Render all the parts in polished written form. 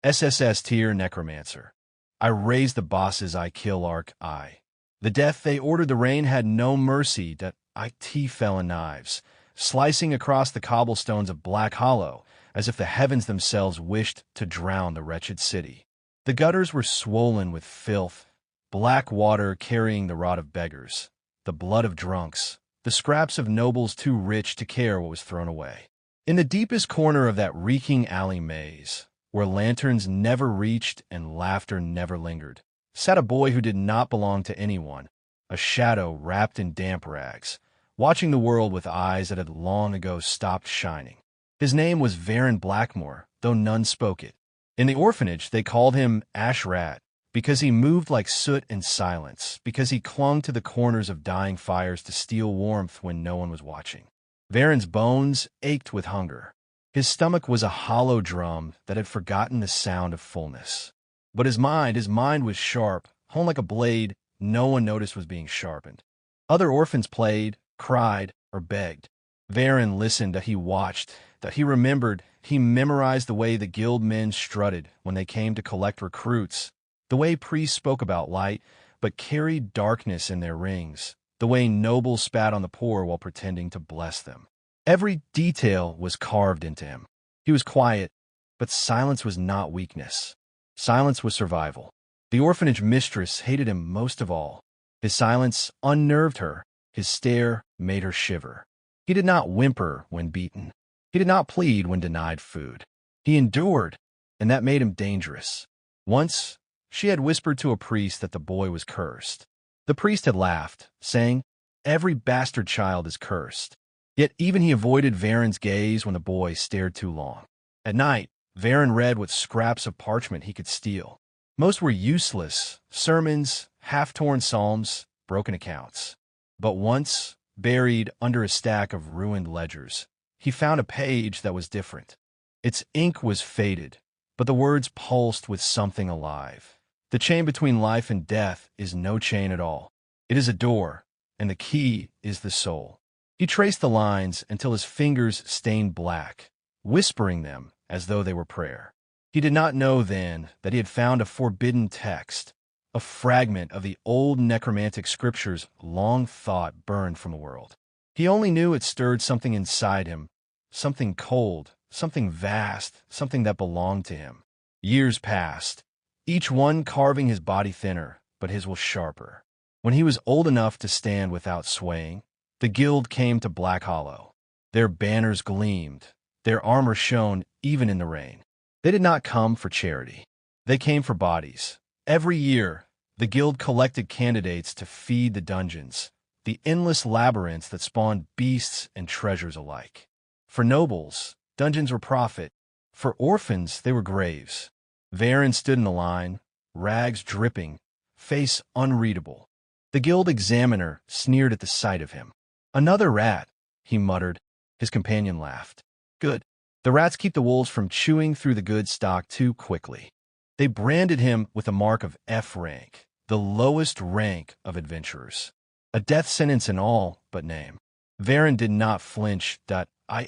Sss Tier Necromancer. I raise the bosses I kill arc I. The death they ordered the rain had no mercy that it fell in knives, slicing across the cobblestones of Black Hollow, as if the heavens themselves wished to drown the wretched city. The gutters were swollen with filth, black water carrying the rot of beggars, the blood of drunks, the scraps of nobles too rich to care what was thrown away. In the deepest corner of that reeking alley maze, where lanterns never reached and laughter never lingered, sat a boy who did not belong to anyone, a shadow wrapped in damp rags, watching the world with eyes that had long ago stopped shining. His name was Varen Blackmore, though none spoke it. In the orphanage, they called him Ash Rat, because he moved like soot in silence, because he clung to the corners of dying fires to steal warmth when no one was watching. Varen's bones ached with hunger. His stomach was a hollow drum that had forgotten the sound of fullness. But his mind was sharp, honed like a blade no one noticed was being sharpened. Other orphans played, cried, or begged. Varen listened, that he watched, that he remembered. He memorized the way the guild men strutted when they came to collect recruits, the way priests spoke about light but carried darkness in their rings, the way nobles spat on the poor while pretending to bless them. Every detail was carved into him. He was quiet, but silence was not weakness. Silence was survival. The orphanage mistress hated him most of all. His silence unnerved her. His stare made her shiver. He did not whimper when beaten. He did not plead when denied food. He endured, and that made him dangerous. Once, she had whispered to a priest that the boy was cursed. The priest had laughed, saying, "Every bastard child is cursed." Yet even he avoided Varen's gaze when the boy stared too long. At night, Varen read what scraps of parchment he could steal. Most were useless, sermons, half-torn psalms, broken accounts. But once, buried under a stack of ruined ledgers, he found a page that was different. Its ink was faded, but the words pulsed with something alive. The chain between life and death is no chain at all. It is a door, and the key is the soul. He traced the lines until his fingers stained black, whispering them as though they were prayer. He did not know then that he had found a forbidden text, a fragment of the old necromantic scriptures long thought burned from the world. He only knew it stirred something inside him, something cold, something vast, something that belonged to him. Years passed, each one carving his body thinner, but his was sharper. When he was old enough to stand without swaying, the guild came to Black Hollow. Their banners gleamed, their armor shone even in the rain. They did not come for charity. They came for bodies. Every year, the guild collected candidates to feed the dungeons, the endless labyrinths that spawned beasts and treasures alike. For nobles, dungeons were profit. For orphans, they were graves. Varen stood in the line, rags dripping, face unreadable. The guild examiner sneered at the sight of him. "Another rat," he muttered. His companion laughed. "Good. The rats keep the wolves from chewing through the good stock too quickly." They branded him with a mark of F rank, the lowest rank of adventurers. A death sentence in all but name. Varen did not flinch.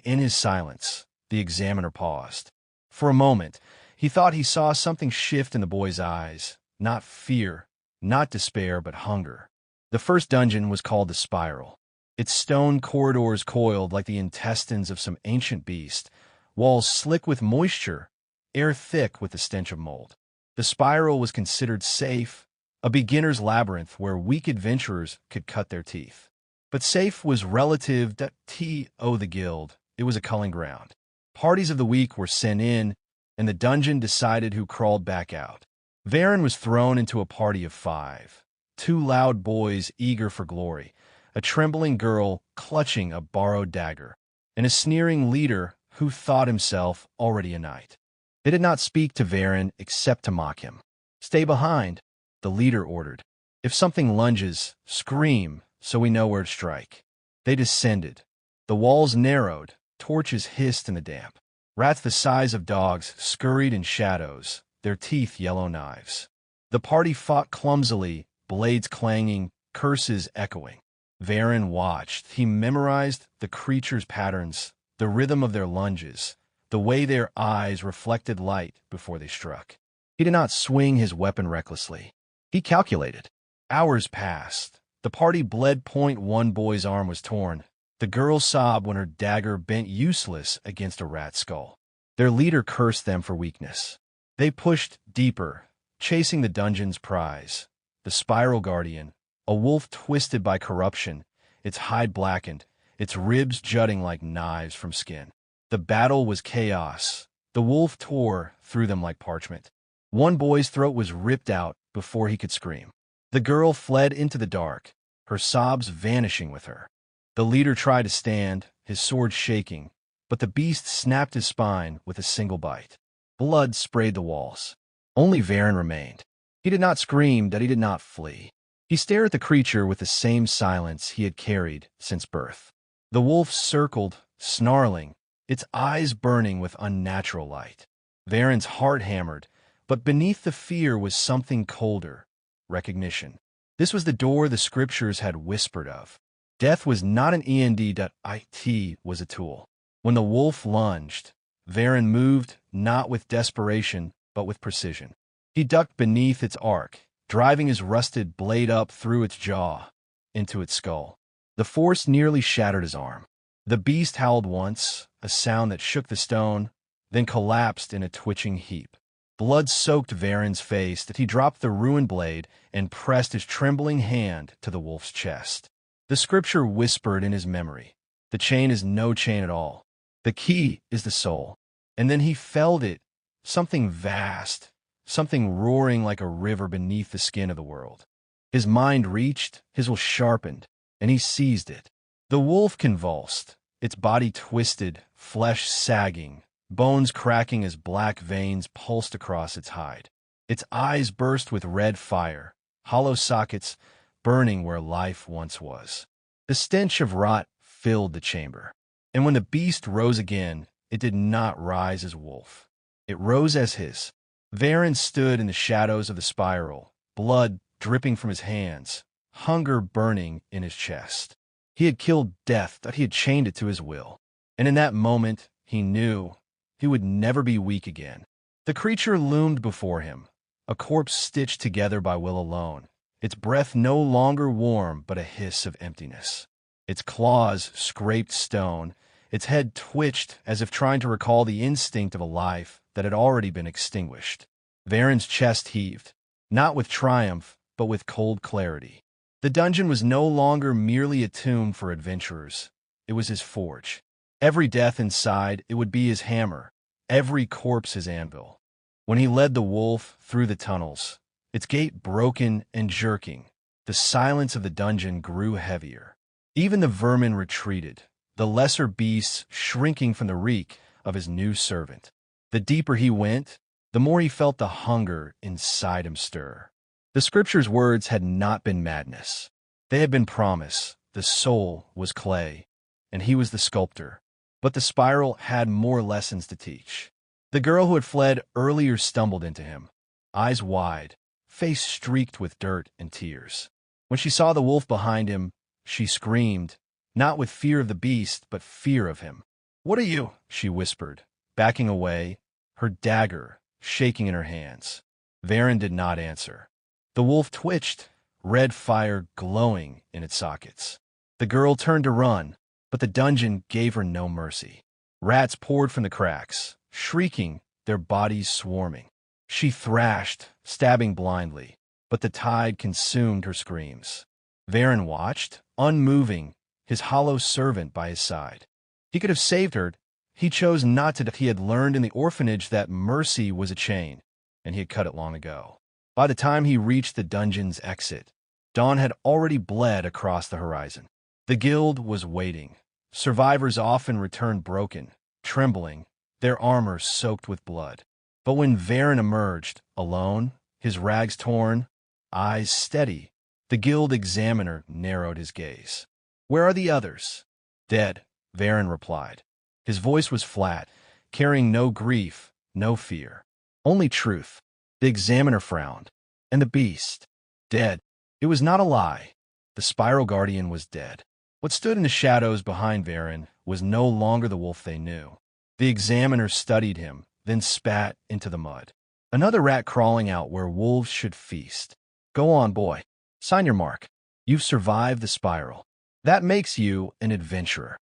In his silence, the examiner paused. For a moment, he thought he saw something shift in the boy's eyes. Not fear, not despair, but hunger. The first dungeon was called the Spiral. Its stone corridors coiled like the intestines of some ancient beast, walls slick with moisture, air thick with the stench of mold. The Spiral was considered safe, a beginner's labyrinth where weak adventurers could cut their teeth. But safe was relative to the guild. It was a culling ground. Parties of the week were sent in, and the dungeon decided who crawled back out. Varen was thrown into a party of 5. 2 loud boys eager for glory, a trembling girl clutching a borrowed dagger, and a sneering leader who thought himself already a knight. They did not speak to Varen except to mock him. "Stay behind," the leader ordered. "If something lunges, scream so we know where to strike." They descended. The walls narrowed, torches hissed in the damp. Rats the size of dogs scurried in shadows, their teeth yellow knives. The party fought clumsily, blades clanging, curses echoing. Varen watched. He memorized the creatures' patterns, the rhythm of their lunges, the way their eyes reflected light before they struck. He did not swing his weapon recklessly. He calculated. Hours passed. The party bled. One boy's arm was torn. The girl sobbed when her dagger bent useless against a rat skull. Their leader cursed them for weakness. They pushed deeper, chasing the dungeon's prize, the Spiral Guardian, a wolf twisted by corruption, its hide blackened, its ribs jutting like knives from skin. The battle was chaos. The wolf tore through them like parchment. One boy's throat was ripped out before he could scream. The girl fled into the dark, her sobs vanishing with her. The leader tried to stand, his sword shaking, but the beast snapped his spine with a single bite. Blood sprayed the walls. Only Varen remained. He did not scream, that he did not flee. He stared at the creature with the same silence he had carried since birth. The wolf circled, snarling, its eyes burning with unnatural light. Varen's heart hammered, but beneath the fear was something colder: recognition. This was the door the scriptures had whispered of. Death was not an end, it was a tool. When the wolf lunged, Varen moved not with desperation, but with precision. He ducked beneath its arc, driving his rusted blade up through its jaw, into its skull. The force nearly shattered his arm. The beast howled once, a sound that shook the stone, then collapsed in a twitching heap. Blood soaked Varen's face that he dropped the ruined blade and pressed his trembling hand to the wolf's chest. The scripture whispered in his memory, "The chain is no chain at all. The key is the soul." And then he felt it, something vast, something roaring like a river beneath the skin of the world. His mind reached, his will sharpened, and he seized it. The wolf convulsed, its body twisted, flesh sagging, bones cracking as black veins pulsed across its hide. Its eyes burst with red fire, hollow sockets burning where life once was. The stench of rot filled the chamber. And when the beast rose again, it did not rise as wolf. It rose as his. Varen stood in the shadows of the spiral, blood dripping from his hands, hunger burning in his chest. He had killed death, that he had chained it to his will. And in that moment, he knew he would never be weak again. The creature loomed before him, a corpse stitched together by will alone, its breath no longer warm but a hiss of emptiness. Its claws scraped stone, its head twitched as if trying to recall the instinct of a life that had already been extinguished. Varen's chest heaved, not with triumph, but with cold clarity. The dungeon was no longer merely a tomb for adventurers. It was his forge. Every death inside, it would be his hammer, every corpse his anvil. When he led the wolf through the tunnels, its gait broken and jerking, the silence of the dungeon grew heavier. Even the vermin retreated, the lesser beasts shrinking from the reek of his new servant. The deeper he went, the more he felt the hunger inside him stir. The scripture's words had not been madness. They had been promise. The soul was clay, and he was the sculptor. But the spiral had more lessons to teach. The girl who had fled earlier stumbled into him, eyes wide, face streaked with dirt and tears. When she saw the wolf behind him, she screamed, not with fear of the beast, but fear of him. "What are you?" she whispered, backing away, her dagger shaking in her hands. Varen did not answer. The wolf twitched, red fire glowing in its sockets. The girl turned to run, but the dungeon gave her no mercy. Rats poured from the cracks, shrieking, their bodies swarming. She thrashed, stabbing blindly, but the tide consumed her screams. Varen watched, unmoving, his hollow servant by his side. He could have saved her. He chose not to. He had learned in the orphanage that mercy was a chain, and he had cut it long ago. By the time he reached the dungeon's exit, dawn had already bled across the horizon. The guild was waiting. Survivors often returned broken, trembling, their armor soaked with blood. But when Varen emerged, alone, his rags torn, eyes steady, the guild examiner narrowed his gaze. "Where are the others?" "Dead," Varen replied. His voice was flat, carrying no grief, no fear, only truth. The examiner frowned. "And the beast?" "Dead." It was not a lie. The Spiral Guardian was dead. What stood in the shadows behind Varen was no longer the wolf they knew. The examiner studied him, then spat into the mud. Another rat crawling out where wolves should feast. Go on, boy. Sign your mark. You've survived the spiral. That makes you an adventurer.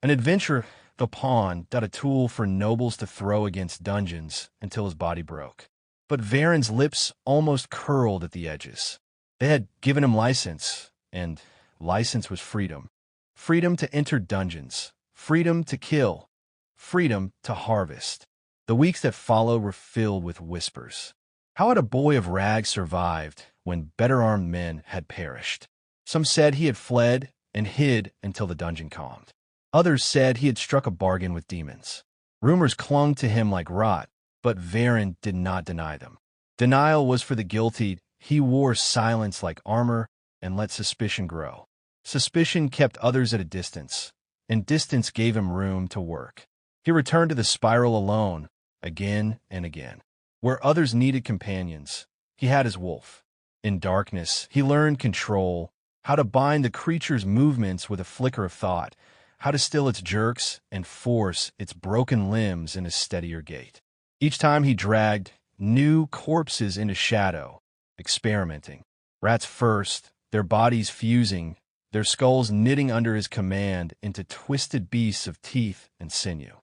An adventurer, the pawn, a tool for nobles to throw against dungeons until his body broke. But Varen's lips almost curled at the edges. They had given him license, and license was freedom. Freedom to enter dungeons. Freedom to kill. Freedom to harvest. The weeks that followed were filled with whispers. How had a boy of rags survived when better-armed men had perished? Some said he had fled and hid until the dungeon calmed. Others said he had struck a bargain with demons. Rumors clung to him like rot, but Varen did not deny them. Denial was for the guilty. He wore silence like armor and let suspicion grow. Suspicion kept others at a distance, and distance gave him room to work. He returned to the spiral alone, again and again. Where others needed companions, he had his wolf. In darkness, he learned control, how to bind the creature's movements with a flicker of thought, how to still its jerks and force its broken limbs in a steadier gait. Each time he dragged new corpses into shadow, experimenting. Rats first, their bodies fusing, their skulls knitting under his command into twisted beasts of teeth and sinew.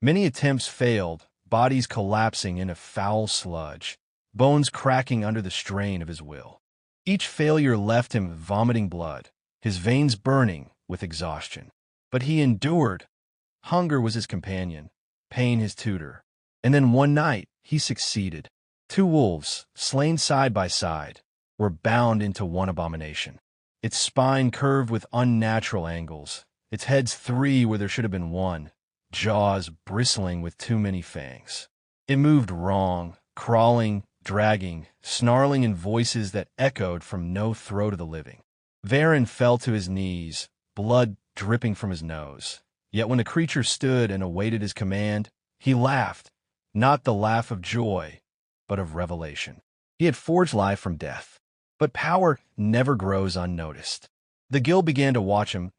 Many attempts failed, bodies collapsing in a foul sludge, bones cracking under the strain of his will. Each failure left him vomiting blood, his veins burning with exhaustion. But he endured. Hunger was his companion, pain his tutor. And then one night, he succeeded. 2 wolves, slain side by side, were bound into one abomination. Its spine curved with unnatural angles, its heads 3 where there should have been 1, jaws bristling with too many fangs. It moved wrong, crawling, dragging, snarling in voices that echoed from no throat of the living. Varen fell to his knees, blood dripping from his nose. Yet when the creature stood and awaited his command, he laughed, not the laugh of joy, but of revelation. He had forged life from death. But power never grows unnoticed. The guild began to watch him,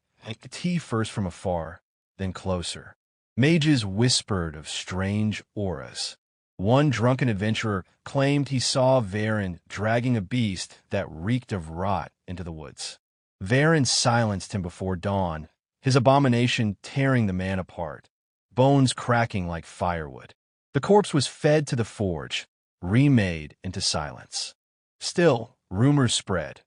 first from afar, then closer. Mages whispered of strange auras. One drunken adventurer claimed he saw Varen dragging a beast that reeked of rot into the woods. Varen silenced him before dawn, his abomination tearing the man apart, bones cracking like firewood. The corpse was fed to the forge, remade into silence. Still, rumors spread.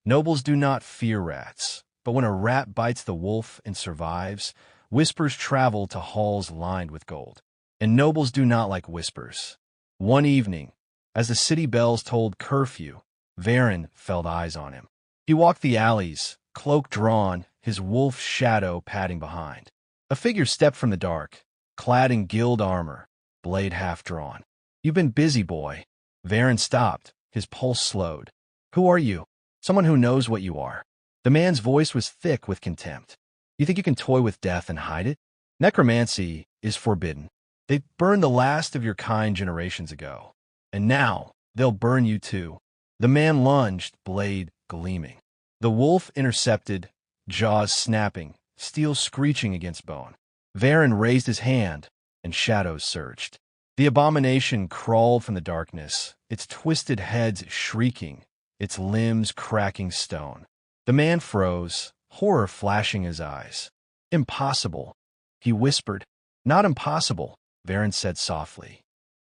Nobles do not fear rats, but when a rat bites the wolf and survives, whispers travel to halls lined with gold. And nobles do not like whispers. One evening, as the city bells tolled curfew, Varen felt eyes on him. He walked the alleys, cloak drawn, his wolf shadow padding behind. A figure stepped from the dark, clad in guild armor, blade half drawn. You've been busy, boy. Varen stopped, his pulse slowed. Who are you? Someone who knows what you are. The man's voice was thick with contempt. You think you can toy with death and hide it? Necromancy is forbidden. They burned the last of your kind generations ago. And now, they'll burn you too. The man lunged, blade gleaming. The wolf intercepted, jaws snapping, steel screeching against bone. Varen raised his hand, and shadows surged. The abomination crawled from the darkness, its twisted heads shrieking, its limbs cracking stone. The man froze, horror flashing his eyes. Impossible, he whispered. Not impossible, Varen said softly.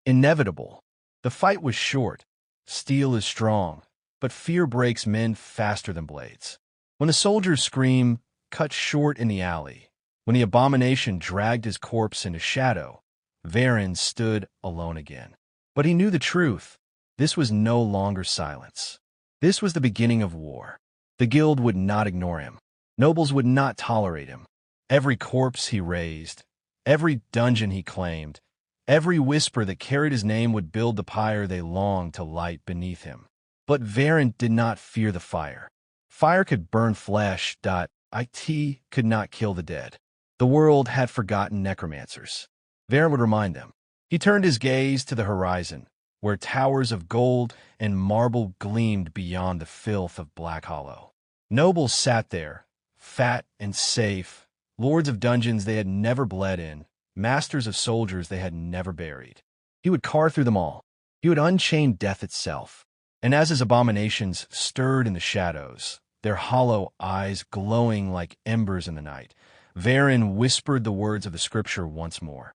Inevitable. The fight was short. Steel is strong, but fear breaks men faster than blades. When the soldier's scream cut short in the alley, when the abomination dragged his corpse into shadow, Varen stood alone again. But he knew the truth. This was no longer silence. This was the beginning of war. The guild would not ignore him. Nobles would not tolerate him. Every corpse he raised, every dungeon he claimed, every whisper that carried his name would build the pyre they longed to light beneath him. But Varen did not fear the fire. Fire could burn flesh. It could not kill the dead. The world had forgotten necromancers. Varen would remind them. He turned his gaze to the horizon, where towers of gold and marble gleamed beyond the filth of Black Hollow. Nobles sat there, fat and safe, lords of dungeons they had never bled in, masters of soldiers they had never buried. He would carve through them all. He would unchain death itself. And as his abominations stirred in the shadows, their hollow eyes glowing like embers in the night, Varen whispered the words of the scripture once more.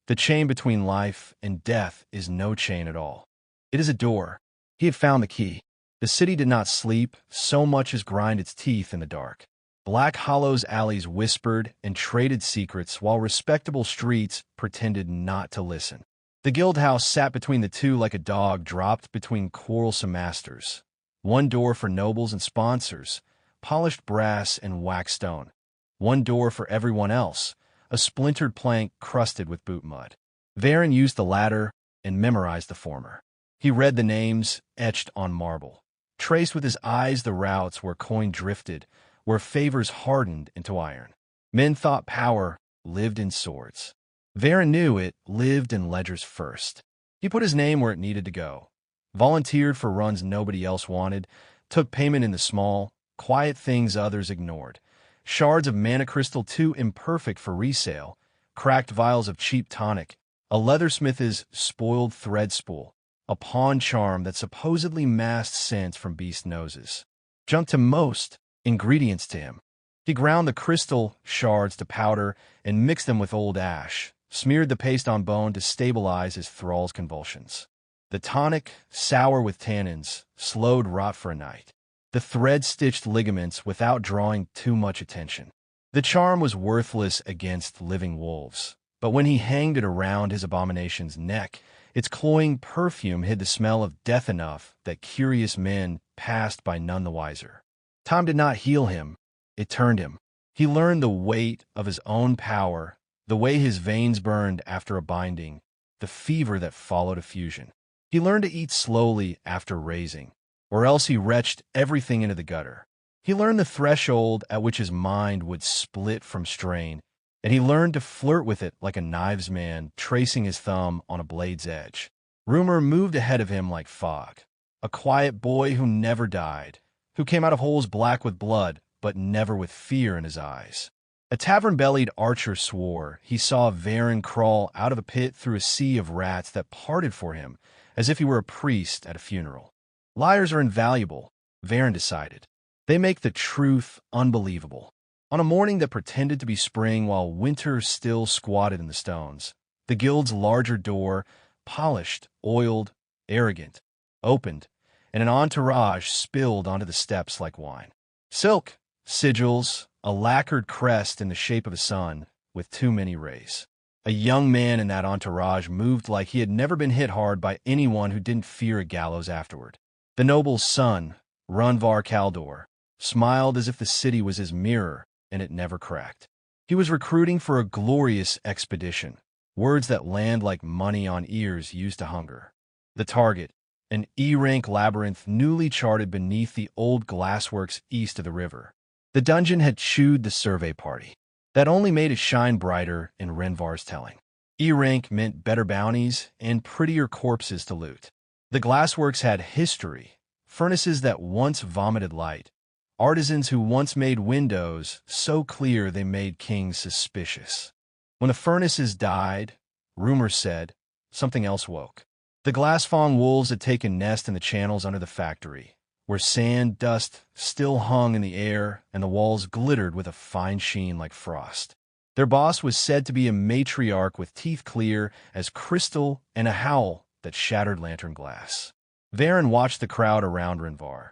The chain between life and death is no chain at all. It is a door. He had found the key. The city did not sleep, so much as grind its teeth in the dark. Black Hollow's alleys whispered and traded secrets, while respectable streets pretended not to listen. The guild house sat between the two like a dog dropped between quarrelsome masters. One door for nobles and sponsors, polished brass and wax stone. One door for everyone else, a splintered plank crusted with boot mud. Varen used the latter and memorized the former. He read the names etched on marble, traced with his eyes the routes where coin drifted, where favors hardened into iron. Men thought power lived in swords. Varen knew it lived in ledgers first. He put his name where it needed to go, volunteered for runs nobody else wanted, took payment in the small, quiet things others ignored. Shards of mana crystal too imperfect for resale, cracked vials of cheap tonic, a leathersmith's spoiled thread spool, a pawn charm that supposedly masked scents from beast noses. Junk to most, ingredients to him. He ground the crystal shards to powder and mixed them with old ash, smeared the paste on bone to stabilize his thrall's convulsions. The tonic, sour with tannins, slowed rot for a night. The thread-stitched ligaments without drawing too much attention. The charm was worthless against living wolves, but when he hanged it around his abomination's neck, its cloying perfume hid the smell of death enough that curious men passed by none the wiser. Time did not heal him, it turned him. He learned the weight of his own power, the way his veins burned after a binding, the fever that followed a fusion. He learned to eat slowly after raising, or else he retched everything into the gutter. He learned the threshold at which his mind would split from strain, and he learned to flirt with it like a knives man tracing his thumb on a blade's edge. Rumor moved ahead of him like fog, a quiet boy who never died, who came out of holes black with blood, but never with fear in his eyes. A tavern-bellied archer swore he saw Varen crawl out of the pit through a sea of rats that parted for him, as if he were a priest at a funeral. Liars are invaluable, Varen decided. They make the truth unbelievable. On a morning that pretended to be spring while winter still squatted in the stones, the guild's larger door, polished, oiled, arrogant, opened, and an entourage spilled onto the steps like wine. Silk, sigils, a lacquered crest in the shape of a sun, with too many rays. A young man in that entourage moved like he had never been hit hard by anyone who didn't fear a gallows afterward. The noble's son, Runvar Kaldor, smiled as if the city was his mirror, and it never cracked. He was recruiting for a glorious expedition, words that land like money on ears used to hunger. The target, an E-rank labyrinth newly charted beneath the old glassworks east of the river. The dungeon had chewed the survey party. That only made it shine brighter in Renvar's telling. E-rank meant better bounties and prettier corpses to loot. The glassworks had history, furnaces that once vomited light, artisans who once made windows so clear they made kings suspicious. When the furnaces died, rumor said, something else woke. The glass-fawn wolves had taken nest in the channels under the factory, where sand dust still hung in the air and the walls glittered with a fine sheen like frost. Their boss was said to be a matriarch with teeth clear as crystal and a howl that shattered lantern glass. Varen watched the crowd around Renvar.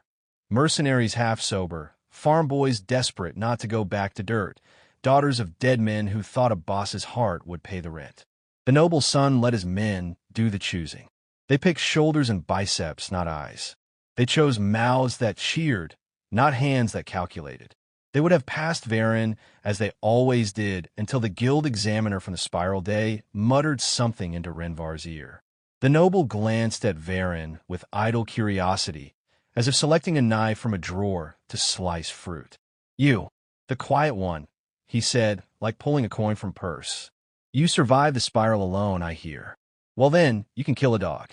Mercenaries half-sober, farm boys desperate not to go back to dirt, daughters of dead men who thought a boss's heart would pay the rent. The noble son let his men do the choosing. They picked shoulders and biceps, not eyes. They chose mouths that cheered, not hands that calculated. They would have passed Varen, as they always did, until the guild examiner from the Spiral Day muttered something into Renvar's ear. The noble glanced at Varen with idle curiosity, as if selecting a knife from a drawer to slice fruit. "You, the quiet one," he said, like pulling a coin from purse. "You survived the spiral alone, I hear. Well then, you can kill a dog.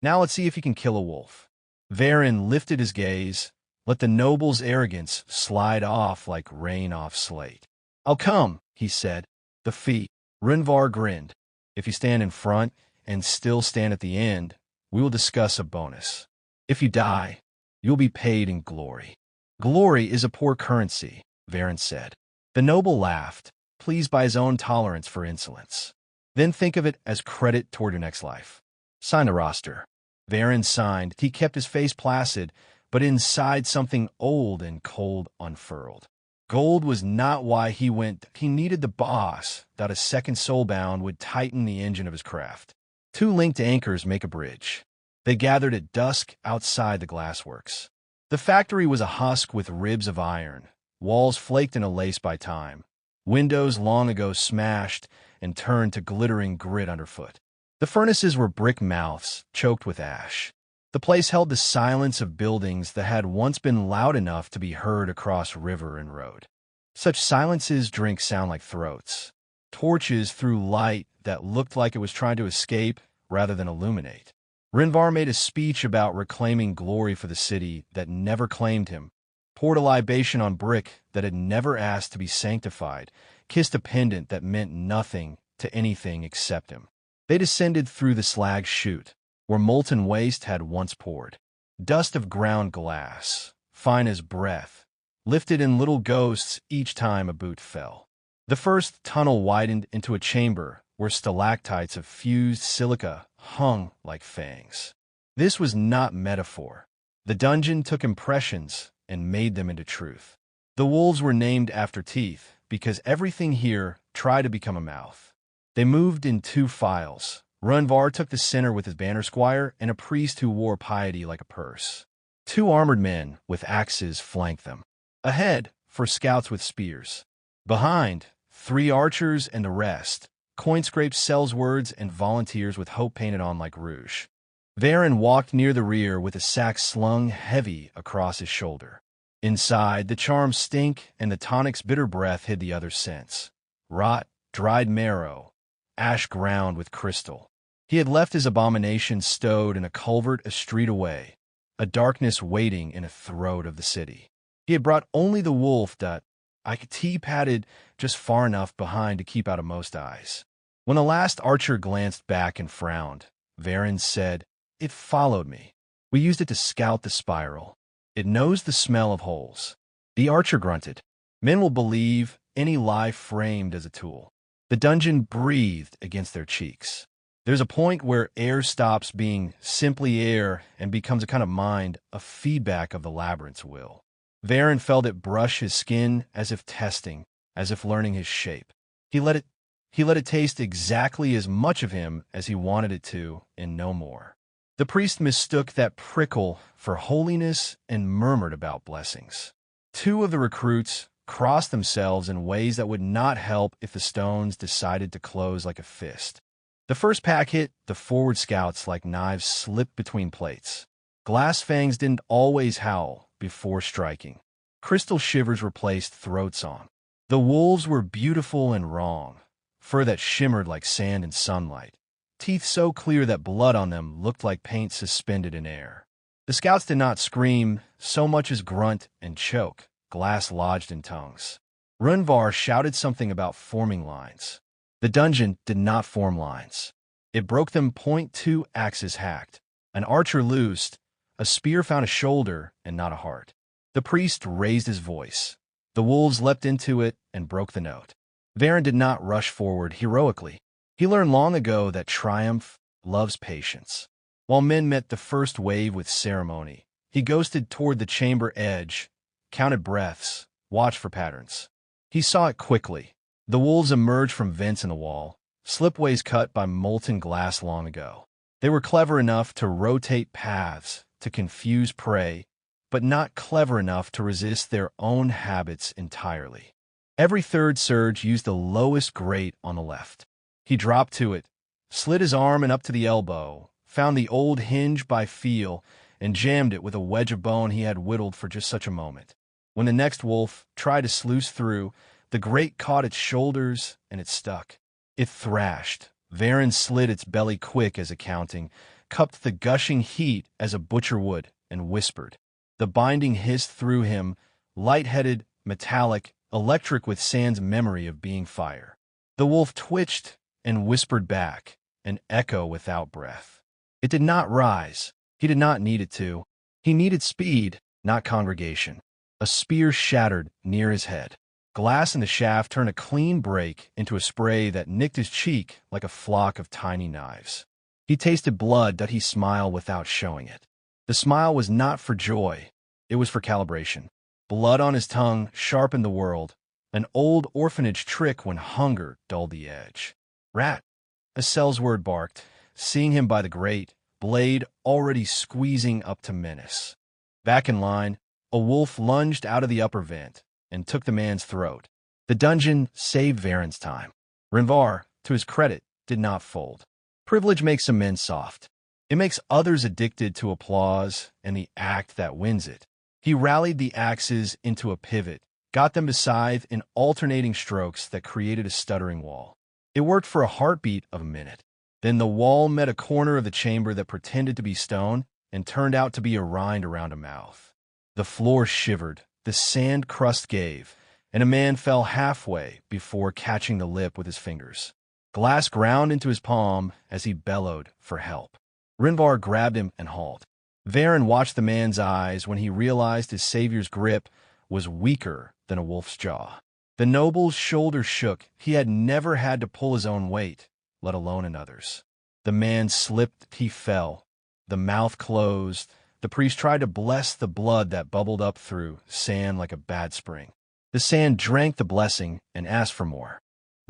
Now let's see if you can kill a wolf." Varen lifted his gaze, let the noble's arrogance slide off like rain off slate. "I'll come," he said. "The fee." Rinvar grinned. If you stand in front and still stand at the end, we will discuss a bonus. If you die, you'll be paid in glory. Glory is a poor currency, Varen said. The noble laughed, pleased by his own tolerance for insolence. Then think of it as credit toward your next life. Sign the roster. Varen signed. He kept his face placid, but inside something old and cold unfurled. Gold was not why he went. He needed the boss, that a second soulbound would tighten the engine of his craft. 2 linked anchors make a bridge. They gathered at dusk outside the glassworks. The factory was a husk with ribs of iron, walls flaked and laced by time, windows long ago smashed and turned to glittering grit underfoot. The furnaces were brick mouths, choked with ash. The place held the silence of buildings that had once been loud enough to be heard across river and road. Such silences drink sound like throats. Torches threw light that looked like it was trying to escape rather than illuminate. Rinvar made a speech about reclaiming glory for the city that never claimed him, poured a libation on brick that had never asked to be sanctified, kissed a pendant that meant nothing to anything except him. They descended through the slag chute, where molten waste had once poured. Dust of ground glass, fine as breath, lifted in little ghosts each time a boot fell. The first tunnel widened into a chamber where stalactites of fused silica hung like fangs. This was not metaphor. The dungeon took impressions and made them into truth. The wolves were named after teeth because everything here tried to become a mouth. They moved in 2 files. Runvar took the center with his banner squire and a priest who wore piety like a purse. 2 armored men with axes flanked them. Ahead, for scouts with spears. Behind, 3 archers and the rest, coin-scraped sells words and volunteers with hope painted on like rouge. Varen walked near the rear with a sack slung heavy across his shoulder. Inside, the charms stink and the tonic's bitter breath hid the other scents. Rot, dried marrow, ash ground with crystal. He had left his abomination stowed in a culvert a street away, a darkness waiting in a throat of the city. He had brought only the wolf that padded just far enough behind to keep out of most eyes. When the last archer glanced back and frowned, Varen said, "It followed me. We used it to scout the spiral. It knows the smell of holes." The archer grunted. Men will believe any lie framed as a tool. The dungeon breathed against their cheeks. There's a point where air stops being simply air and becomes a kind of mind, a feedback of the labyrinth's will. Varen felt it brush his skin as if testing, as if learning his shape. He let it taste exactly as much of him as he wanted it to, and no more. The priest mistook that prickle for holiness and murmured about blessings. 2 of the recruits crossed themselves in ways that would not help if the stones decided to close like a fist. The first pack hit the forward scouts like knives slipped between plates. Glass fangs didn't always howl before striking. Crystal shivers replaced throats on. The wolves were beautiful and wrong, fur that shimmered like sand in sunlight, teeth so clear that blood on them looked like paint suspended in air. The scouts did not scream so much as grunt and choke, glass lodged in tongues. Runvar shouted something about forming lines. The dungeon did not form lines. It broke them. .2 axes hacked. An archer loosed. A spear found a shoulder and not a heart. The priest raised his voice. The wolves leapt into it and broke the note. Varen did not rush forward heroically. He learned long ago that triumph loves patience. While men met the first wave with ceremony, he ghosted toward the chamber edge, counted breaths, watched for patterns. He saw it quickly. The wolves emerged from vents in the wall, slipways cut by molten glass long ago. They were clever enough to rotate paths, to confuse prey, but not clever enough to resist their own habits entirely. Every third surge used the lowest grate on the left. He dropped to it, slid his arm and up to the elbow, found the old hinge by feel, and jammed it with a wedge of bone he had whittled for just such a moment. When the next wolf tried to sluice through, the grate caught its shoulders and it stuck. It thrashed. Varen slid its belly quick as accounting, cupped the gushing heat as a butcher would, and whispered. The binding hissed through him, light-headed, metallic, electric with Sand's memory of being fire. The wolf twitched and whispered back, an echo without breath. It did not rise. He did not need it to. He needed speed, not congregation. A spear shattered near his head. Glass in the shaft turned a clean break into a spray that nicked his cheek like a flock of tiny knives. He tasted blood, but he smiled without showing it. The smile was not for joy. It was for calibration. Blood on his tongue sharpened the world, an old orphanage trick when hunger dulled the edge. Rat, a Sellsword barked, seeing him by the grate, blade already squeezing up to menace. Back in line, a wolf lunged out of the upper vent and took the man's throat. The dungeon saved Varen's time. Rinvar, to his credit, did not fold. Privilege makes some men soft. It makes others addicted to applause and the act that wins it. He rallied the axes into a pivot, got them to scythe in alternating strokes that created a stuttering wall. It worked for a heartbeat of a minute. Then the wall met a corner of the chamber that pretended to be stone and turned out to be a rind around a mouth. The floor shivered, the sand crust gave, and a man fell halfway before catching the lip with his fingers. Glass ground into his palm as he bellowed for help. Rinvar grabbed him and hauled. Varen watched the man's eyes when he realized his savior's grip was weaker than a wolf's jaw. The noble's shoulders shook. He had never had to pull his own weight, let alone another's. The man slipped, he fell. The mouth closed. The priest tried to bless the blood that bubbled up through sand like a bad spring. The sand drank the blessing and asked for more.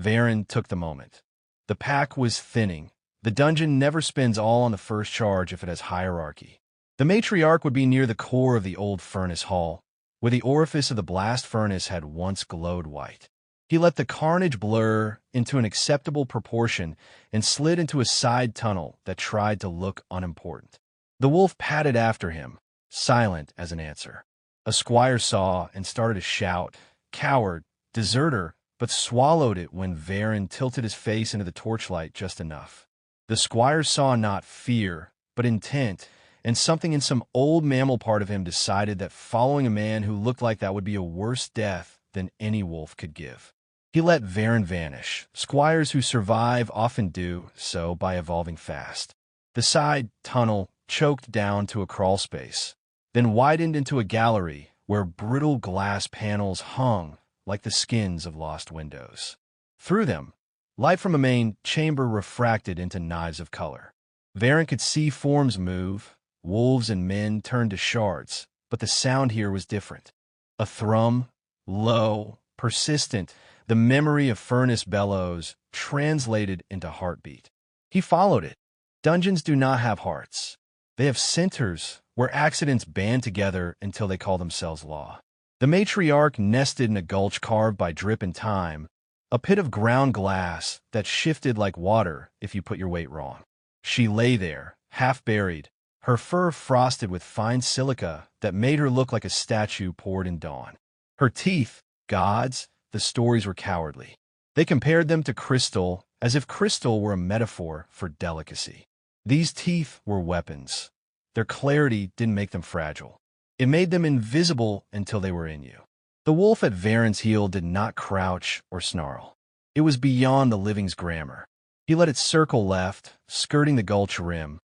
Varen took the moment. The pack was thinning. The dungeon never spends all on the first charge if it has hierarchy. The matriarch would be near the core of the old furnace hall, where the orifice of the blast furnace had once glowed white. He let the carnage blur into an acceptable proportion and slid into a side tunnel that tried to look unimportant. The wolf padded after him, silent as an answer. A squire saw and started to shout, coward, deserter, but swallowed it when Varen tilted his face into the torchlight just enough. The squire saw not fear, but intent, and something in some old mammal part of him decided that following a man who looked like that would be a worse death than any wolf could give. He let Varen vanish. Squires who survive often do so by evolving fast. The side tunnel choked down to a crawl space, then widened into a gallery where brittle glass panels hung like the skins of lost windows. Through them, light from a main chamber refracted into knives of color. Varen could see forms move. Wolves and men turned to shards, but the sound here was different. A thrum, low, persistent, the memory of furnace bellows translated into heartbeat. He followed it. Dungeons do not have hearts. They have centers where accidents band together until they call themselves law. The matriarch nested in a gulch carved by drip and time, a pit of ground glass that shifted like water if you put your weight wrong. She lay there, half buried, her fur frosted with fine silica that made her look like a statue poured in dawn. Her teeth, gods, the stories were cowardly. They compared them to crystal, as if crystal were a metaphor for delicacy. These teeth were weapons. Their clarity didn't make them fragile. It made them invisible until they were in you. The wolf at Varen's heel did not crouch or snarl. It was beyond the living's grammar. He let it circle left, skirting the gulch rim,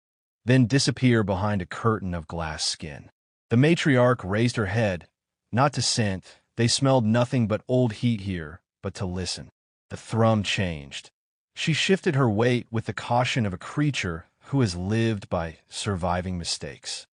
then disappear behind a curtain of glass skin. The matriarch raised her head, not to scent. They smelled nothing but old heat here, but to listen. The thrum changed. She shifted her weight with the caution of a creature who has lived by surviving mistakes.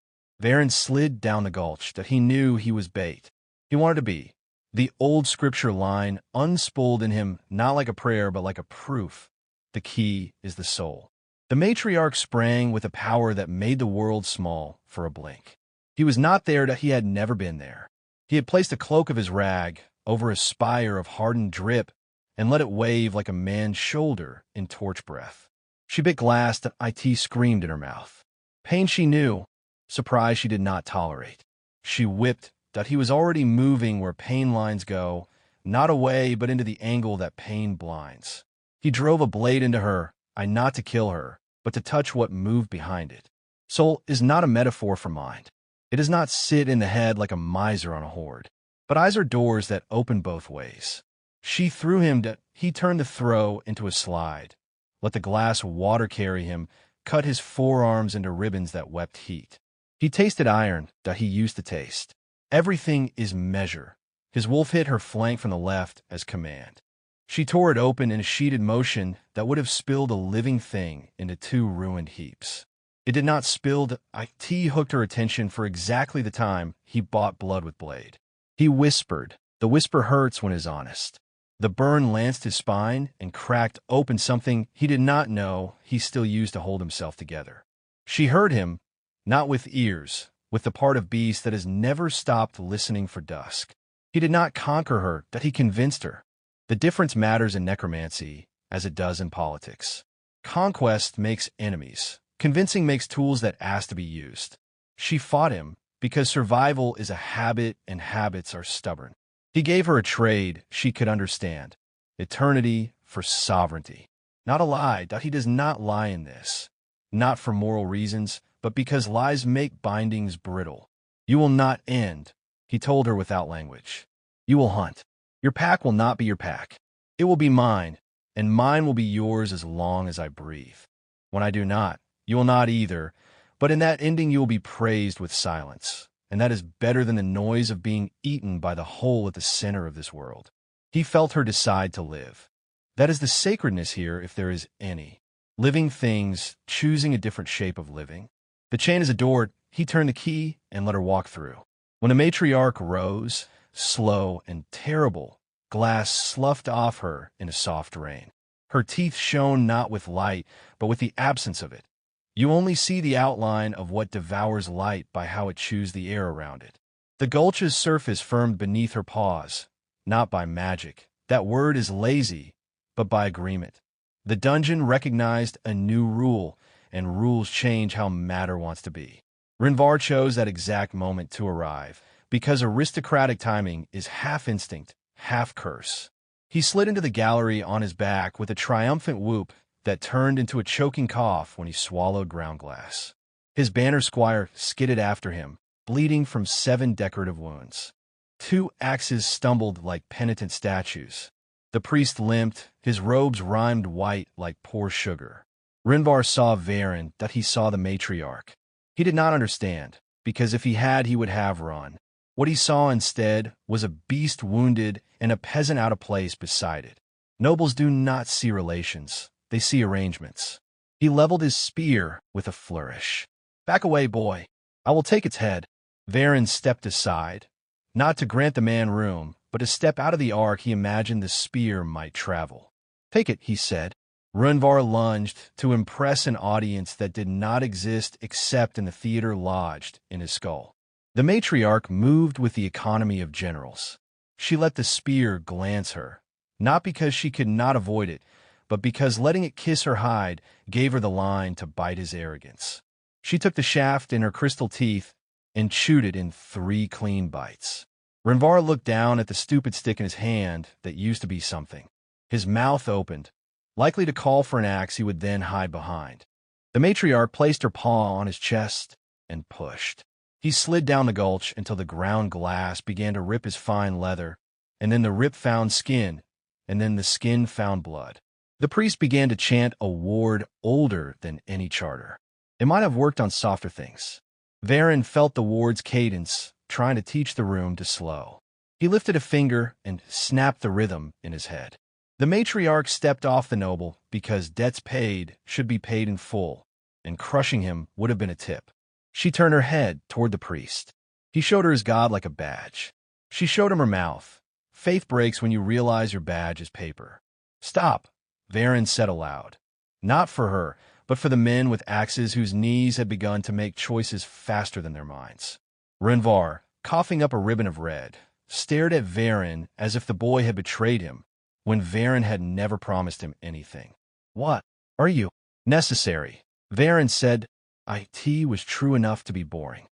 Varen slid down the gulch that he knew he was bait. He wanted to be. The old scripture line unspooled in him, not like a prayer, but like a proof. The key is the soul. The matriarch sprang with a power that made the world small for a blink. He was not there, that he had never been there. He had placed a cloak of his rag over a spire of hardened drip and let it wave like a man's shoulder in torch breath. She bit glass that it screamed in her mouth. Pain she knew, surprise she did not tolerate. She whipped that he was already moving where pain lines go, not away but into the angle that pain blinds. He drove a blade into her, not to kill her, but to touch what moved behind it. Soul is not a metaphor for mind. It does not sit in the head like a miser on a hoard. But eyes are doors that open both ways. She threw him he turned the throw into a slide, let the glass water carry him, cut his forearms into ribbons that wept heat. He tasted iron that he used to taste. Everything is measure. His wolf hit her flank from the left as command. She tore it open in a sheeted motion that would have spilled a living thing into two ruined heaps. It did not spill. It hooked her attention for exactly the time he bought blood with blade. He whispered. The whisper hurts when it is honest. The burn lanced his spine and cracked open something he did not know he still used to hold himself together. She heard him, not with ears, with the part of beast that has never stopped listening for dusk. He did not conquer her, that he convinced her. The difference matters in necromancy as it does in politics. Conquest makes enemies. Convincing makes tools that ask to be used. She fought him because survival is a habit and habits are stubborn. He gave her a trade she could understand. Eternity for sovereignty. Not a lie, that he does not lie in this. Not for moral reasons, but because lies make bindings brittle. You will not end, he told her without language. You will hunt. Your pack will not be your pack. It will be mine, and mine will be yours as long as I breathe. When I do not, you will not either, but in that ending you will be praised with silence, and that is better than the noise of being eaten by the hole at the center of this world. He felt her decide to live. That is the sacredness here, if there is any. Living things, choosing a different shape of living. The chain is adored. He turned the key and let her walk through. When the matriarch rose, slow and terrible, glass sloughed off her in a soft rain. Her teeth shone not with light, but with the absence of it. You only see the outline of what devours light by how it chews the air around it. The gulch's surface firmed beneath her paws, not by magic. That word is lazy, but by agreement. The dungeon recognized a new rule, and rules change how matter wants to be. Rinvar chose that exact moment to arrive, because aristocratic timing is half instinct, half curse. He slid into the gallery on his back with a triumphant whoop that turned into a choking cough when he swallowed ground glass. His banner squire skidded after him, bleeding from 7 decorative wounds. 2 axes stumbled like penitent statues. The priest limped, his robes rhymed white like poor sugar. Rinvar saw Varen, that he saw the matriarch. He did not understand, because if he had, he would have run. What he saw instead was a beast wounded and a peasant out of place beside it. Nobles do not see relations, they see arrangements. He leveled his spear with a flourish. Back away, boy. I will take its head. Varen stepped aside, not to grant the man room, but to step out of the arc he imagined the spear might travel. Take it, he said. Rinvar lunged to impress an audience that did not exist except in the theater lodged in his skull. The matriarch moved with the economy of generals. She let the spear glance her, not because she could not avoid it, but because letting it kiss her hide gave her the line to bite his arrogance. She took the shaft in her crystal teeth and chewed it in 3 clean bites. Rinvar looked down at the stupid stick in his hand that used to be something. His mouth opened, likely to call for an axe he would then hide behind. The matriarch placed her paw on his chest and pushed. He slid down the gulch until the ground glass began to rip his fine leather, and then the rip found skin, and then the skin found blood. The priest began to chant a ward older than any charter. It might have worked on softer things. Varen felt the ward's cadence, trying to teach the room to slow. He lifted a finger and snapped the rhythm in his head. The matriarch stepped off the noble because debts paid should be paid in full, and crushing him would have been a tip. She turned her head toward the priest. He showed her his god like a badge. She showed him her mouth. Faith breaks when you realize your badge is paper. Stop, Varen said aloud. Not for her, but for the men with axes whose knees had begun to make choices faster than their minds. Rinvar, coughing up a ribbon of red, stared at Varen as if the boy had betrayed him, when Varen had never promised him anything. What are you? Necessary, Varen said. It was true enough to be boring.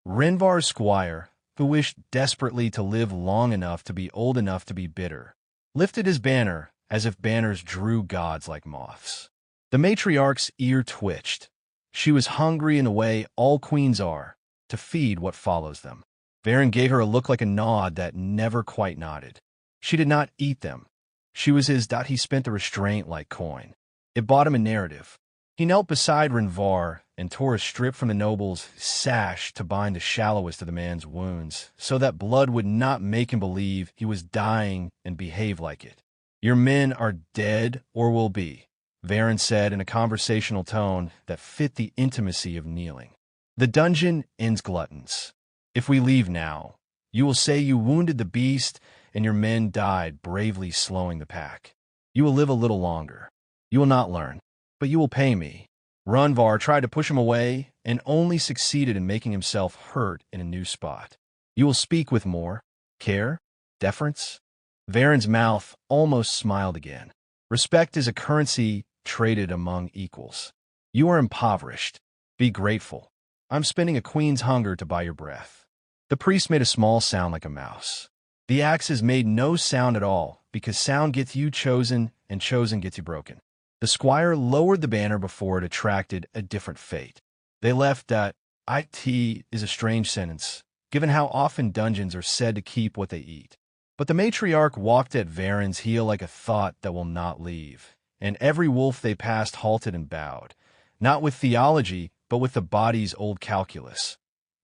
Rinvar's squire, who wished desperately to live long enough to be old enough to be bitter, lifted his banner as if banners drew gods like moths. The matriarch's ear twitched. She was hungry in the way all queens are, to feed what follows them. Varen gave her a look like a nod that never quite nodded. She did not eat them. She was his. He spent the restraint like coin. It bought him a narrative. He knelt beside Renvar and tore a strip from the noble's sash to bind the shallowest of the man's wounds, so that blood would not make him believe he was dying and behave like it. "Your men are dead or will be," Varen said in a conversational tone that fit the intimacy of kneeling. "The dungeon ends gluttons. If we leave now, you will say you wounded the beast and your men died bravely slowing the pack. You will live a little longer. You will not learn, but you will pay me." Runvar tried to push him away and only succeeded in making himself hurt in a new spot. "You will speak with more care, deference?" Varen's mouth almost smiled again. "Respect is a currency traded among equals. You are impoverished. Be grateful. I'm spending a queen's hunger to buy your breath." The priest made a small sound like a mouse. The axes made no sound at all, because sound gets you chosen and chosen gets you broken. The squire lowered the banner before it attracted a different fate. They left at "It is a strange sentence, given how often dungeons are said to keep what they eat." But the matriarch walked at Varen's heel like a thought that will not leave, and every wolf they passed halted and bowed, not with theology, but with the body's old calculus.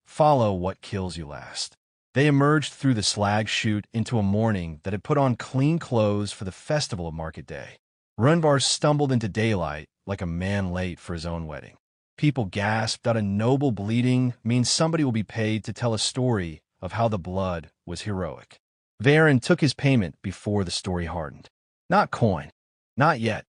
Follow what kills you last. They emerged through the slag chute into a morning that had put on clean clothes for the festival of Market Day. Runvar stumbled into daylight like a man late for his own wedding. People gasped that a noble bleeding means somebody will be paid to tell a story of how the blood was heroic. Varen took his payment before the story hardened. Not coin. Not yet.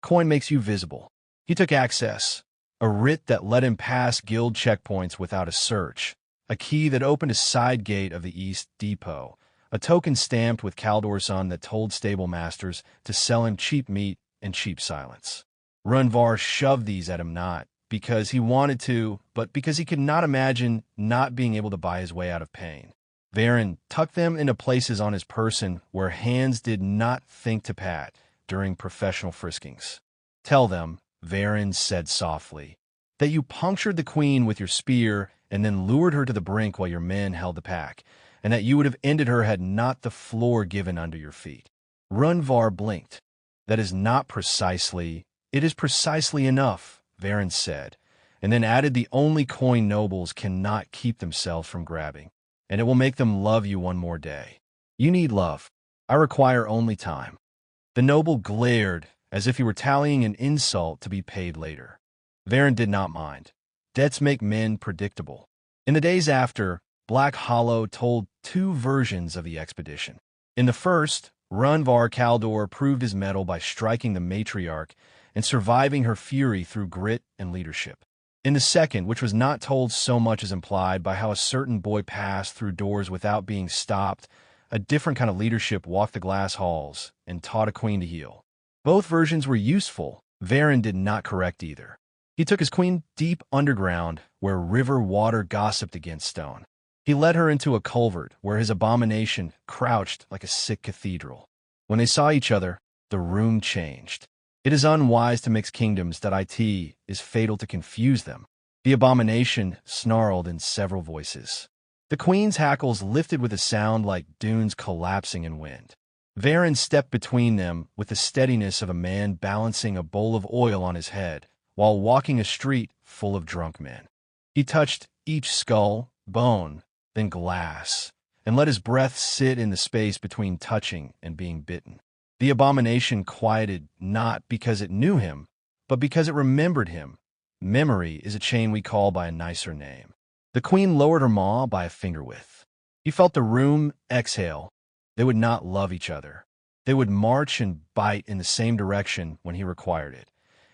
Coin makes you visible. He took access, a writ that let him pass guild checkpoints without a search, a key that opened a side gate of the East Depot, a token stamped with Caldor's on that told stable masters to sell him cheap meat and cheap silence. Runvar shoved these at him not because he wanted to, but because he could not imagine not being able to buy his way out of pain. Varen tucked them into places on his person where hands did not think to pat during professional friskings. "Tell them," Varen said softly, "that you punctured the queen with your spear and then lured her to the brink while your men held the pack, and that you would have ended her had not the floor given under your feet." Runvar blinked. "That is not precisely—" "It is precisely enough," Varen said, and then added the only coin nobles cannot keep themselves from grabbing, "and it will make them love you one more day. You need love. I require only time." The noble glared as if he were tallying an insult to be paid later. Varen did not mind. Debts make men predictable. In the days after, Black Hollow told two versions of the expedition. In the first, Runvar Caldor proved his mettle by striking the matriarch and surviving her fury through grit and leadership. In the second, which was not told so much as implied by how a certain boy passed through doors without being stopped, a different kind of leadership walked the glass halls and taught a queen to heal. Both versions were useful. Varen did not correct either. He took his queen deep underground where river water gossiped against stone. He led her into a culvert where his abomination crouched like a sick cathedral. When they saw each other, the room changed. It is unwise to mix kingdoms that it is fatal to confuse them. The abomination snarled in several voices. The queen's hackles lifted with a sound like dunes collapsing in wind. Varen stepped between them with the steadiness of a man balancing a bowl of oil on his head while walking a street full of drunk men. He touched each skull, bone, then glass, and let his breath sit in the space between touching and being bitten. The abomination quieted not because it knew him, but because it remembered him. Memory is a chain we call by a nicer name. The queen lowered her maw by a finger width. He felt the room exhale. They would not love each other. They would march and bite in the same direction when he required it.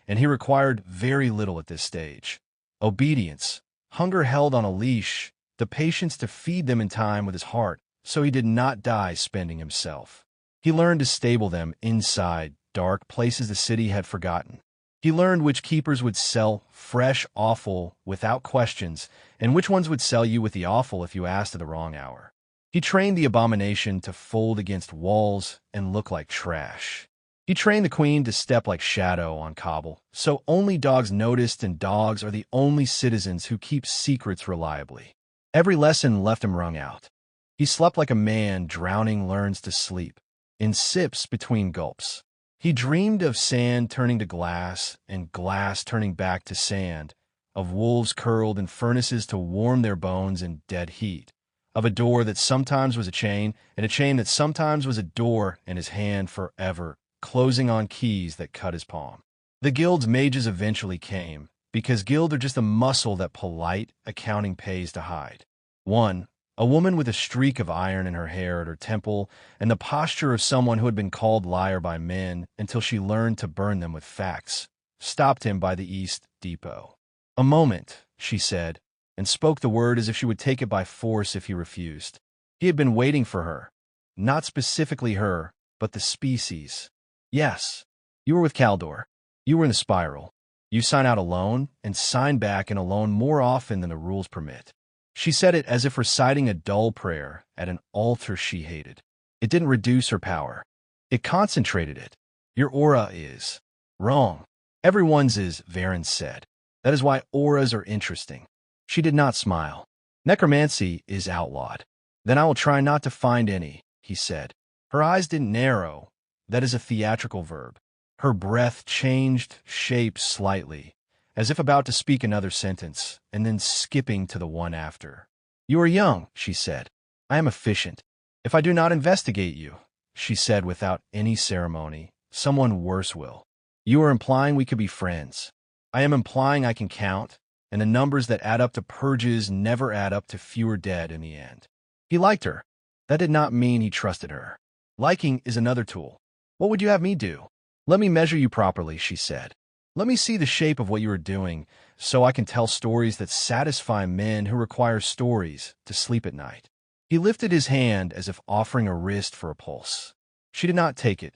And he required very little at this stage. Obedience, hunger held on a leash, the patience to feed them in time with his heart, so he did not die spending himself. He learned to stable them inside dark places the city had forgotten. He learned which keepers would sell fresh offal without questions, and which ones would sell you with the offal if you asked at the wrong hour. He trained the abomination to fold against walls and look like trash. He trained the queen to step like shadow on cobble, so only dogs noticed, and dogs are the only citizens who keep secrets reliably. Every lesson left him wrung out. He slept like a man drowning learns to sleep. in sips between gulps. He dreamed of sand turning to glass and glass turning back to sand, of wolves curled in furnaces to warm their bones in dead heat, of a door that sometimes was a chain, and a chain that sometimes was a door, and his hand forever closing on keys that cut his palm. The guild's mages eventually came, because guilds are just a muscle that polite accounting pays to hide. One, a woman with a streak of iron in her hair at her temple, and the posture of someone who had been called liar by men until she learned to burn them with facts, stopped him by the East Depot. "A moment," she said, and spoke the word as if she would take it by force if he refused. He had been waiting for her. Not specifically her, but the species. "Yes, you were with Caldor. You were in the spiral. You sign out a loan and sign back in a loan more often than the rules permit." She said it as if reciting a dull prayer at an altar she hated. It didn't reduce her power. It concentrated it. "Your aura is wrong. Everyone's is," Varen said. "That is why auras are interesting." She did not smile. "Necromancy is outlawed." "Then I will try not to find any," he said. Her eyes didn't narrow. That is a theatrical verb. Her breath changed shape slightly, as if about to speak another sentence, and then skipping to the one after. "You are young," she said. "I am efficient. If I do not investigate you," she said without any ceremony, "someone worse will. You are implying we could be friends. I am implying I can count, and the numbers that add up to purges never add up to fewer dead in the end." He liked her. That did not mean he trusted her. Liking is another tool. "What would you have me do?" "Let me measure you properly," she said. "Let me see the shape of what you are doing, so I can tell stories that satisfy men who require stories to sleep at night." He lifted his hand as if offering a wrist for a pulse. She did not take it.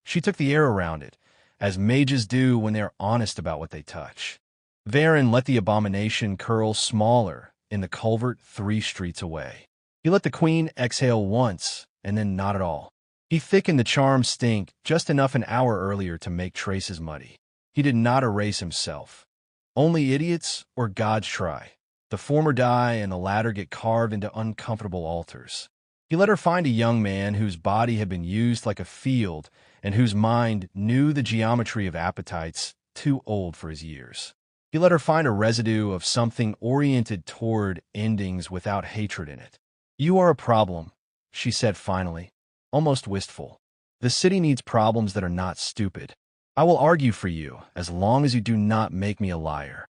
She took the air around it, as mages do when they are honest about what they touch. Varen let the abomination curl smaller in the culvert 3 streets away. He let the queen exhale once, and then not at all. He thickened the charm stink just enough an hour earlier to make traces muddy. He did not erase himself. Only idiots or gods try. The former die and the latter get carved into uncomfortable altars. He let her find a young man whose body had been used like a field and whose mind knew the geometry of appetites too old for his years. He let her find a residue of something oriented toward endings without hatred in it. "You are a problem," she said finally, almost wistful. "The city needs problems that are not stupid. I will argue for you as long as you do not make me a liar."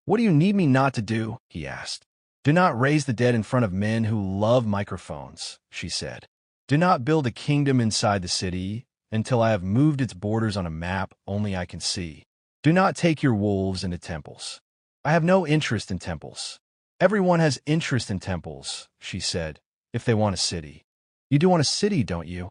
"What do you need me not to do?" he asked. "Do not raise the dead in front of men who love microphones," she said. "Do not build a kingdom inside the city until I have moved its borders on a map only I can see. Do not take your wolves into temples." "I have no interest in temples." "Everyone has interest in temples," she said, "if they want a city." "You do want a city, don't you?"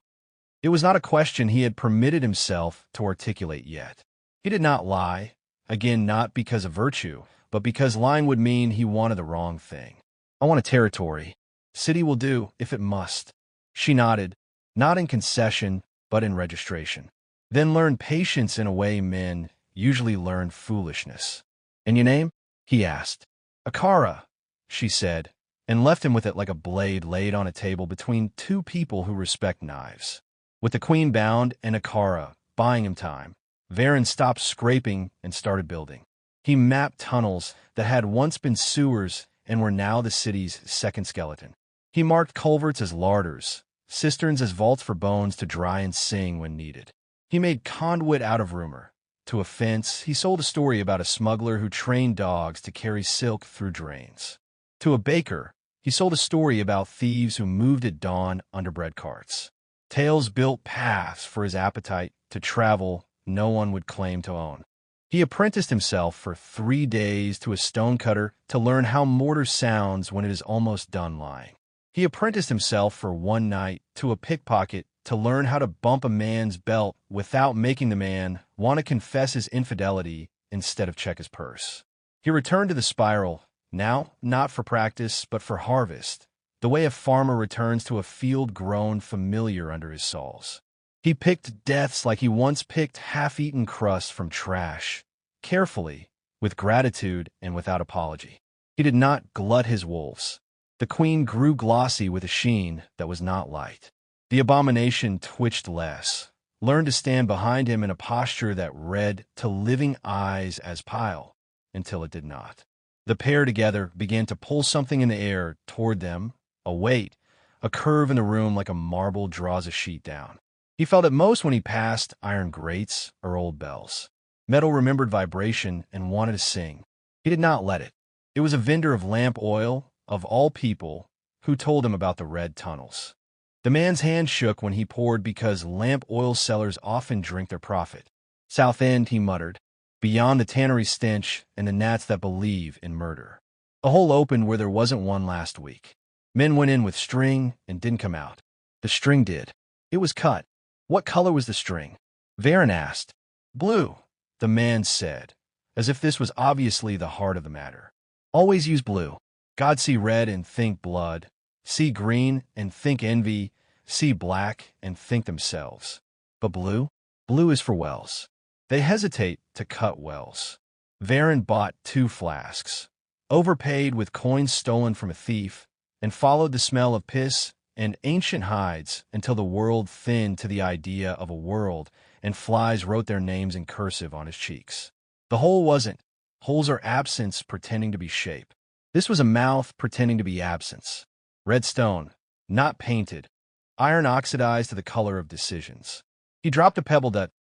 It was not a question he had permitted himself to articulate yet. He did not lie, again not because of virtue, but because lying would mean he wanted the wrong thing. "I want a territory. City will do, if it must." She nodded, not in concession, but in registration. "Then learn patience in a way men usually learn foolishness." "And your name?" he asked. "Akara," she said, and left him with it like a blade laid on a table between two people who respect knives. With the queen bound and Akara buying him time, Varen stopped scraping and started building. He mapped tunnels that had once been sewers and were now the city's second skeleton. He marked culverts as larders, cisterns as vaults for bones to dry and sing when needed. He made conduit out of rumor. To a fence, he sold a story about a smuggler who trained dogs to carry silk through drains. To a baker, he sold a story about thieves who moved at dawn under bread carts. Tales built paths for his appetite to travel no one would claim to own. He apprenticed himself for 3 days to a stonecutter to learn how mortar sounds when it is almost done lying. He apprenticed himself for 1 night to a pickpocket to learn how to bump a man's belt without making the man want to confess his infidelity instead of check his purse. He returned to the spiral, now not for practice but for harvest, the way a farmer returns to a field grown familiar under his saws. He picked deaths like he once picked half-eaten crusts from trash, carefully, with gratitude and without apology. He did not glut his wolves. The queen grew glossy with a sheen that was not light. The abomination twitched less, learned to stand behind him in a posture that read to living eyes as pile, until it did not. The pair together began to pull something in the air toward them, a weight, a curve in the room like a marble draws a sheet down. He felt it most when he passed iron grates or old bells. Metal remembered vibration and wanted to sing. He did not let it. It was a vendor of lamp oil, of all people, who told him about the red tunnels. The man's hand shook when he poured because lamp oil sellers often drink their profit. South End, he muttered, beyond the tannery stench and the gnats that believe in murder. A hole opened where there wasn't one last week. Men went in with string and didn't come out. The string did. It was cut. What color was the string? Varen asked. Blue, the man said, as if this was obviously the heart of the matter. Always use blue. God see red and think blood, see green and think envy, see black and think themselves. But blue? Blue is for wells. They hesitate to cut wells. Varen bought 2 flasks, overpaid with coins stolen from a thief, and followed the smell of piss and ancient hides until the world thinned to the idea of a world, and flies wrote their names in cursive on his cheeks. The hole wasn't. Holes are absence pretending to be shape. This was a mouth pretending to be absence. Red stone, not painted. Iron oxidized to the color of decisions. He dropped a pebble that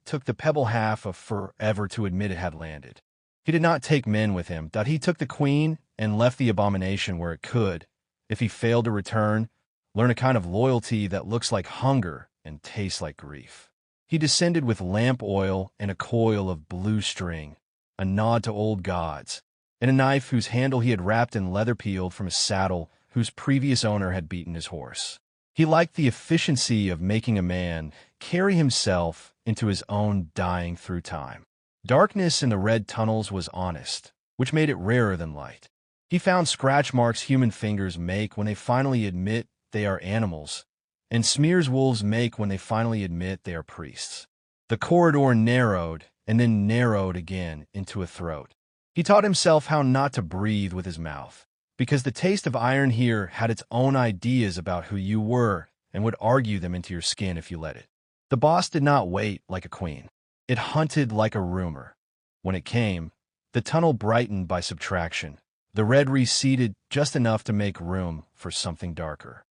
took the pebble half of forever to admit it had landed. He did not take men with him. He took the queen and left the abomination where it could, if he failed to return, learn a kind of loyalty that looks like hunger and tastes like grief. He descended with lamp oil and a coil of blue string, a nod to old gods, and a knife whose handle he had wrapped in leather peeled from a saddle whose previous owner had beaten his horse. He liked the efficiency of making a man carry himself into his own dying through time. Darkness in the red tunnels was honest, which made it rarer than light. He found scratch marks human fingers make when they finally admit they are animals, and smears wolves make when they finally admit they are priests. The corridor narrowed and then narrowed again into a throat. He taught himself how not to breathe with his mouth, because the taste of iron here had its own ideas about who you were and would argue them into your skin if you let it. The boss did not wait like a queen. It hunted like a rumor. When it came, the tunnel brightened by subtraction. The red receded just enough to make room for something darker.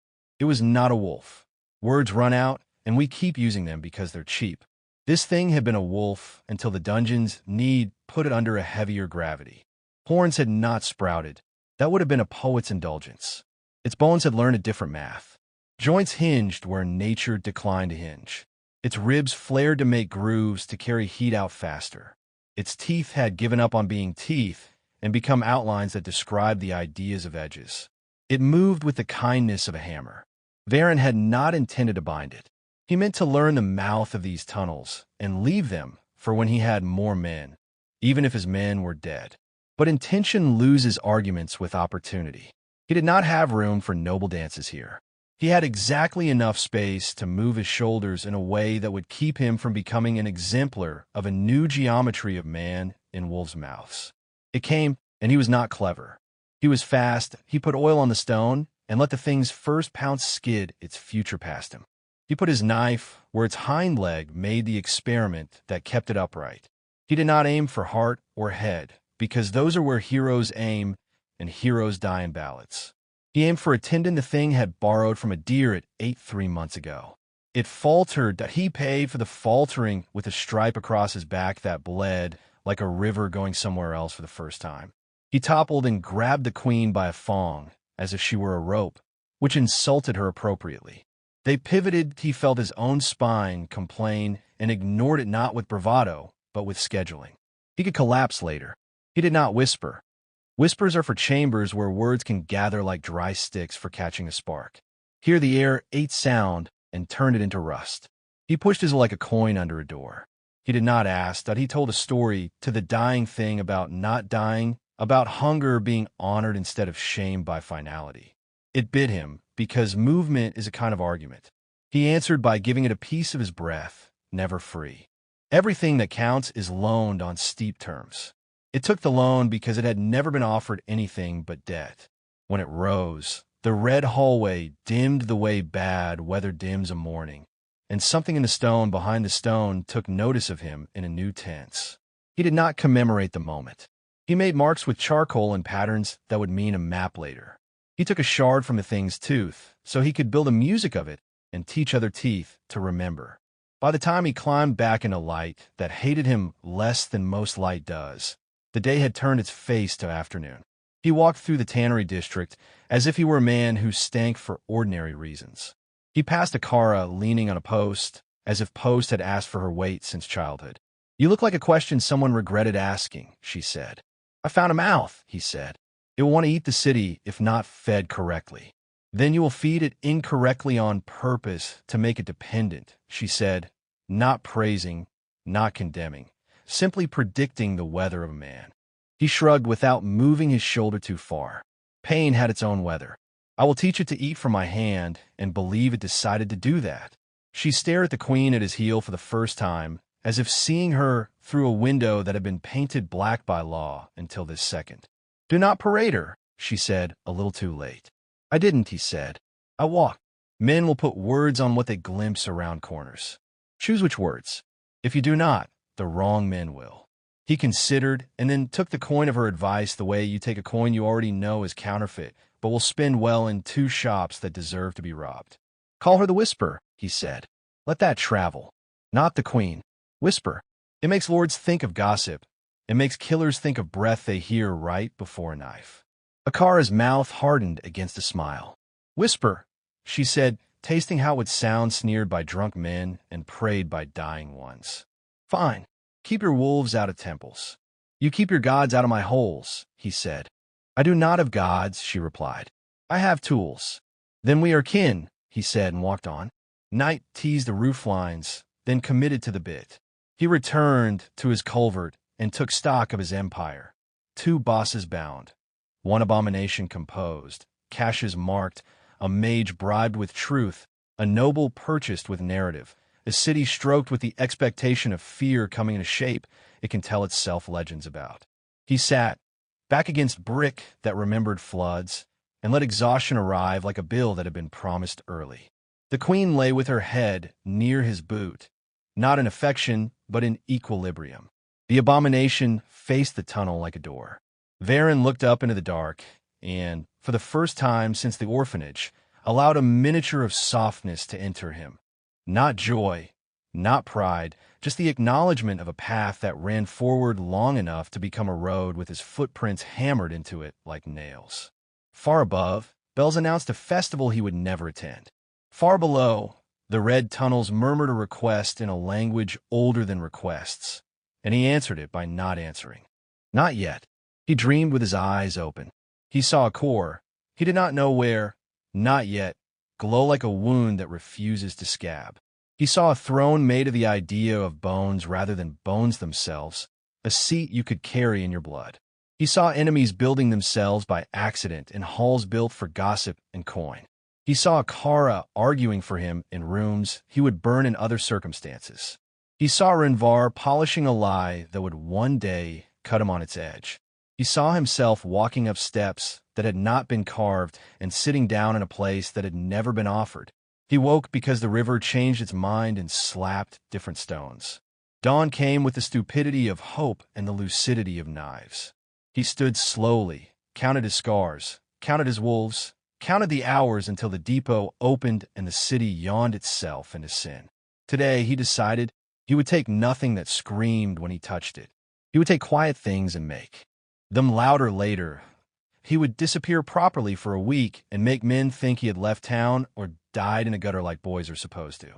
It was not a wolf. Words run out, and we keep using them because they're cheap. This thing had been a wolf until the dungeon's need put it under a heavier gravity. Horns had not sprouted. That would have been a poet's indulgence. Its bones had learned a different math. Joints hinged where nature declined to hinge. Its ribs flared to make grooves to carry heat out faster. Its teeth had given up on being teeth and become outlines that described the ideas of edges. It moved with the kindness of a hammer. Varen had not intended to bind it. He meant to learn the mouth of these tunnels and leave them for when he had more men, even if his men were dead. But intention loses arguments with opportunity. He did not have room for noble dances here. He had exactly enough space to move his shoulders in a way that would keep him from becoming an exemplar of a new geometry of man in wolves' mouths. It came, and he was not clever. He was fast. He put oil on the stone and let the thing's first pounce skid its future past him. He put his knife where its hind leg made the experiment that kept it upright. He did not aim for heart or head, because those are where heroes aim and heroes die in ballads. He aimed for a tendon the thing had borrowed from a deer it ate 3 months ago. It faltered that he paid for the faltering with a stripe across his back that bled like a river going somewhere else for the first time. He toppled and grabbed the queen by a thong, as if she were a rope, which insulted her appropriately. They pivoted. He felt his own spine complain and ignored it not with bravado, but with scheduling. He could collapse later. He did not whisper. Whispers are for chambers where words can gather like dry sticks for catching a spark. Here the air ate sound and turned it into rust. He pushed his like a coin under a door. He did not ask that he told a story to the dying thing about not dying, about hunger being honored instead of shamed by finality. It bit him, because movement is a kind of argument. He answered by giving it a piece of his breath, never free. Everything that counts is loaned on steep terms. It took the loan because it had never been offered anything but debt. When it rose, The red hallway dimmed the way bad weather dims a morning, and something in the stone behind the stone took notice of him in a new tense. He did not commemorate the moment. He made marks with charcoal and patterns that would mean a map later. He took a shard from the thing's tooth so he could build a music of it and teach other teeth to remember. By the time he climbed back into light that hated him less than most light does, the day had turned its face to afternoon. He walked through the tannery district as if he were a man who stank for ordinary reasons. He passed Akara leaning on a post, as if Post had asked for her weight since childhood. "You look like a question someone regretted asking," she said. "I found a mouth," he said. "It will want to eat the city if not fed correctly. Then you will feed it incorrectly on purpose to make it dependent," she said, not praising, not condemning, simply predicting the weather of a man. He shrugged without moving his shoulder too far. Pain had its own weather. "I will teach it to eat from my hand," and believe it decided to do that. She stared at the queen at his heel for the first time, as if seeing her through a window that had been painted black by law until this second. "Do not parade her," she said, a little too late. "I didn't," he said. "I walked. Men will put words on what they glimpse around corners. Choose which words. If you do not, the wrong men will." He considered and then took the coin of her advice the way you take a coin you already know is counterfeit, but will spend well in two shops that deserve to be robbed. "Call her the Whisper," he said. "Let that travel. Not the Queen. Whisper. It makes lords think of gossip. It makes killers think of breath they hear right before a knife." Akara's mouth hardened against a smile. "Whisper," she said, tasting how it would sound sneered by drunk men and prayed by dying ones. "Fine. Keep your wolves out of temples." "You keep your gods out of my holes," he said. "I do not have gods," she replied. "I have tools." "Then we are kin," he said and walked on. Night teased the roof lines, then committed to the bit. He returned to his culvert and took stock of his empire. 2 bosses bound, 1 abomination composed, caches marked, a mage bribed with truth, a noble purchased with narrative, a city stroked with the expectation of fear coming into shape it can tell itself legends about. He sat, back against brick that remembered floods, and let exhaustion arrive like a bill that had been promised early. The queen lay with her head near his boot, not in affection, but in equilibrium. The abomination faced the tunnel like a door. Varen looked up into the dark and, for the first time since the orphanage, allowed a miniature of softness to enter him. Not joy, not pride, just the acknowledgement of a path that ran forward long enough to become a road with his footprints hammered into it like nails. Far above, bells announced a festival he would never attend. Far below, the red tunnels murmured a request in a language older than requests, and he answered it by not answering. Not yet. He dreamed with his eyes open. He saw a core. He did not know where, not yet, glow like a wound that refuses to scab. He saw a throne made of the idea of bones rather than bones themselves, a seat you could carry in your blood. He saw enemies building themselves by accident in halls built for gossip and coin. He saw Akara arguing for him in rooms he would burn in other circumstances. He saw Renvar polishing a lie that would one day cut him on its edge. He saw himself walking up steps that had not been carved and sitting down in a place that had never been offered. He woke because the river changed its mind and slapped different stones. Dawn came with the stupidity of hope and the lucidity of knives. He stood slowly, counted his scars, counted his wolves, counted the hours until the depot opened and the city yawned itself into sin. Today, he decided he would take nothing that screamed when he touched it. He would take quiet things and make them louder later. He would disappear properly for a week and make men think he had left town or died in a gutter like boys are supposed to.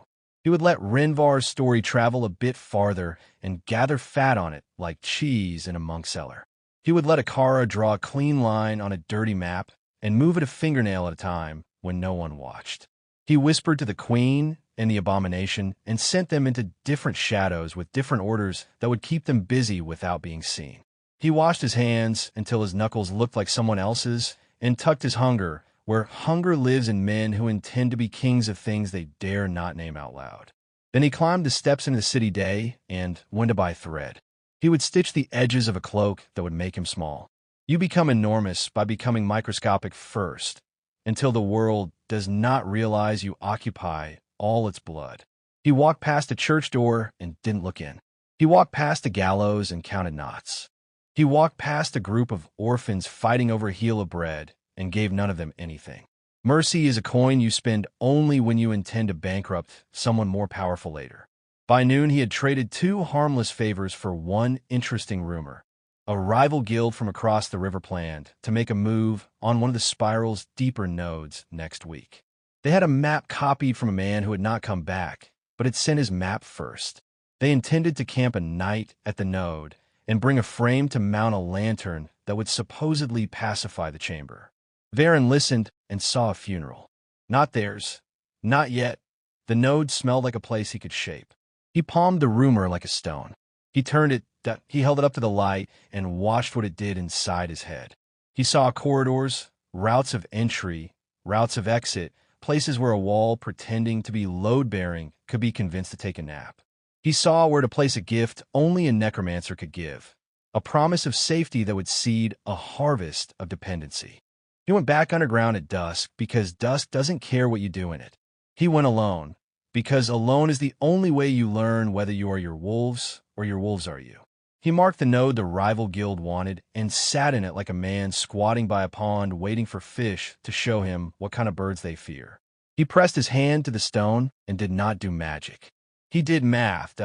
He would let Renvar's story travel a bit farther and gather fat on it like cheese in a monk cellar. He would let Akara draw a clean line on a dirty map and move it a fingernail at a time when no one watched. He whispered to the queen and the abomination and sent them into different shadows with different orders that would keep them busy without being seen. He washed his hands until his knuckles looked like someone else's and tucked his hunger, where hunger lives in men who intend to be kings of things they dare not name out loud. Then he climbed the steps into the city day and went to buy thread. He would stitch the edges of a cloak that would make him small. You become enormous by becoming microscopic first. until the world does not realize you occupy all its blood. He walked past a church door and didn't look in. He walked past a gallows and counted knots. He walked past a group of orphans fighting over a heel of bread and gave none of them anything. Mercy is a coin you spend only when you intend to bankrupt someone more powerful later. By noon, he had traded 2 harmless favors for 1 interesting rumor. A rival guild from across the river planned to make a move on one of the spiral's deeper nodes next week. They had a map copied from a man who had not come back, but had sent his map first. They intended to camp a night at the node and bring a frame to mount a lantern that would supposedly pacify the chamber. Varen listened and saw a funeral. Not theirs. Not yet. The node smelled like a place he could shape. He palmed the rumor like a stone. He held it up to the light and watched what it did inside his head. He saw corridors, routes of entry, routes of exit, places where a wall pretending to be load-bearing could be convinced to take a nap. He saw where to place a gift only a necromancer could give, a promise of safety that would seed a harvest of dependency. He went back underground at dusk because dusk doesn't care what you do in it. He went alone because alone is the only way you learn whether you are your wolves or your wolves are you. He marked the node the rival guild wanted and sat in it like a man squatting by a pond waiting for fish to show him what kind of birds they fear. He pressed his hand to the stone and did not do magic. He did math.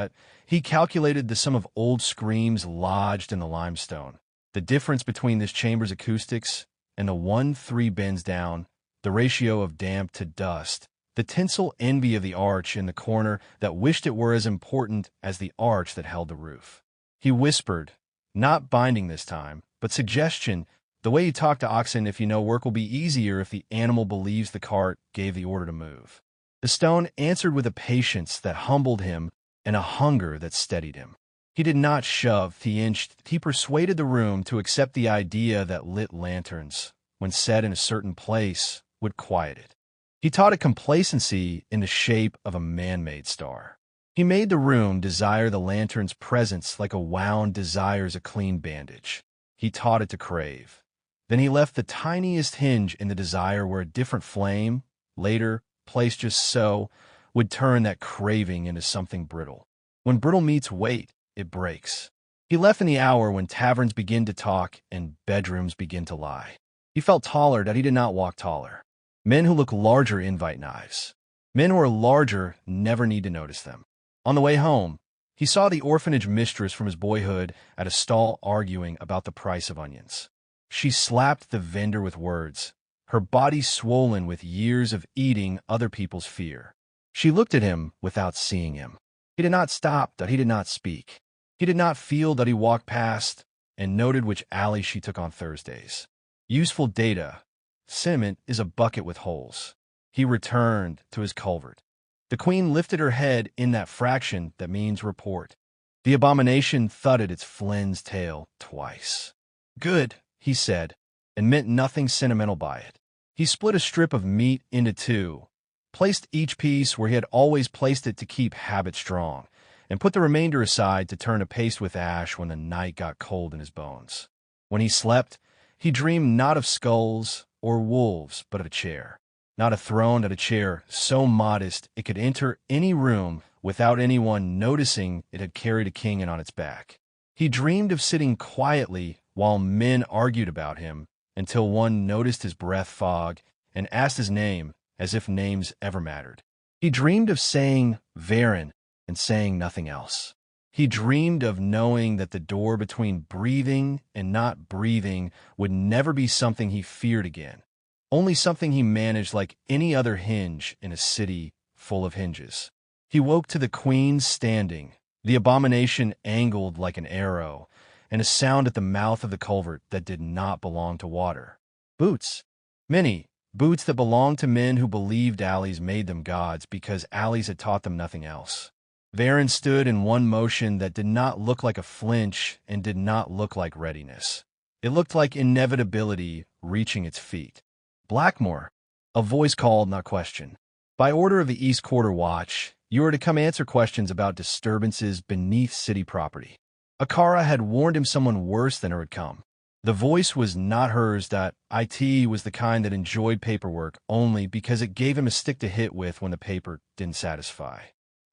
He calculated the sum of old screams lodged in the limestone, the difference between this chamber's acoustics and the 1-3 bends down, the ratio of damp to dust, the tinsel envy of the arch in the corner that wished it were as important as the arch that held the roof. He whispered, not binding this time, but suggestion, the way you talk to oxen if you know work will be easier if the animal believes the cart gave the order to move. The stone answered with a patience that humbled him and a hunger that steadied him. He did not shove, he inched, he persuaded the room to accept the idea that lit lanterns, when set in a certain place, would quiet it. He taught it complacency in the shape of a man-made star. He made the room desire the lantern's presence like a wound desires a clean bandage. He taught it to crave. Then he left the tiniest hinge in the desire where a different flame, later, placed just so, would turn that craving into something brittle. When brittle meets weight, it breaks. He left in the hour when taverns begin to talk and bedrooms begin to lie. He felt taller that he did not walk taller. Men who look larger invite knives. Men who are larger never need to notice them. On the way home, he saw the orphanage mistress from his boyhood at a stall arguing about the price of onions. She slapped the vendor with words, her body swollen with years of eating other people's fear. She looked at him without seeing him. He did not stop, that he did not speak. He did not feel that he walked past and noted which alley she took on Thursdays. Useful data. Cement is a bucket with holes. He returned to his culvert. The queen lifted her head in that fraction that means report. The abomination thudded its flensed tail twice. Good, he said, and meant nothing sentimental by it. He split a strip of meat into 2, placed each piece where he had always placed it to keep habit strong, and put the remainder aside to turn to paste with ash when the night got cold in his bones. When he slept, he dreamed not of skulls or wolves, but of a chair. Not a throne, but a chair so modest it could enter any room without anyone noticing it had carried a king in on its back. He dreamed of sitting quietly while men argued about him until one noticed his breath fog and asked his name as if names ever mattered. He dreamed of saying Varen and saying nothing else. He dreamed of knowing that the door between breathing and not breathing would never be something he feared again, only something he managed like any other hinge in a city full of hinges. He woke to the queen standing, the abomination angled like an arrow, and a sound at the mouth of the culvert that did not belong to water. Boots. Many. Boots that belonged to men who believed alleys made them gods because alleys had taught them nothing else. Varen stood in one motion that did not look like a flinch and did not look like readiness. It looked like inevitability reaching its feet. Blackmore. A voice called, not questioned. By order of the East Quarter Watch, you are to come answer questions about disturbances beneath city property. Akara had warned him someone worse than her had come. The voice was not hers. It was the kind that enjoyed paperwork only because it gave him a stick to hit with when the paper didn't satisfy.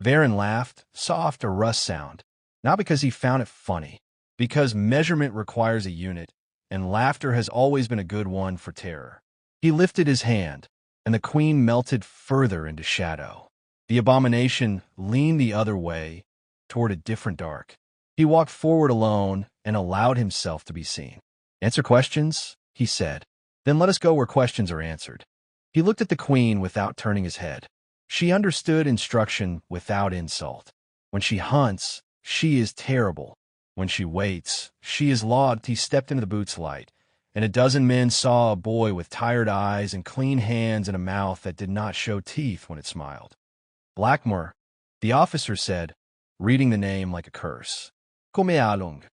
Varen laughed, soft, a rust sound, not because he found it funny, because measurement requires a unit, and laughter has always been a good one for terror. He lifted his hand, and the queen melted further into shadow. The abomination leaned the other way, toward a different dark. He walked forward alone and allowed himself to be seen. "Answer questions," he said. "Then let us go where questions are answered." He looked at the queen without turning his head. She understood instruction without insult. When she hunts, she is terrible. When she waits, she is laud. He stepped into the boots light, and a dozen men saw a boy with tired eyes and clean hands and a mouth that did not show teeth when it smiled. "Blackmore," the officer said, reading the name like a curse. "Come along."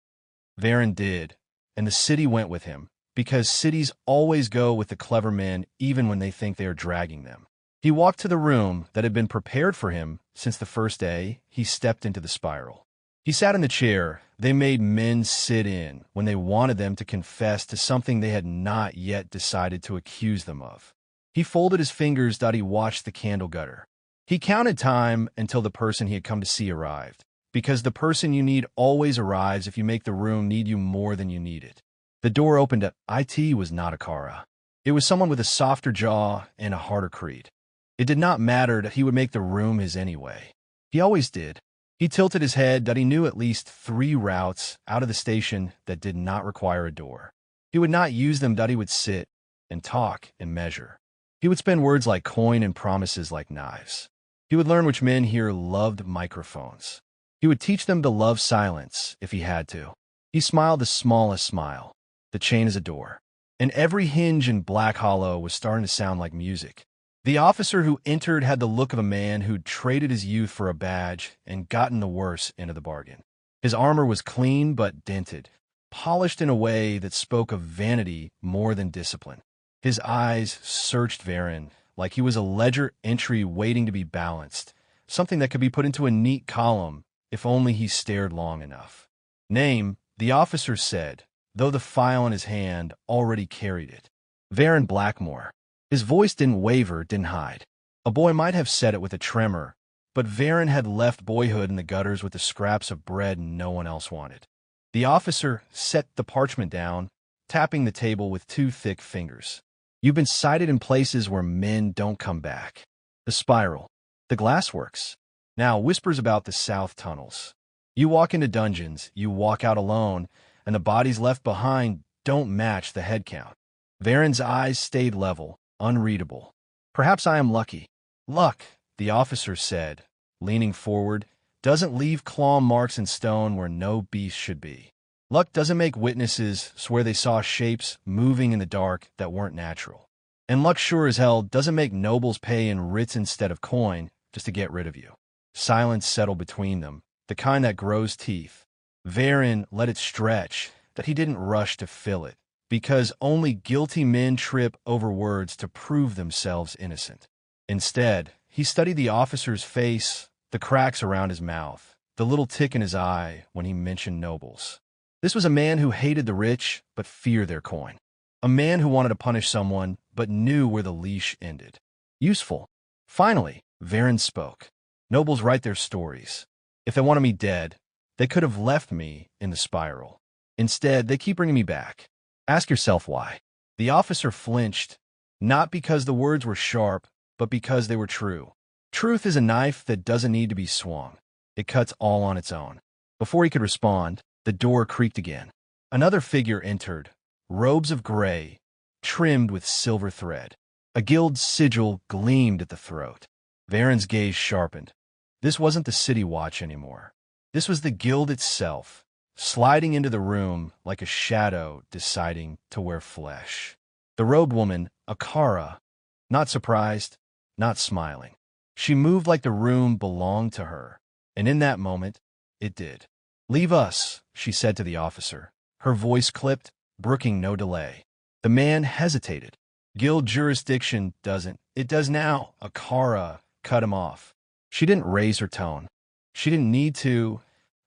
Varen did, and the city went with him, because cities always go with the clever men even when they think they are dragging them. He walked to the room that had been prepared for him since the first day he stepped into the spiral. He sat in the chair they made men sit in when they wanted them to confess to something they had not yet decided to accuse them of. He folded his fingers. He watched the candle gutter. He counted time until the person he had come to see arrived, because the person you need always arrives if you make the room need you more than you need it. The door opened up. It was not a Kara. It was someone with a softer jaw and a harder creed. It did not matter that he would make the room his anyway. He always did. He tilted his head. He knew at least 3 routes out of the station that did not require a door. He would not use them. He would sit and talk and measure. He would spend words like coin and promises like knives. He would learn which men here loved microphones. He would teach them to love silence if he had to. He smiled the smallest smile. The chain is a door. And every hinge in Black Hollow was starting to sound like music. The officer who entered had the look of a man who'd traded his youth for a badge and gotten the worse end of the bargain. His armor was clean but dented, polished in a way that spoke of vanity more than discipline. His eyes searched Varen like he was a ledger entry waiting to be balanced, something that could be put into a neat column if only he stared long enough. "Name," the officer said, though the file in his hand already carried it. "Varen Blackmore." His voice didn't waver, didn't hide. A boy might have said it with a tremor, but Varen had left boyhood in the gutters with the scraps of bread no one else wanted. The officer set the parchment down, tapping the table with 2 thick fingers. "You've been sighted in places where men don't come back. The spiral. The glassworks. Now, whispers about the south tunnels. You walk into dungeons, you walk out alone, and the bodies left behind don't match the head count." Varen's eyes stayed level, unreadable. "Perhaps I am lucky." "Luck," the officer said, leaning forward, "doesn't leave claw marks in stone where no beast should be. Luck doesn't make witnesses swear they saw shapes moving in the dark that weren't natural. And luck sure as hell doesn't make nobles pay in writs instead of coin just to get rid of you." Silence settled between them, the kind that grows teeth. Varen let it stretch, that he didn't rush to fill it, because only guilty men trip over words to prove themselves innocent. Instead, he studied the officer's face, the cracks around his mouth, the little tick in his eye when he mentioned nobles. This was a man who hated the rich but feared their coin. A man who wanted to punish someone but knew where the leash ended. Useful. Finally, Varen spoke. "Nobles write their stories. If they wanted me dead, they could have left me in the spiral. Instead, they keep bringing me back. Ask yourself why." The officer flinched, not because the words were sharp, but because they were true. Truth is a knife that doesn't need to be swung. It cuts all on its own. Before he could respond, the door creaked again. Another figure entered, robes of gray, trimmed with silver thread. A guild sigil gleamed at the throat. Varen's gaze sharpened. This wasn't the city watch anymore. This was the guild itself, sliding into the room like a shadow deciding to wear flesh. The robed woman, Akara, not surprised, not smiling. She moved like the room belonged to her, and in that moment, it did. "Leave us," she said to the officer, her voice clipped, brooking no delay. The man hesitated. "Guild jurisdiction doesn't. It does now." Akara cut him off. She didn't raise her tone. She didn't need to.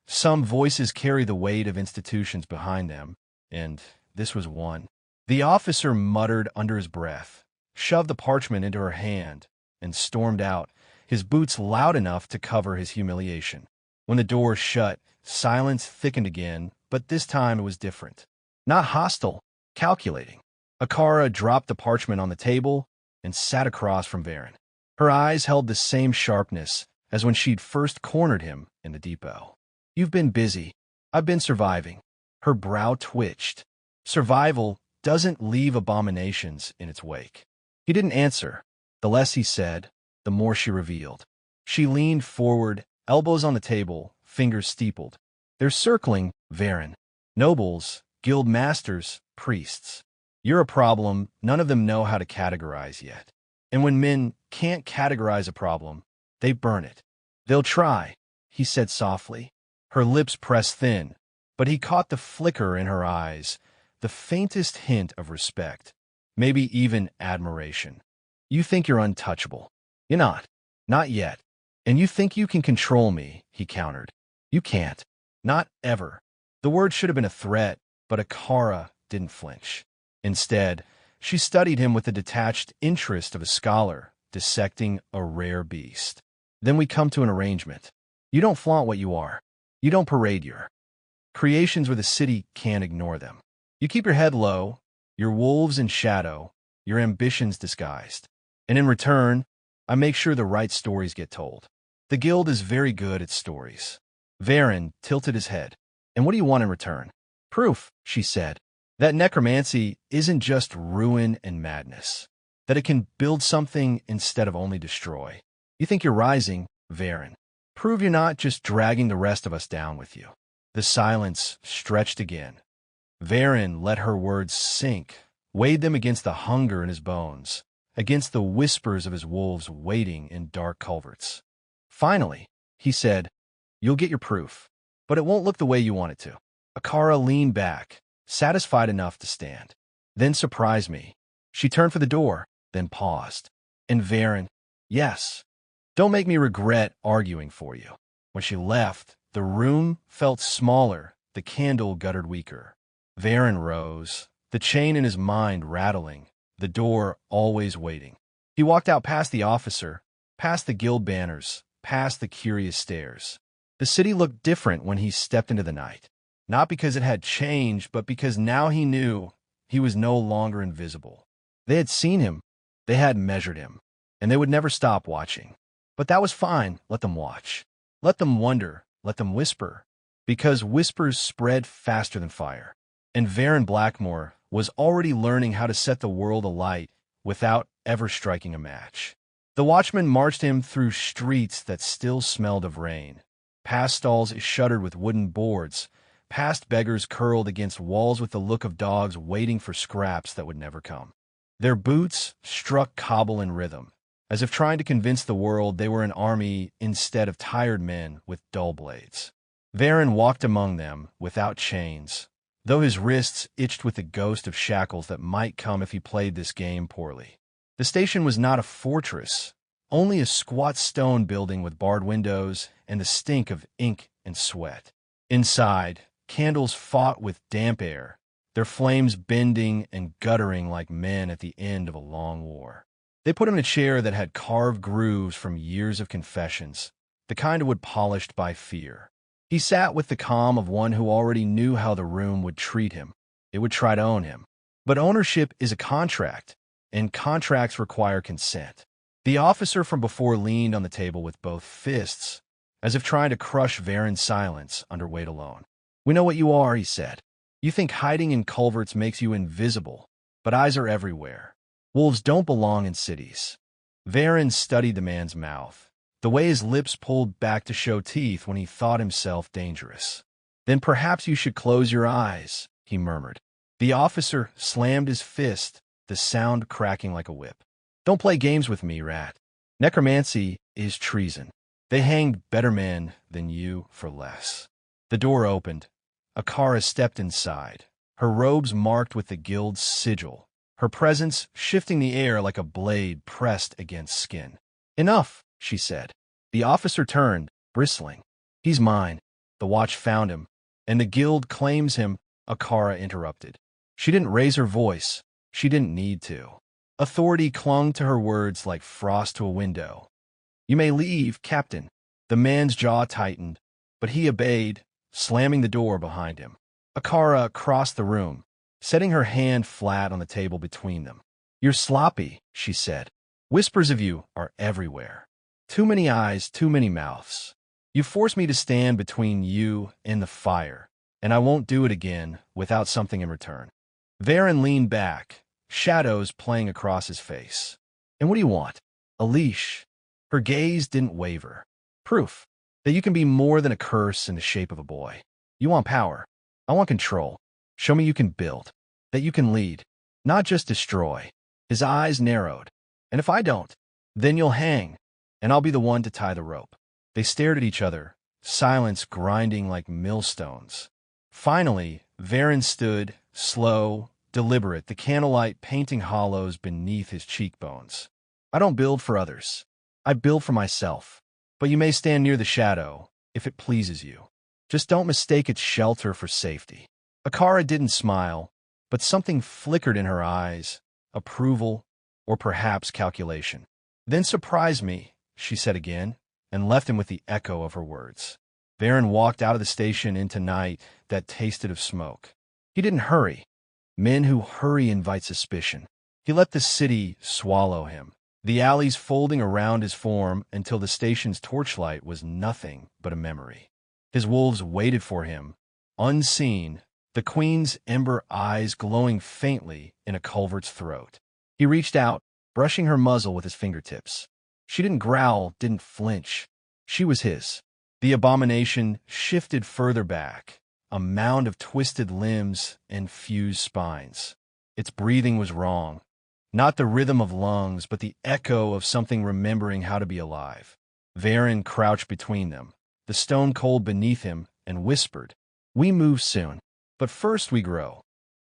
Some voices carry the weight of institutions behind them, and this was one. The officer muttered under his breath, shoved the parchment into her hand, and stormed out, his boots loud enough to cover his humiliation. When the door shut, silence thickened again, but this time it was different. Not hostile, calculating. Akara dropped the parchment on the table and sat across from Varen. Her eyes held the same sharpness as when she'd first cornered him in the depot. "You've been busy. I've been surviving." Her brow twitched. Survival doesn't leave abominations in its wake. He didn't answer. The less he said, the more she revealed. She leaned forward, elbows on the table, fingers steepled. "They're circling, Varen. Nobles, guild masters, priests. You're a problem none of them know how to categorize yet. And when men can't categorize a problem, they burn it. They'll try," he said softly. Her lips pressed thin, but he caught the flicker in her eyes, the faintest hint of respect, maybe even admiration. "You think you're untouchable. You're not. Not yet. And you think you can control me," he countered. "You can't. Not ever." The word should have been a threat, but Akara didn't flinch. Instead, she studied him with the detached interest of a scholar dissecting a rare beast. "Then we come to an arrangement. You don't flaunt what you are. You don't parade your creations where the city can't ignore them. You keep your head low, your wolves in shadow, your ambitions disguised. And in return, I make sure the right stories get told. The guild is very good at stories." Varen tilted his head. "And what do you want in return?" "Proof," she said, "that necromancy isn't just ruin and madness, that it can build something instead of only destroy. You think you're rising, Varen. Prove you're not just dragging the rest of us down with you." The silence stretched again. Varen let her words sink, weighed them against the hunger in his bones, against the whispers of his wolves waiting in dark culverts. Finally, he said, "You'll get your proof, but it won't look the way you want it to." Akara leaned back, satisfied enough to stand. "Then surprise me." She turned for the door, then paused. And Varen, "Yes. Don't make me regret arguing for you." When she left, the room felt smaller, the candle guttered weaker. Varen rose, the chain in his mind rattling, the door always waiting. He walked out past the officer, past the guild banners, past the curious stares. The city looked different when he stepped into the night. Not because it had changed, but because now he knew he was no longer invisible. They had seen him, they had measured him, and they would never stop watching. But that was fine. Let them watch. Let them wonder. Let them whisper. Because whispers spread faster than fire. And Varen Blackmore was already learning how to set the world alight without ever striking a match. The watchman marched him through streets that still smelled of rain, past stalls shuttered with wooden boards, past beggars curled against walls with the look of dogs waiting for scraps that would never come. Their boots struck cobble in rhythm, as if trying to convince the world they were an army instead of tired men with dull blades. Varen walked among them without chains, though his wrists itched with the ghost of shackles that might come if he played this game poorly. The station was not a fortress, only a squat stone building with barred windows and the stink of ink and sweat. Inside, candles fought with damp air, their flames bending and guttering like men at the end of a long war. They put him in a chair that had carved grooves from years of confessions, the kind of wood polished by fear. He sat with the calm of one who already knew how the room would treat him. It would try to own him. But ownership is a contract, and contracts require consent. The officer from before leaned on the table with both fists, as if trying to crush Varen's silence under weight alone. "We know what you are," he said. "You think hiding in culverts makes you invisible, but eyes are everywhere. Wolves don't belong in cities." Varen studied the man's mouth, the way his lips pulled back to show teeth when he thought himself dangerous. "Then perhaps you should close your eyes," he murmured. The officer slammed his fist, the sound cracking like a whip. "Don't play games with me, rat. Necromancy is treason. They hanged better men than you for less." The door opened. Akara stepped inside, her robes marked with the guild's sigil, her presence shifting the air like a blade pressed against skin. "Enough," she said. The officer turned, bristling. "He's mine. The watch found him, and the guild claims him," Akara interrupted. She didn't raise her voice. She didn't need to. Authority clung to her words like frost to a window. "You may leave, Captain." The man's jaw tightened, but he obeyed, slamming the door behind him. Akara crossed the room, setting her hand flat on the table between them. "You're sloppy," she said. "Whispers of you are everywhere. Too many eyes, too many mouths. You force me to stand between you and the fire, and I won't do it again without something in return." Varen leaned back, shadows playing across his face. "And what do you want?" "A leash." Her gaze didn't waver. "Proof that you can be more than a curse in the shape of a boy. You want power. I want control. Show me you can build, that you can lead, not just destroy." His eyes narrowed. "And if I don't, then you'll hang, and I'll be the one to tie the rope." They stared at each other, silence grinding like millstones. Finally, Varen stood, slow, deliberate, the candlelight painting hollows beneath his cheekbones. "I don't build for others. I build for myself. But you may stand near the shadow, if it pleases you. Just don't mistake its shelter for safety." Akara didn't smile, but something flickered in her eyes, approval, or perhaps calculation. "Then surprise me," she said again, and left him with the echo of her words. Varen walked out of the station into night that tasted of smoke. He didn't hurry. Men who hurry invite suspicion. He let the city swallow him, the alleys folding around his form until the station's torchlight was nothing but a memory. His wolves waited for him, unseen, the queen's ember eyes glowing faintly in a culvert's throat. He reached out, brushing her muzzle with his fingertips. She didn't growl, didn't flinch. She was his. The abomination shifted further back, a mound of twisted limbs and fused spines. Its breathing was wrong. Not the rhythm of lungs, but the echo of something remembering how to be alive. Varen crouched between them, the stone cold beneath him, and whispered, "We move soon, but first we grow."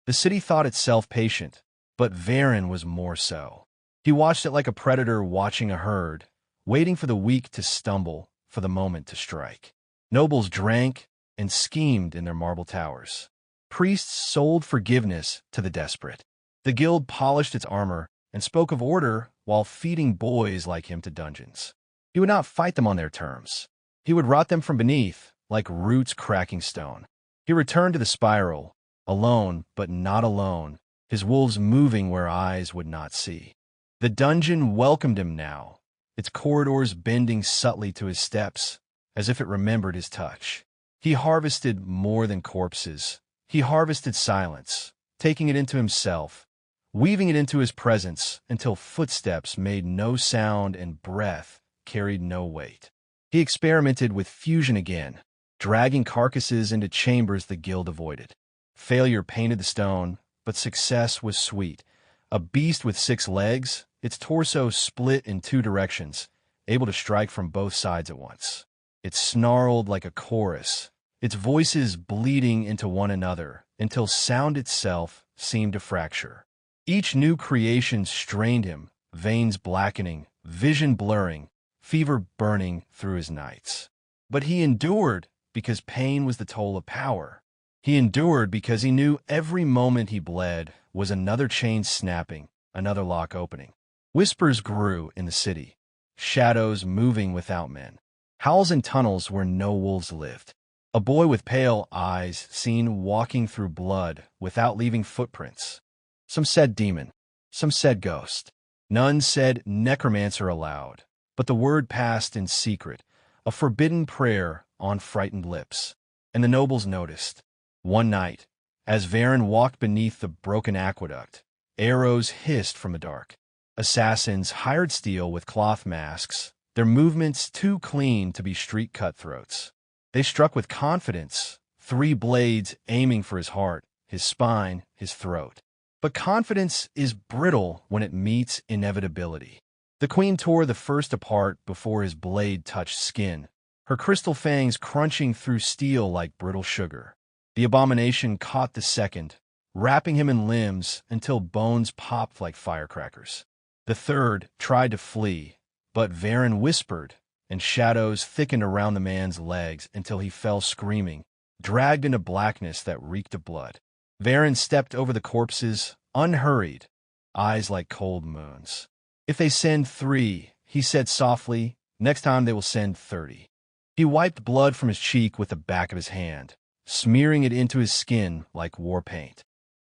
The city thought itself patient, but Varen was more so. He watched it like a predator watching a herd, waiting for the weak to stumble, for the moment to strike. Nobles drank and schemed in their marble towers. Priests sold forgiveness to the desperate. The guild polished its armor and spoke of order while feeding boys like him to dungeons. He would not fight them on their terms. He would rot them from beneath, like roots cracking stone. He returned to the spiral, alone but not alone, his wolves moving where eyes would not see. The dungeon welcomed him now, its corridors bending subtly to his steps, as if it remembered his touch. He harvested more than corpses. He harvested silence, taking it into himself, weaving it into his presence until footsteps made no sound and breath carried no weight. He experimented with fusion again, dragging carcasses into chambers the guild avoided. Failure painted the stone, but success was sweet. A beast with 6 legs, its torso split in 2 directions, able to strike from both sides at once. It snarled like a chorus, its voices bleeding into one another until sound itself seemed to fracture. Each new creation strained him, veins blackening, vision blurring, fever burning through his nights. But he endured because pain was the toll of power. He endured because he knew every moment he bled was another chain snapping, another lock opening. Whispers grew in the city, shadows moving without men, howls in tunnels where no wolves lived. A boy with pale eyes seen walking through blood without leaving footprints. Some said demon, some said ghost. None said necromancer aloud, but the word passed in secret, a forbidden prayer on frightened lips. And the nobles noticed. One night, as Varen walked beneath the broken aqueduct, arrows hissed from the dark. Assassins hired steel with cloth masks, their movements too clean to be street cutthroats. They struck with confidence, 3 blades aiming for his heart, his spine, his throat. But confidence is brittle when it meets inevitability. The queen tore the first apart before his blade touched skin, her crystal fangs crunching through steel like brittle sugar. The abomination caught the second, wrapping him in limbs until bones popped like firecrackers. The third tried to flee, but Varen whispered, and shadows thickened around the man's legs until he fell screaming, dragged into blackness that reeked of blood. Varen stepped over the corpses, unhurried, eyes like cold moons. "If they send 3, he said softly, "next time they will send 30. He wiped blood from his cheek with the back of his hand, smearing it into his skin like war paint.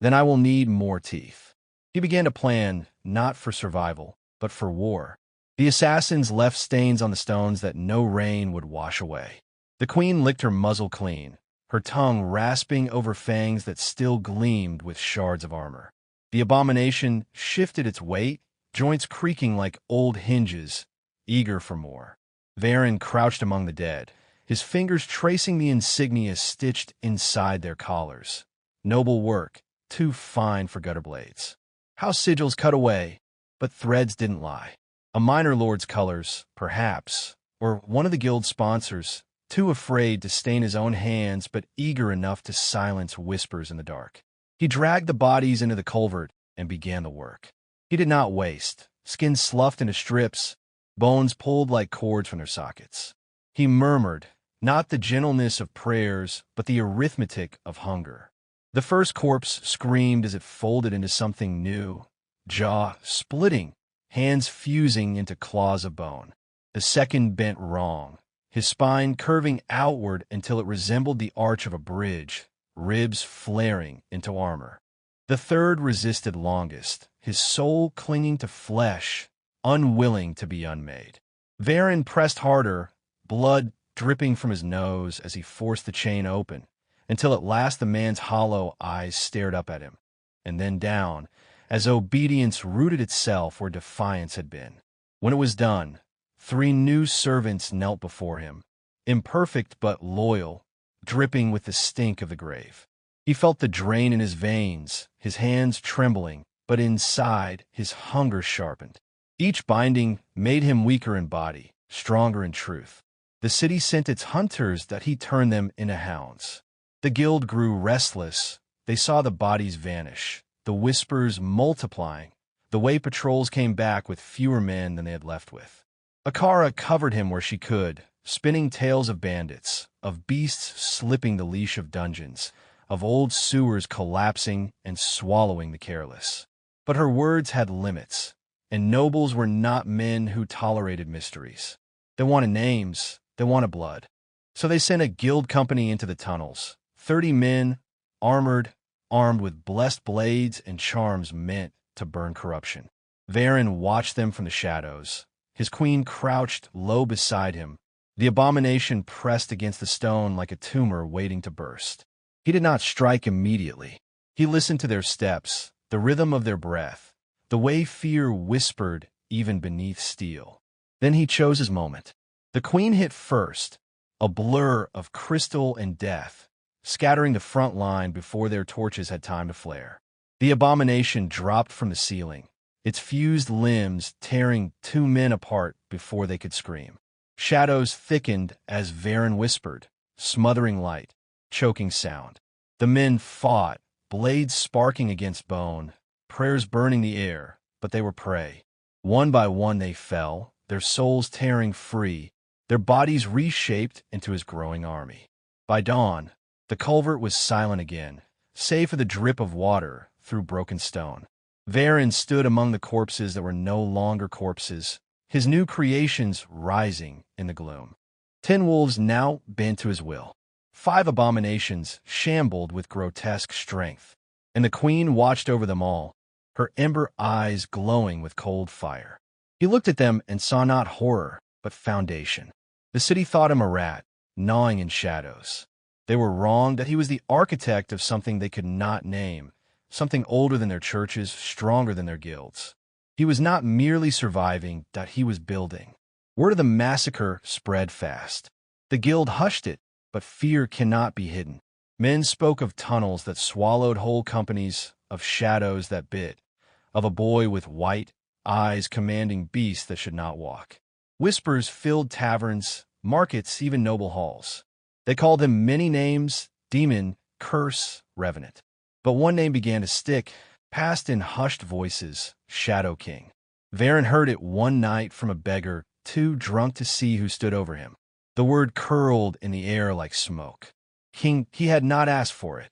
"Then I will need more teeth." He began to plan, not for survival, but for war. The assassins left stains on the stones that no rain would wash away. The queen licked her muzzle clean, her tongue rasping over fangs that still gleamed with shards of armor. The abomination shifted its weight, joints creaking like old hinges, eager for more. Varen crouched among the dead, his fingers tracing the insignia stitched inside their collars. Noble work, too fine for gutter blades. How sigils cut away, but threads didn't lie. A minor lord's colors, perhaps, or one of the guild sponsors, too afraid to stain his own hands but eager enough to silence whispers in the dark. He dragged the bodies into the culvert and began the work. He did not waste, skin sloughed into strips, bones pulled like cords from their sockets. He murmured, not the gentleness of prayers, but the arithmetic of hunger. The first corpse screamed as it folded into something new, jaw splitting, hands fusing into claws of bone. The second bent wrong, his spine curving outward until it resembled the arch of a bridge, ribs flaring into armor. The third resisted longest, his soul clinging to flesh, unwilling to be unmade. Varen pressed harder, blood dripping from his nose as he forced the chain open, until at last the man's hollow eyes stared up at him, and then down, as obedience rooted itself where defiance had been. When it was done, 3 new servants knelt before him, imperfect but loyal, dripping with the stink of the grave. He felt the drain in his veins, his hands trembling, but inside his hunger sharpened. Each binding made him weaker in body, stronger in truth. The city sent its hunters that he turned them into hounds. The guild grew restless. They saw the bodies vanish, the whispers multiplying, the way patrols came back with fewer men than they had left with. Akara covered him where she could, spinning tales of bandits, of beasts slipping the leash of dungeons, of old sewers collapsing and swallowing the careless. But her words had limits, and nobles were not men who tolerated mysteries. They wanted names, they wanted blood. So they sent a guild company into the tunnels, 30 men, armored, armed with blessed blades and charms meant to burn corruption. Varen watched them from the shadows. His queen crouched low beside him, the abomination pressed against the stone like a tumor waiting to burst. He did not strike immediately. He listened to their steps, the rhythm of their breath, the way fear whispered even beneath steel. Then he chose his moment. The queen hit first, a blur of crystal and death, scattering the front line before their torches had time to flare. The abomination dropped from the ceiling, its fused limbs tearing 2 men apart before they could scream. Shadows thickened as Varen whispered, smothering light, choking sound. The men fought, blades sparking against bone, prayers burning the air, but they were prey. One by one they fell, their souls tearing free, their bodies reshaped into his growing army. By dawn, the culvert was silent again, save for the drip of water through broken stone. Varen stood among the corpses that were no longer corpses, his new creations rising in the gloom. 10 wolves now bent to his will. 5 abominations shambled with grotesque strength, and the queen watched over them all, her ember eyes glowing with cold fire. He looked at them and saw not horror, but foundation. The city thought him a rat, gnawing in shadows. They were wrong that he was the architect of something they could not name, something older than their churches, stronger than their guilds. He was not merely surviving, that he was building. Word of the massacre spread fast. The guild hushed it, but fear cannot be hidden. Men spoke of tunnels that swallowed whole companies, of shadows that bit, of a boy with white eyes commanding beasts that should not walk. Whispers filled taverns, markets, even noble halls. They called him many names: demon, curse, revenant. But one name began to stick, passed in hushed voices: Shadow King. Varen heard it one night from a beggar, too drunk to see who stood over him. The word curled in the air like smoke. He had not asked for it,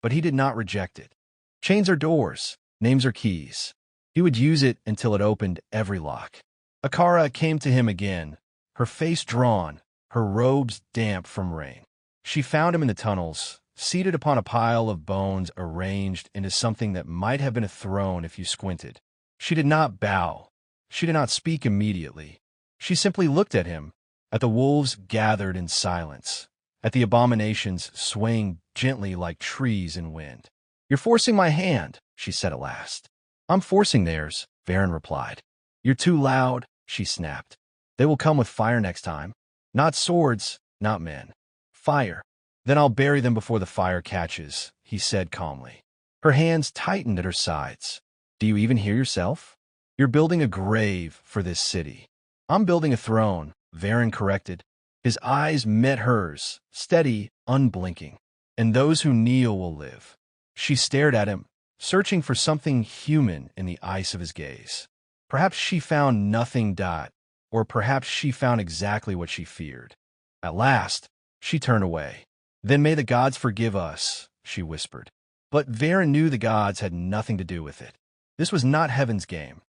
but he did not reject it. Chains are doors, names are keys. He would use it until it opened every lock. Akara came to him again, her face drawn, her robes damp from rain. She found him in the tunnels, seated upon a pile of bones arranged into something that might have been a throne if you squinted. She did not bow. She did not speak immediately. She simply looked at him, at the wolves gathered in silence, at the abominations swaying gently like trees in wind. "You're forcing my hand," she said at last. "I'm forcing theirs," Varen replied. "You're too loud," she snapped. "They will come with fire next time. Not swords, not men. Fire. Then I'll bury them before the fire catches," he said calmly. Her hands tightened at her sides. "Do you even hear yourself? You're building a grave for this city." "I'm building a throne," Varen corrected. His eyes met hers, steady, unblinking. "And those who kneel will live." She stared at him, searching for something human in the ice of his gaze. Perhaps she found nothing, or perhaps she found exactly what she feared. At last, she turned away. "Then may the gods forgive us," she whispered. But Varen knew the gods had nothing to do with it. This was not heaven's game.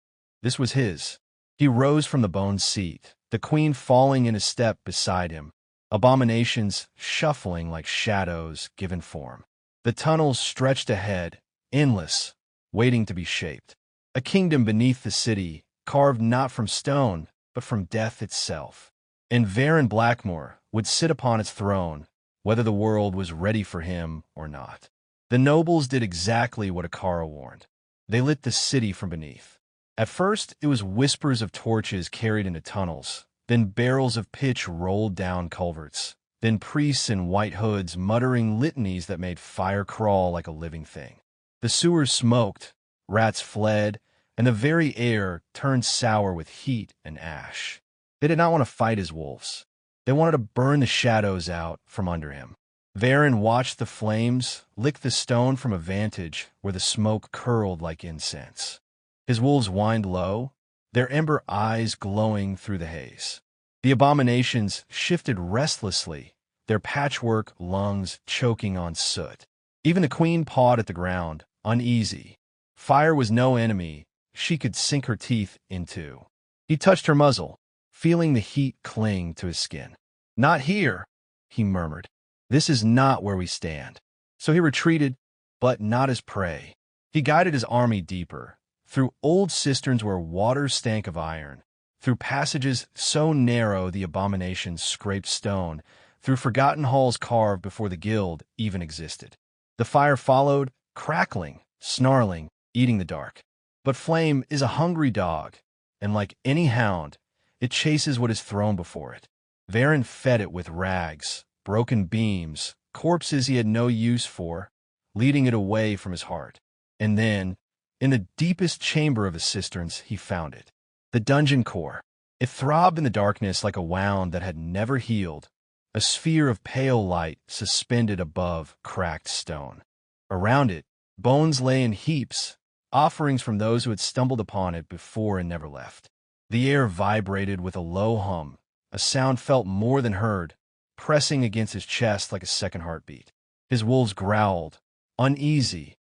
This was his. He rose from the bone seat, the queen falling in his step beside him, abominations shuffling like shadows given form. The tunnels stretched ahead, endless, waiting to be shaped. A kingdom beneath the city, carved not from stone, but from death itself. And Varen Blackmore would sit upon its throne, whether the world was ready for him or not. The nobles did exactly what Akara warned. They lit the city from beneath. At first, it was whispers of torches carried into tunnels, then barrels of pitch rolled down culverts, then priests in white hoods muttering litanies that made fire crawl like a living thing. The sewers smoked, rats fled, and the very air turned sour with heat and ash. They did not want to fight his wolves. They wanted to burn the shadows out from under him. Varen watched the flames lick the stone from a vantage where the smoke curled like incense. His wolves whined low, their ember eyes glowing through the haze. The abominations shifted restlessly, their patchwork lungs choking on soot. Even the queen pawed at the ground, uneasy. Fire was no enemy she could sink her teeth into. He touched her muzzle, feeling the heat cling to his skin. "Not here," he murmured. "This is not where we stand." So he retreated, but not as prey. He guided his army deeper, through old cisterns where water stank of iron, through passages so narrow the abominations scraped stone, through forgotten halls carved before the guild even existed. The fire followed, crackling, snarling, eating the dark. But flame is a hungry dog, and like any hound, it chases what is thrown before it. Varen fed it with rags, broken beams, corpses he had no use for, leading it away from his heart. And then, in the deepest chamber of the cisterns, he found it. The dungeon core. It throbbed in the darkness like a wound that had never healed, a sphere of pale light suspended above cracked stone. Around it, bones lay in heaps, offerings from those who had stumbled upon it before and never left. The air vibrated with a low hum, a sound felt more than heard, pressing against his chest like a second heartbeat. His wolves growled, uneasy.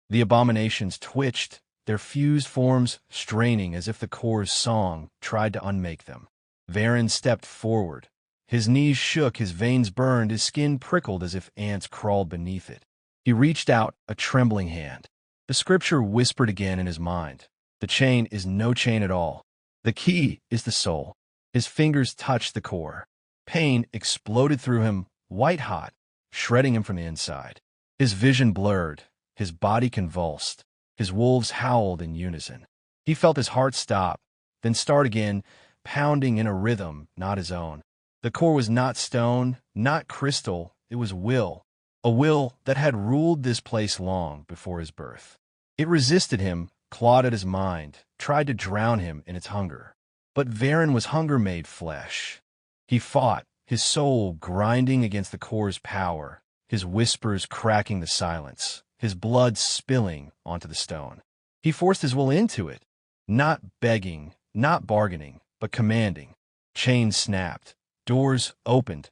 The abominations twitched, their fused forms straining as if the core's song tried to unmake them. Varen stepped forward. His knees shook, his veins burned, his skin prickled as if ants crawled beneath it. He reached out a trembling hand. The scripture whispered again in his mind. The chain is no chain at all. The key is the soul. His fingers touched the core. Pain exploded through him, white-hot, shredding him from the inside. His vision blurred, his body convulsed. His wolves howled in unison. He felt his heart stop, then start again, pounding in a rhythm not his own. The core was not stone, not crystal, it was will. A will that had ruled this place long before his birth. It resisted him, clawed at his mind, tried to drown him in its hunger. But Varen was hunger made flesh. He fought, his soul grinding against the core's power, his whispers cracking the silence, his blood spilling onto the stone. He forced his will into it, not begging, not bargaining, but commanding. Chains snapped, doors opened,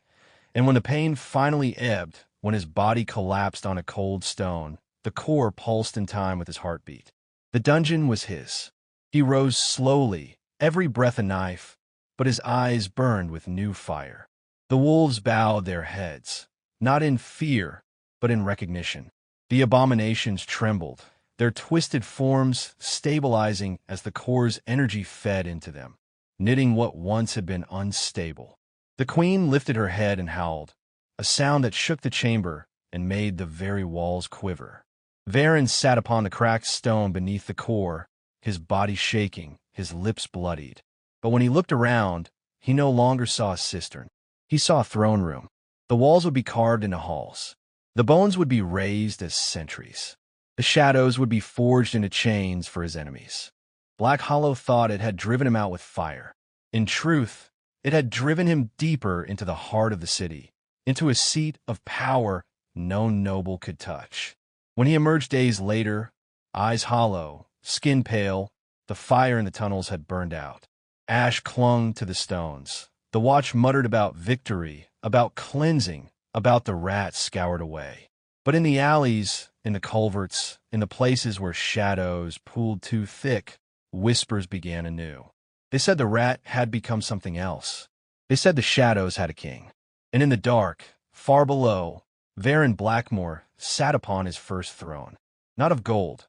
and when the pain finally ebbed, when his body collapsed on a cold stone, the core pulsed in time with his heartbeat. The dungeon was his. He rose slowly, every breath a knife, but his eyes burned with new fire. The wolves bowed their heads, not in fear, but in recognition. The abominations trembled, their twisted forms stabilizing as the core's energy fed into them, knitting what once had been unstable. The queen lifted her head and howled, a sound that shook the chamber and made the very walls quiver. Varen sat upon the cracked stone beneath the core, his body shaking, his lips bloodied. But when he looked around, he no longer saw a cistern. He saw a throne room. The walls would be carved into halls. The bones would be raised as sentries. The shadows would be forged into chains for his enemies. Black Hollow thought it had driven him out with fire. In truth, it had driven him deeper into the heart of the city, into a seat of power no noble could touch. When he emerged days later, eyes hollow, skin pale, the fire in the tunnels had burned out. Ash clung to the stones. The watch muttered about victory, about cleansing, about the rats scoured away. But in the alleys, in the culverts, in the places where shadows pooled too thick, whispers began anew. They said the rat had become something else. They said the shadows had a king. And in the dark, far below, Varen Blackmore sat upon his first throne. Not of gold,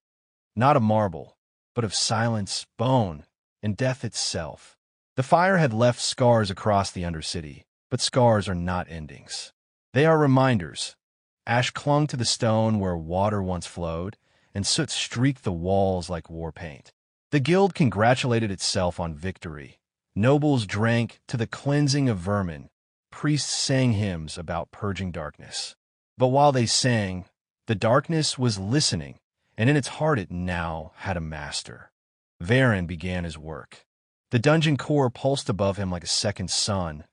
not of marble, but of silence, bone, and death itself. The fire had left scars across the Undercity, but scars are not endings. They are reminders. Ash clung to the stone where water once flowed, and soot streaked the walls like war paint. The guild congratulated itself on victory. Nobles drank to the cleansing of vermin. Priests sang hymns about purging darkness. But while they sang, the darkness was listening, and in its heart it now had a master. Varen began his work. The dungeon core pulsed above him like a second sun,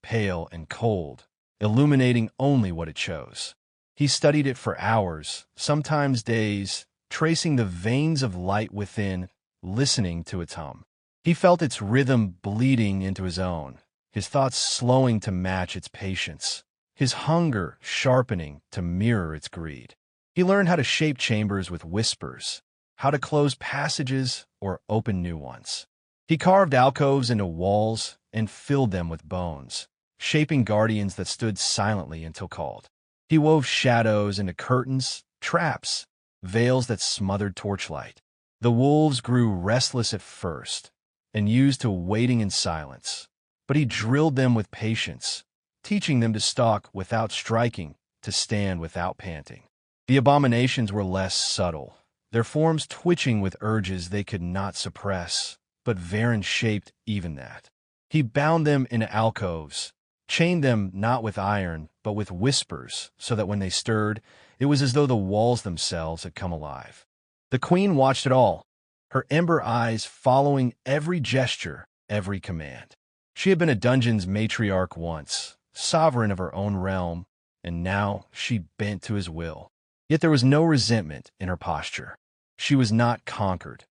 pale and cold, illuminating only what it chose. He studied it for hours, sometimes days, tracing the veins of light within, listening to its hum. He felt its rhythm bleeding into his own, his thoughts slowing to match its patience, his hunger sharpening to mirror its greed. He learned how to shape chambers with whispers, how to close passages or open new ones. He carved alcoves into walls and filled them with bones, shaping guardians that stood silently until called. He wove shadows into curtains, traps, veils that smothered torchlight. The wolves grew restless at first and used to waiting in silence, but he drilled them with patience, teaching them to stalk without striking, to stand without panting. The abominations were less subtle, their forms twitching with urges they could not suppress, but Varen shaped even that. He bound them in alcoves, chained them not with iron, but with whispers, so that when they stirred, it was as though the walls themselves had come alive. The queen watched it all, her ember eyes following every gesture, every command. She had been a dungeon's matriarch once, sovereign of her own realm, and now she bent to his will. Yet there was no resentment in her posture. She was not conquered.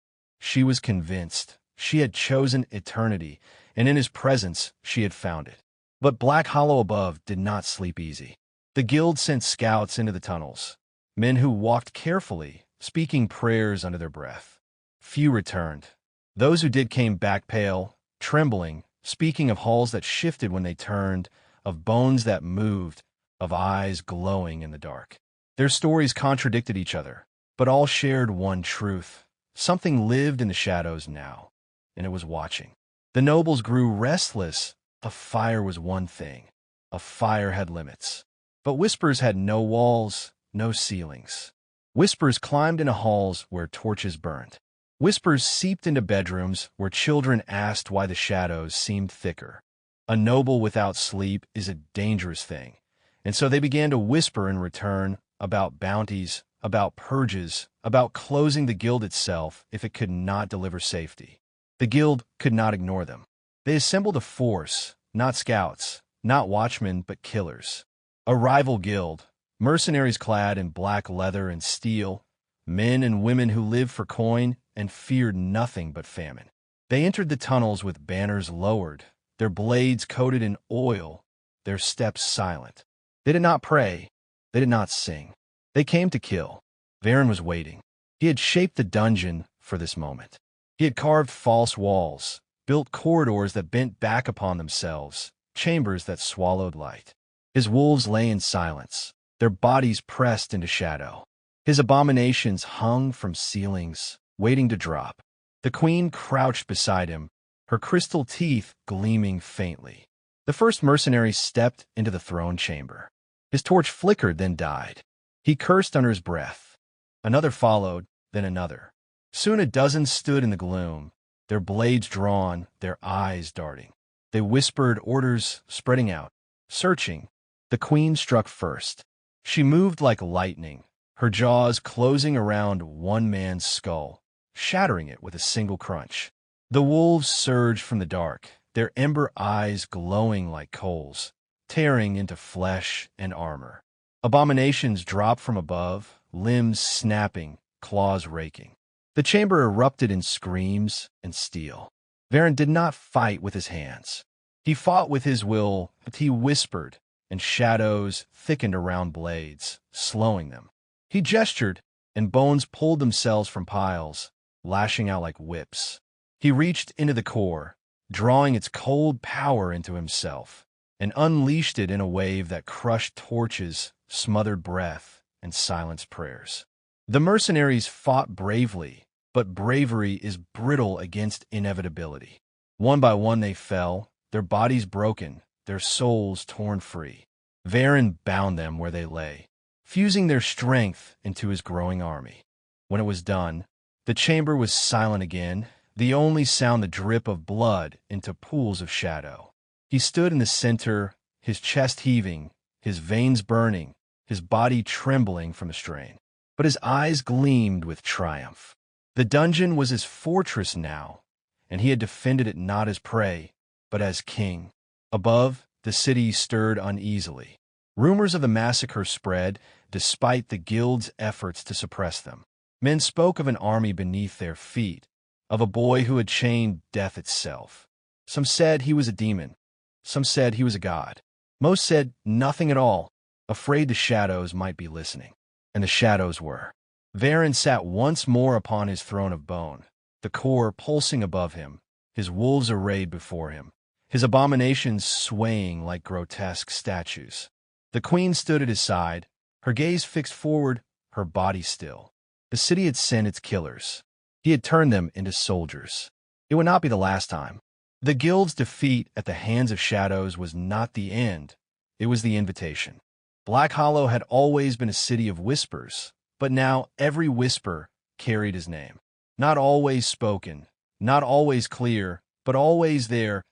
She was convinced. She had chosen eternity, and in his presence she had found it. But Black Hollow above did not sleep easy. The guild sent scouts into the tunnels, men who walked carefully, speaking prayers under their breath. Few returned. Those who did came back pale, trembling, speaking of halls that shifted when they turned, of bones that moved, of eyes glowing in the dark. Their stories contradicted each other, but all shared one truth. Something lived in the shadows now, and it was watching. The nobles grew restless. A fire was one thing. A fire had limits. But whispers had no walls, no ceilings. Whispers climbed into halls where torches burned. Whispers seeped into bedrooms where children asked why the shadows seemed thicker. A noble without sleep is a dangerous thing, and so they began to whisper in return about bounties, about purges, about closing the guild itself if it could not deliver safety. The guild could not ignore them. They assembled a force, not scouts, not watchmen, but killers. A rival guild, mercenaries clad in black leather and steel, men and women who lived for coin and feared nothing but famine. They entered the tunnels with banners lowered, their blades coated in oil, their steps silent. They did not pray. They did not sing. They came to kill. Varen was waiting. He had shaped the dungeon for this moment. He had carved false walls, built corridors that bent back upon themselves, chambers that swallowed light. His wolves lay in silence, their bodies pressed into shadow. His abominations hung from ceilings, waiting to drop. The queen crouched beside him, her crystal teeth gleaming faintly. The first mercenary stepped into the throne chamber. His torch flickered, then died. He cursed under his breath. Another followed, then another. Soon a dozen stood in the gloom, their blades drawn, their eyes darting. They whispered orders, spreading out, searching. The queen struck first. She moved like lightning, her jaws closing around one man's skull, shattering it with a single crunch. The wolves surged from the dark, their ember eyes glowing like coals, tearing into flesh and armor. Abominations dropped from above, limbs snapping, claws raking. The chamber erupted in screams and steel. Varen did not fight with his hands. He fought with his will, but he whispered, and shadows thickened around blades, slowing them. He gestured, and bones pulled themselves from piles, lashing out like whips. He reached into the core, drawing its cold power into himself, and unleashed it in a wave that crushed torches, smothered breath, and silenced prayers. The mercenaries fought bravely, but bravery is brittle against inevitability. One by one they fell, their bodies broken, their souls torn free. Varen bound them where they lay, fusing their strength into his growing army. When it was done, the chamber was silent again, the only sound the drip of blood into pools of shadow. He stood in the center, his chest heaving, his veins burning, his body trembling from the strain. But his eyes gleamed with triumph. The dungeon was his fortress now, and he had defended it not as prey, but as king. Above, the city stirred uneasily. Rumors of the massacre spread, despite the guild's efforts to suppress them. Men spoke of an army beneath their feet, of a boy who had chained death itself. Some said he was a demon. Some said he was a god. Most said nothing at all, afraid the shadows might be listening. And the shadows were. Varen sat once more upon his throne of bone, the core pulsing above him, his wolves arrayed before him, his abominations swaying like grotesque statues. The queen stood at his side, her gaze fixed forward, her body still. The city had sent its killers. He had turned them into soldiers. It would not be the last time. The guild's defeat at the hands of shadows was not the end. It was the invitation. Black Hollow had always been a city of whispers, but now every whisper carried his name. Not always spoken, not always clear, but always there,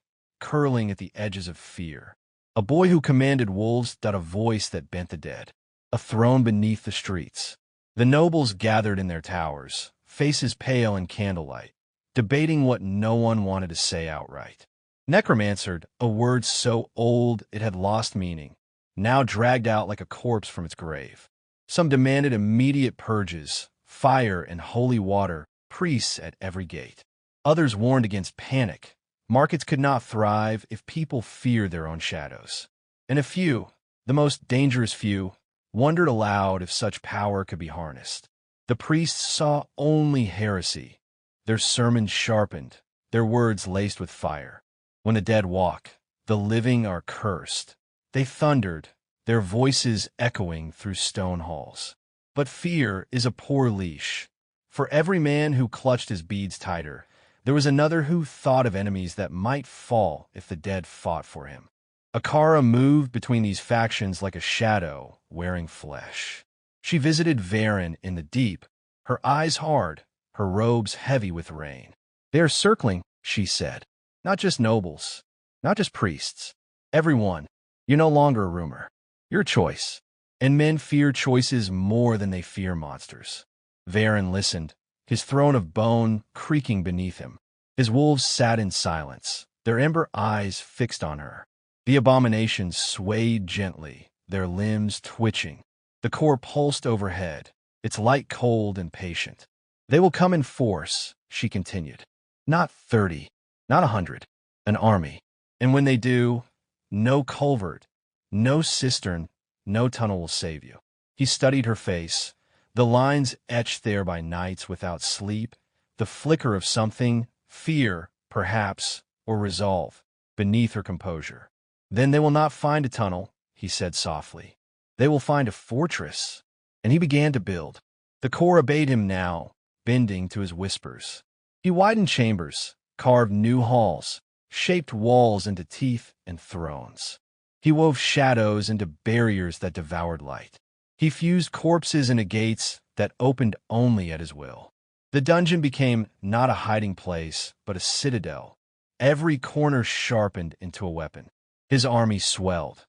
curling at the edges of fear. A boy who commanded wolves, a voice that bent the dead. A throne beneath the streets. The nobles gathered in their towers, faces pale in candlelight, debating what no one wanted to say outright. Necromancer, a word so old it had lost meaning, now dragged out like a corpse from its grave. Some demanded immediate purges, fire and holy water, priests at every gate. Others warned against panic. Markets could not thrive if people feared their own shadows. And a few, the most dangerous few, wondered aloud if such power could be harnessed. The priests saw only heresy, their sermons sharpened, their words laced with fire. When the dead walk, the living are cursed. They thundered, their voices echoing through stone halls. But fear is a poor leash. For every man who clutched his beads tighter, there was another who thought of enemies that might fall if the dead fought for him. Akara moved between these factions like a shadow wearing flesh. She visited Varen in the deep, her eyes hard, her robes heavy with rain. They are circling, she said. Not just nobles, not just priests. Everyone. You're no longer a rumor. You're a choice. And men fear choices more than they fear monsters. Varen listened, his throne of bone creaking beneath him. His wolves sat in silence, their ember eyes fixed on her. The abominations swayed gently, their limbs twitching. The core pulsed overhead, its light cold and patient. They will come in force, she continued. Not 30, not 100, an army. And when they do, no culvert, no cistern, no tunnel will save you. He studied her face, the lines etched there by nights without sleep, the flicker of something, fear, perhaps, or resolve, beneath her composure. "Then they will not find a tunnel," he said softly. "They will find a fortress." And he began to build. The core obeyed him now, bending to his whispers. He widened chambers, carved new halls, shaped walls into teeth and thrones. He wove shadows into barriers that devoured light. He fused corpses into gates that opened only at his will. The dungeon became not a hiding place, but a citadel, every corner sharpened into a weapon. His army swelled.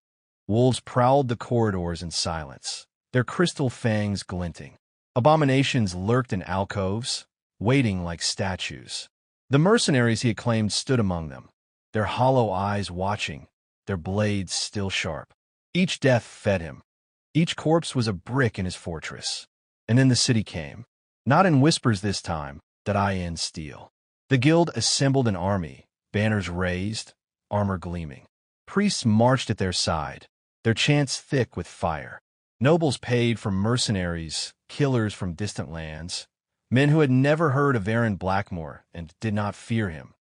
Wolves prowled the corridors in silence, their crystal fangs glinting. Abominations lurked in alcoves, waiting like statues. The mercenaries he had claimed stood among them, their hollow eyes watching, their blades still sharp. Each death fed him. Each corpse was a brick in his fortress. And then the city came, not in whispers this time, that I in steel. The guild assembled an army, banners raised, armor gleaming. Priests marched at their side, their chants thick with fire. Nobles paid for mercenaries, killers from distant lands, men who had never heard of Aaron Blackmore and did not fear him.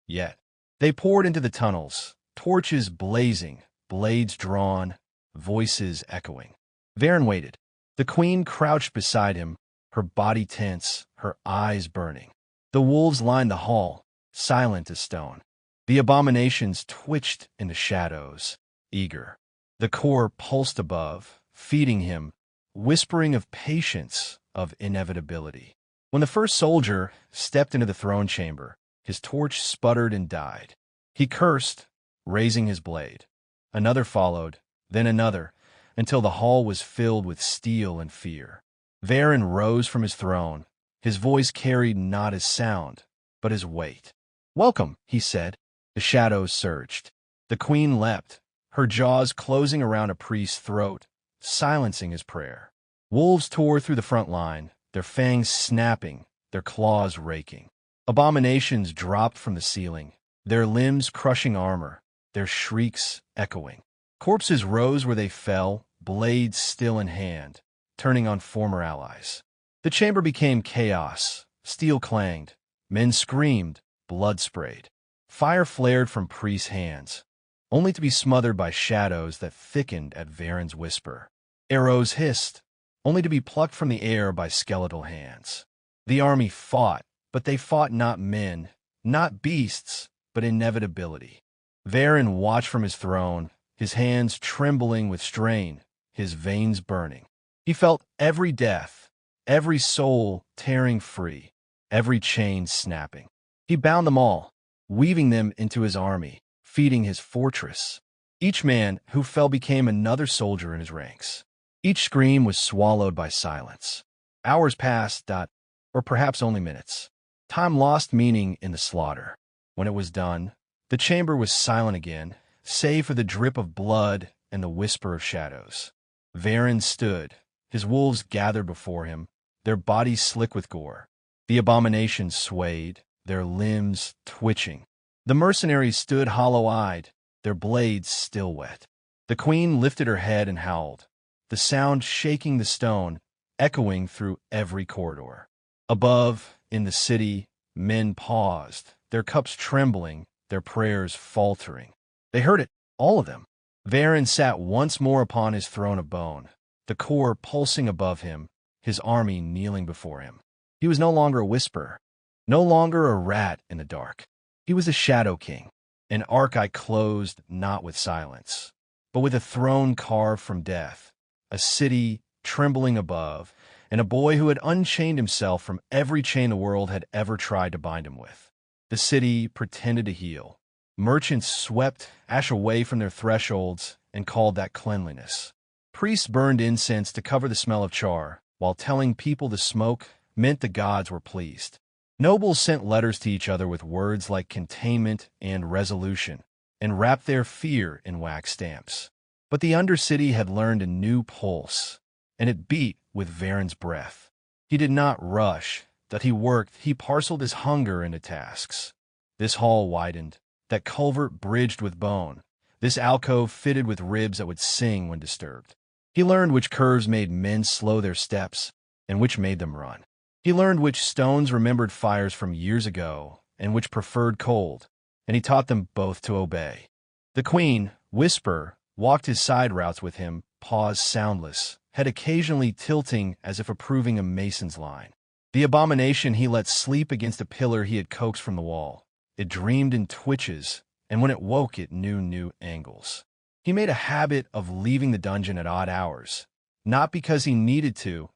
Yet, they poured into the tunnels, torches blazing, blades drawn, voices echoing. Varen waited. The queen crouched beside him, her body tense, her eyes burning. The wolves lined the hall, silent as stone. The abominations twitched in the shadows, eager. The core pulsed above, feeding him, whispering of patience, of inevitability. When the first soldier stepped into the throne chamber, his torch sputtered and died. He cursed, raising his blade. Another followed, then another, until the hall was filled with steel and fear. Varen rose from his throne. His voice carried not his sound, but his weight. "Welcome," he said. The shadows surged. The queen leapt, her jaws closing around a priest's throat, silencing his prayer. Wolves tore through the front line, their fangs snapping, their claws raking. Abominations dropped from the ceiling, their limbs crushing armor, their shrieks echoing. Corpses rose where they fell, blades still in hand, turning on former allies. The chamber became chaos. Steel clanged. Men screamed. Blood sprayed. Fire flared from priests' hands, only to be smothered by shadows that thickened at Varen's whisper. Arrows hissed, only to be plucked from the air by skeletal hands. The army fought, but they fought not men, not beasts, but inevitability. Varen watched from his throne, his hands trembling with strain, his veins burning. He felt every death, every soul tearing free, every chain snapping. He bound them all, weaving them into his army, feeding his fortress. Each man who fell became another soldier in his ranks. Each scream was swallowed by silence. Hours passed, or perhaps only minutes. Time lost meaning in the slaughter. When it was done, the chamber was silent again, save for the drip of blood and the whisper of shadows. Varen stood, his wolves gathered before him, their bodies slick with gore. The abominations swayed, their limbs twitching. The mercenaries stood hollow-eyed, their blades still wet. The queen lifted her head and howled, the sound shaking the stone, echoing through every corridor. Above, in the city, men paused, their cups trembling, their prayers faltering. They heard it, all of them. Varen sat once more upon his throne of bone, the core pulsing above him, his army kneeling before him. He was no longer a whisper, no longer a rat in the dark. He was the Shadow King, an archive closed not with silence, but with a throne carved from death, a city trembling above, and a boy who had unchained himself from every chain the world had ever tried to bind him with. The city pretended to heal. Merchants swept ash away from their thresholds and called that cleanliness. Priests burned incense to cover the smell of char, while telling people the smoke meant the gods were pleased. Nobles sent letters to each other with words like containment and resolution, and wrapped their fear in wax stamps. But the Undercity had learned a new pulse, and it beat with Varen's breath. He did not rush, that he worked, he parceled his hunger into tasks. This hall widened, that culvert bridged with bone, this alcove fitted with ribs that would sing when disturbed. He learned which curves made men slow their steps and which made them run. He learned which stones remembered fires from years ago and which preferred cold, and he taught them both to obey. The queen, Whisper, walked his side routes with him, paws soundless, head occasionally tilting as if approving a mason's line. The abomination he let sleep against a pillar he had coaxed from the wall. It dreamed in twitches, and when it woke it knew new angles. He made a habit of leaving the dungeon at odd hours, not because he needed to,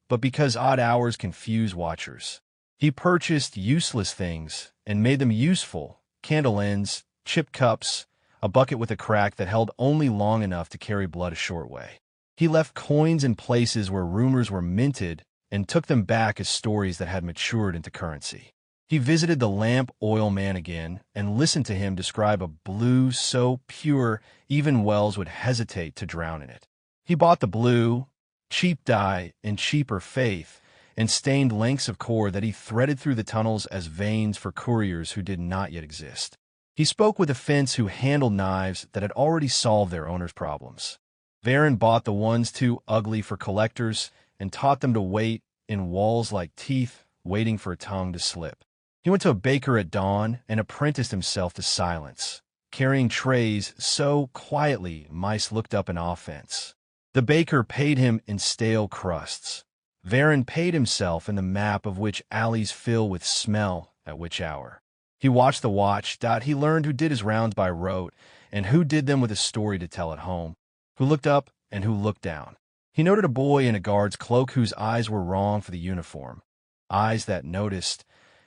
but because odd hours confuse watchers. He purchased useless things and made them useful: candle ends, chipped cups, a bucket with a crack that held only long enough to carry blood a short way. He left coins in places where rumors were minted and took them back as stories that had matured into currency. He visited the lamp oil man again and listened to him describe a blue so pure even wells would hesitate to drown in it. He bought the blue, cheap dye, in cheaper faith, and stained lengths of core that he threaded through the tunnels as veins for couriers who did not yet exist. He spoke with a fence who handled knives that had already solved their owner's problems. Varen bought the ones too ugly for collectors and taught them to wait in walls like teeth, waiting for a tongue to slip. He went to a baker at dawn and apprenticed himself to silence, carrying trays so quietly mice looked up in offense. The baker paid him in stale crusts. Varen paid himself in the map of which alleys fill with smell at which hour. He watched the watch. He learned who did his rounds by rote and who did them with a story to tell at home, who looked up and who looked down. He noted a boy in a guard's cloak whose eyes were wrong for the uniform, eyes that noticed,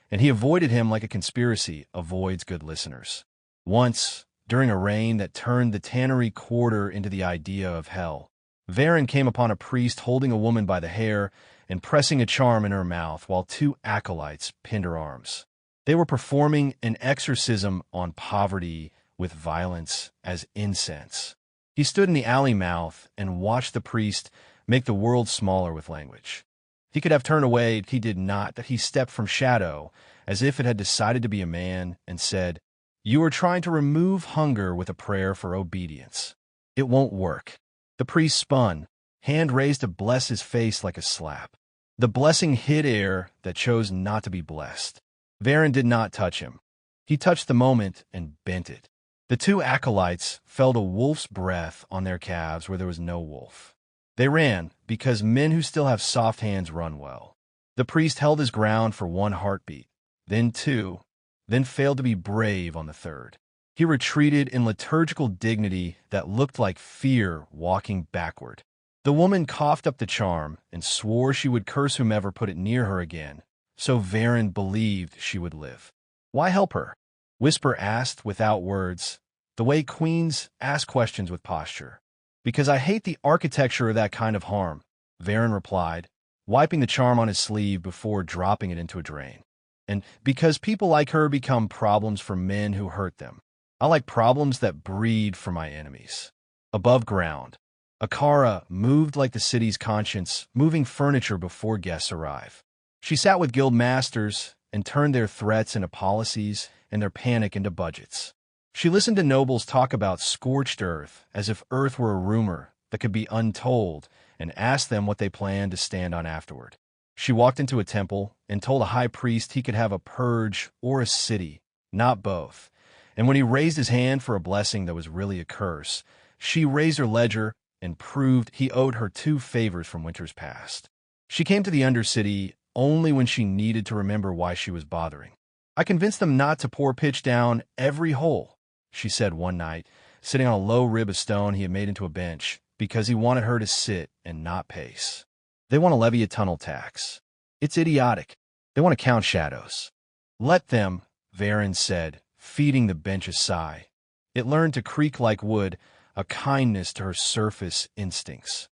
and he avoided him like a conspiracy avoids good listeners. Once, during a rain that turned the tannery quarter into the idea of hell, Varen came upon a priest holding a woman by the hair and pressing a charm in her mouth while two acolytes pinned her arms. They were performing an exorcism on poverty with violence as incense. He stood in the alley mouth and watched the priest make the world smaller with language. He could have turned away, he did not, that he stepped from shadow, as if it had decided to be a man, and said, "You are trying to remove hunger with a prayer for obedience. It won't work." The priest spun, hand raised to bless his face like a slap. The blessing hid air that chose not to be blessed. Varen did not touch him. He touched the moment and bent it. The two acolytes felt a wolf's breath on their calves where there was no wolf. They ran, because men who still have soft hands run well. The priest held his ground for one heartbeat, then two, then failed to be brave on the third. He retreated in liturgical dignity that looked like fear walking backward. The woman coughed up the charm and swore she would curse whomever put it near her again, so Varen believed she would live. "Why help her?" Whisper asked without words, the way queens ask questions with posture. "Because I hate the architecture of that kind of harm," Varen replied, wiping the charm on his sleeve before dropping it into a drain. "And because people like her become problems for men who hurt them. I like problems that breed for my enemies." Above ground, Akara moved like the city's conscience, moving furniture before guests arrive. She sat with guild masters and turned their threats into policies and their panic into budgets. She listened to nobles talk about scorched earth as if earth were a rumor that could be untold, and asked them what they planned to stand on afterward. She walked into a temple and told a high priest he could have a purge or a city, not both. And when he raised his hand for a blessing that was really a curse, she raised her ledger and proved he owed her 2 favors from winters past. She came to the Undercity only when she needed to remember why she was bothering. "I convinced them not to pour pitch down every hole," she said one night, sitting on a low rib of stone he had made into a bench, because he wanted her to sit and not pace. "They want to levy a tunnel tax. It's idiotic. They want to count shadows." "Let them," Varen said, feeding the bench a sigh. It learned to creak like wood, a kindness to her surface instincts.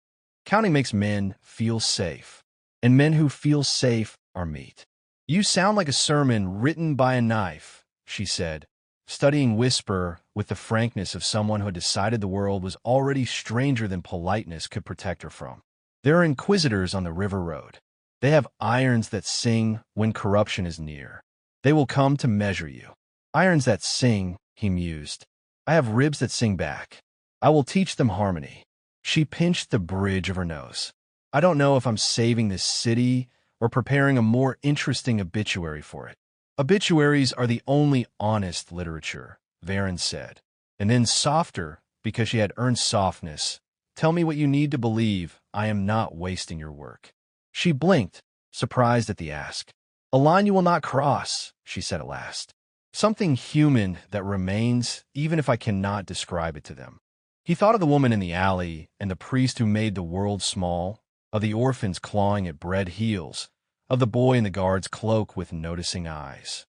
"Counting makes men feel safe, and men who feel safe are meat." "You sound like a sermon written by a knife," she said, studying Whisper with the frankness of someone who had decided the world was already stranger than politeness could protect her from. "There are inquisitors on the river road. They have irons that sing when corruption is near. They will come to measure you." "Irons that sing," he mused. "I have ribs that sing back. I will teach them harmony." She pinched the bridge of her nose. I don't know if I'm saving this city or preparing a more interesting obituary for it. Obituaries are the only honest literature, Varen said. And then softer, because she had earned softness. Tell me what you need to believe. I am not wasting your work. She blinked, surprised at the ask. A line you will not cross, she said at last. Something human that remains, even if I cannot describe it to them. He thought of the woman in the alley and the priest who made the world small, of the orphans clawing at bread heels, of the boy in the guard's cloak with noticing eyes.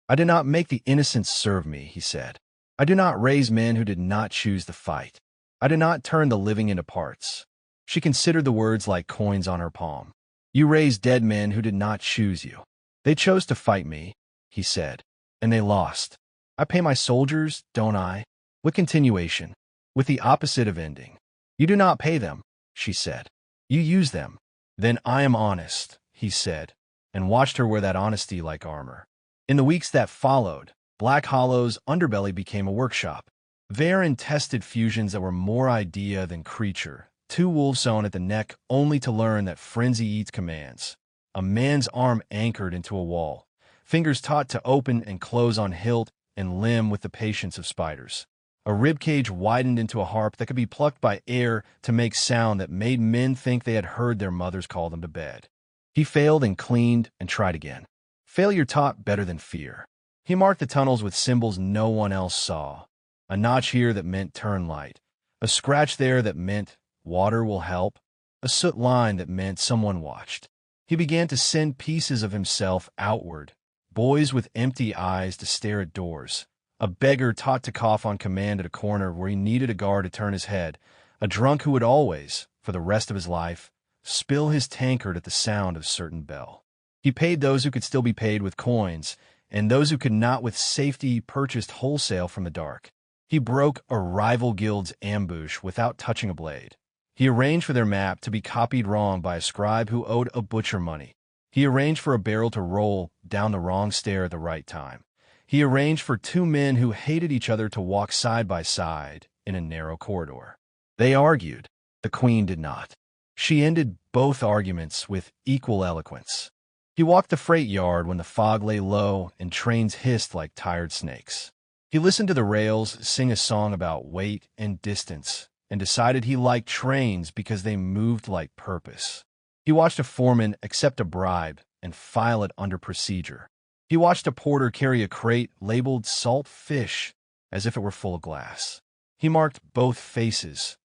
I did not make the innocents serve me, he said. I do not raise men who did not choose the fight. I do not turn the living into parts. She considered the words like coins on her palm. You raise dead men who did not choose you. They chose to fight me, he said, and they lost. I pay my soldiers, don't I? With continuation, with the opposite of ending. You do not pay them, she said. You use them. Then I am honest, he said, and watched her wear that honesty like armor. In the weeks that followed, Black Hollow's underbelly became a workshop. Varen tested fusions that were more idea than creature, 2 wolves sewn at the neck only to learn that frenzy eats commands. A man's arm anchored into a wall, fingers taught to open and close on hilt and limb with the patience of spiders. A ribcage widened into a harp that could be plucked by air to make sound that made men think they had heard their mothers call them to bed. He failed and cleaned and tried again. Failure taught better than fear. He marked the tunnels with symbols no one else saw. A notch here that meant turn light. A scratch there that meant water will help. A soot line that meant someone watched. He began to send pieces of himself outward. Boys with empty eyes to stare at doors. A beggar taught to cough on command at a corner where he needed a guard to turn his head. A drunk who would always, for the rest of his life, spill his tankard at the sound of certain bell. He paid those who could still be paid with coins, and those who could not with safety purchased wholesale from the dark. He broke a rival guild's ambush without touching a blade. He arranged for their map to be copied wrong by a scribe who owed a butcher money. He arranged for a barrel to roll down the wrong stair at the right time. He arranged for 2 men who hated each other to walk side by side in a narrow corridor. They argued. The queen did not. She ended both arguments with equal eloquence. He walked the freight yard when the fog lay low and trains hissed like tired snakes. He listened to the rails sing a song about weight and distance and decided he liked trains because they moved like purpose. He watched a foreman accept a bribe and file it under procedure. He watched a porter carry a crate labeled salt fish as if it were full of glass. He marked both faces.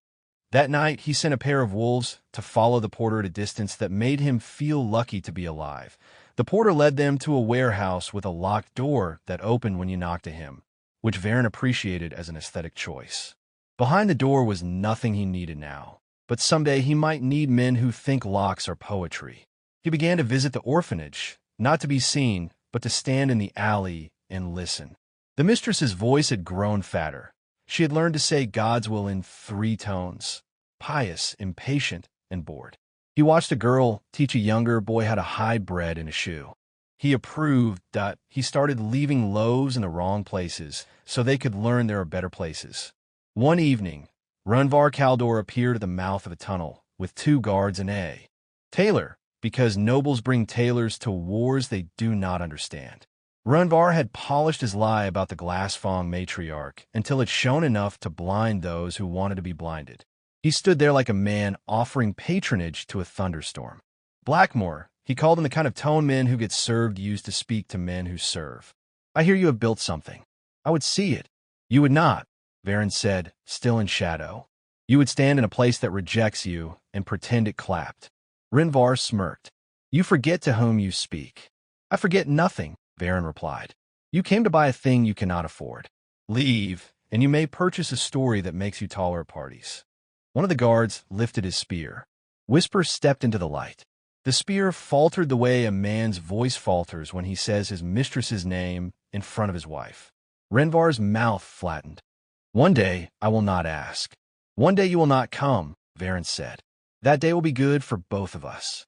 That night, he sent a pair of wolves to follow the porter at a distance that made him feel lucky to be alive. The porter led them to a warehouse with a locked door that opened when you knocked to him, which Varen appreciated as an aesthetic choice. Behind the door was nothing he needed now, but someday he might need men who think locks are poetry. He began to visit the orphanage, not to be seen, but to stand in the alley and listen. The mistress's voice had grown fatter. She had learned to say God's will in 3 tones, pious, impatient, and bored. He watched a girl teach a younger boy how to hide bread in a shoe. He approved that he started leaving loaves in the wrong places so they could learn there are better places. One evening, Runvar Kaldor appeared at the mouth of a tunnel with 2 guards and a tailor, because nobles bring tailors to wars they do not understand. Runvar had polished his lie about the Glassfong matriarch until it shone enough to blind those who wanted to be blinded. He stood there like a man offering patronage to a thunderstorm. Blackmore, he called him the kind of tone men who get served used to speak to men who serve. I hear you have built something. I would see it. You would not, Varen said, still in shadow. You would stand in a place that rejects you and pretend it clapped. Runvar smirked. You forget to whom you speak. I forget nothing, Varen replied. You came to buy a thing you cannot afford. Leave, and you may purchase a story that makes you taller at parties. One of the guards lifted his spear. Whisper stepped into the light. The spear faltered the way a man's voice falters when he says his mistress's name in front of his wife. Renvar's mouth flattened. One day I will not ask. One day you will not come, Varen said. That day will be good for both of us.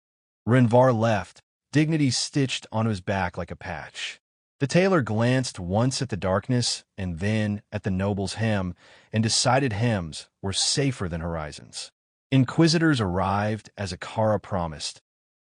Renvar left, dignity stitched onto his back like a patch. The tailor glanced once at the darkness and then at the noble's hem and decided hems were safer than horizons. Inquisitors arrived as Akara promised,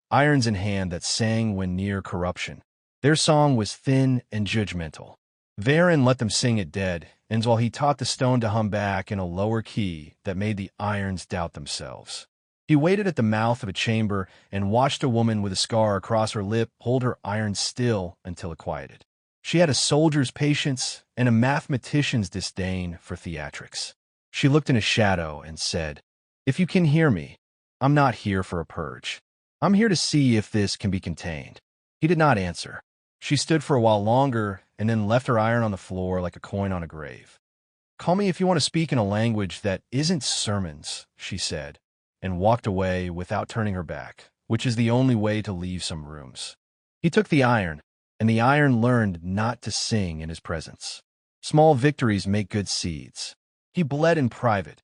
irons in hand that sang when near corruption. Their song was thin and judgmental. Varen let them sing it dead, and while he taught the stone to hum back in a lower key that made the irons doubt themselves. He waited at the mouth of a chamber and watched a woman with a scar across her lip hold her iron still until it quieted. She had a soldier's patience and a mathematician's disdain for theatrics. She looked in a shadow and said, "If you can hear me, I'm not here for a purge. I'm here to see if this can be contained." He did not answer. She stood for a while longer and then left her iron on the floor like a coin on a grave. "Call me if you want to speak in a language that isn't sermons," she said, and walked away without turning her back, which is the only way to leave some rooms. He took the iron, and the iron learned not to sing in his presence. Small victories make good seeds. He bled in private.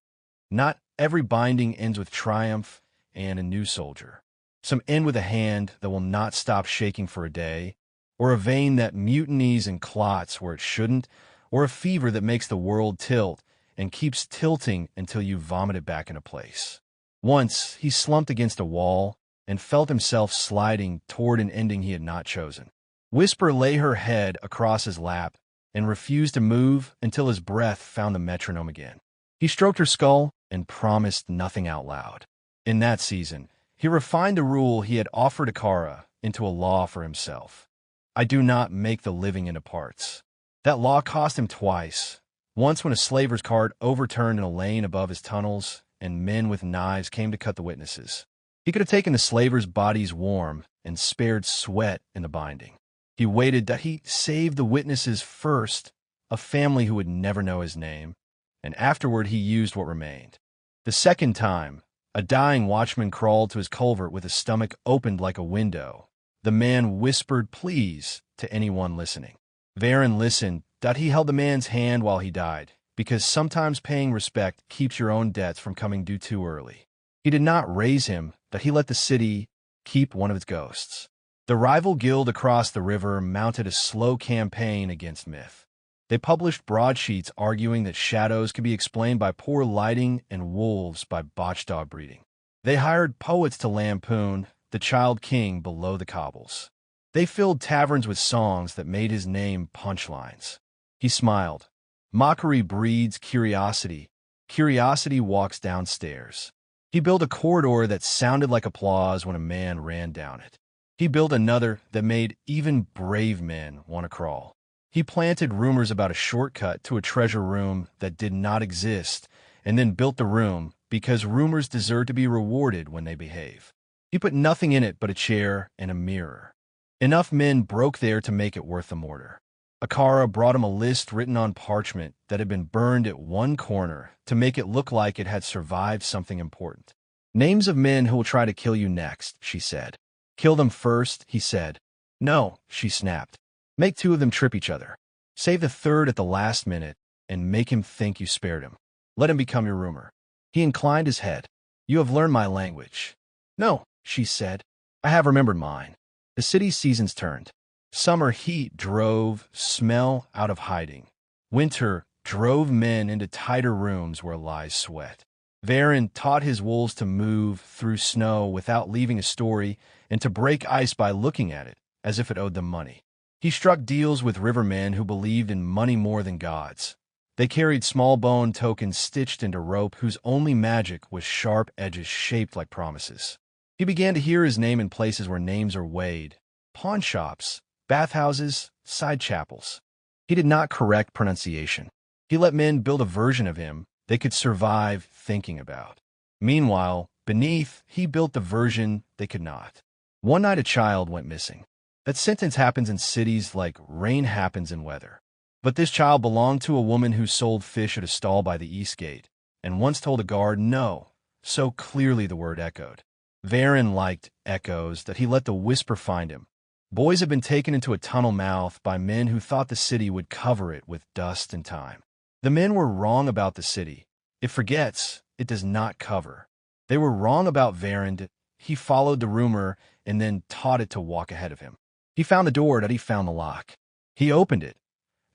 Not every binding ends with triumph and a new soldier. Some end with a hand that will not stop shaking for a day, or a vein that mutinies and clots where it shouldn't, or a fever that makes the world tilt and keeps tilting until you vomit it back into place. Once, he slumped against a wall and felt himself sliding toward an ending he had not chosen. Whisper lay her head across his lap and refused to move until his breath found the metronome again. He stroked her skull and promised nothing out loud. In that season, he refined the rule he had offered Akara into a law for himself. "I do not make the living into parts." That law cost him twice. Once when a slaver's cart overturned in a lane above his tunnels and men with knives came to cut the witnesses. He could have taken the slavers' bodies warm and spared sweat in the binding. He waited that he saved the witnesses first, a family who would never know his name, and afterward he used what remained. The second time, a dying watchman crawled to his culvert with his stomach opened like a window. The man whispered please to anyone listening. Varen listened that he held the man's hand while he died, because sometimes paying respect keeps your own debts from coming due too early. He did not raise him, that he let the city keep one of its ghosts. The rival guild across the river mounted a slow campaign against myth. They published broadsheets arguing that shadows could be explained by poor lighting and wolves by botched dog breeding. They hired poets to lampoon the child king below the cobbles. They filled taverns with songs that made his name punchlines. He smiled. Mockery breeds curiosity. Curiosity walks downstairs. He built a corridor that sounded like applause when a man ran down it. He built another that made even brave men want to crawl. He planted rumors about a shortcut to a treasure room that did not exist, and then built the room because rumors deserve to be rewarded when they behave. He put nothing in it but a chair and a mirror. Enough men broke there to make it worth the mortar. Akara brought him a list written on parchment that had been burned at one corner to make it look like it had survived something important. "Names of men who will try to kill you next," she said. "Kill them first," he said. "No," she snapped. "Make two of them trip each other. Save the third at the last minute and make him think you spared him. Let him become your rumor." He inclined his head. "You have learned my language." "No," she said. "I have remembered mine." The city's seasons turned. Summer heat drove smell out of hiding. Winter drove men into tighter rooms where lies sweat. Varen taught his wolves to move through snow without leaving a story and to break ice by looking at it, as if it owed them money. He struck deals with rivermen who believed in money more than gods. They carried small bone tokens stitched into rope whose only magic was sharp edges shaped like promises. He began to hear his name in places where names are weighed: pawn shops, bathhouses, side chapels. He did not correct pronunciation. He let men build a version of him they could survive thinking about. Meanwhile, beneath, he built the version they could not. One night a child went missing. That sentence happens in cities like rain happens in weather. But this child belonged to a woman who sold fish at a stall by the east gate, and once told a guard no, so clearly the word echoed. Varen liked echoes that he let the whisper find him. Boys had been taken into a tunnel mouth by men who thought the city would cover it with dust and time. The men were wrong about the city. It forgets, it does not cover. They were wrong about Varen. He followed the rumor and then taught it to walk ahead of him. He found the door that he found the lock. He opened it,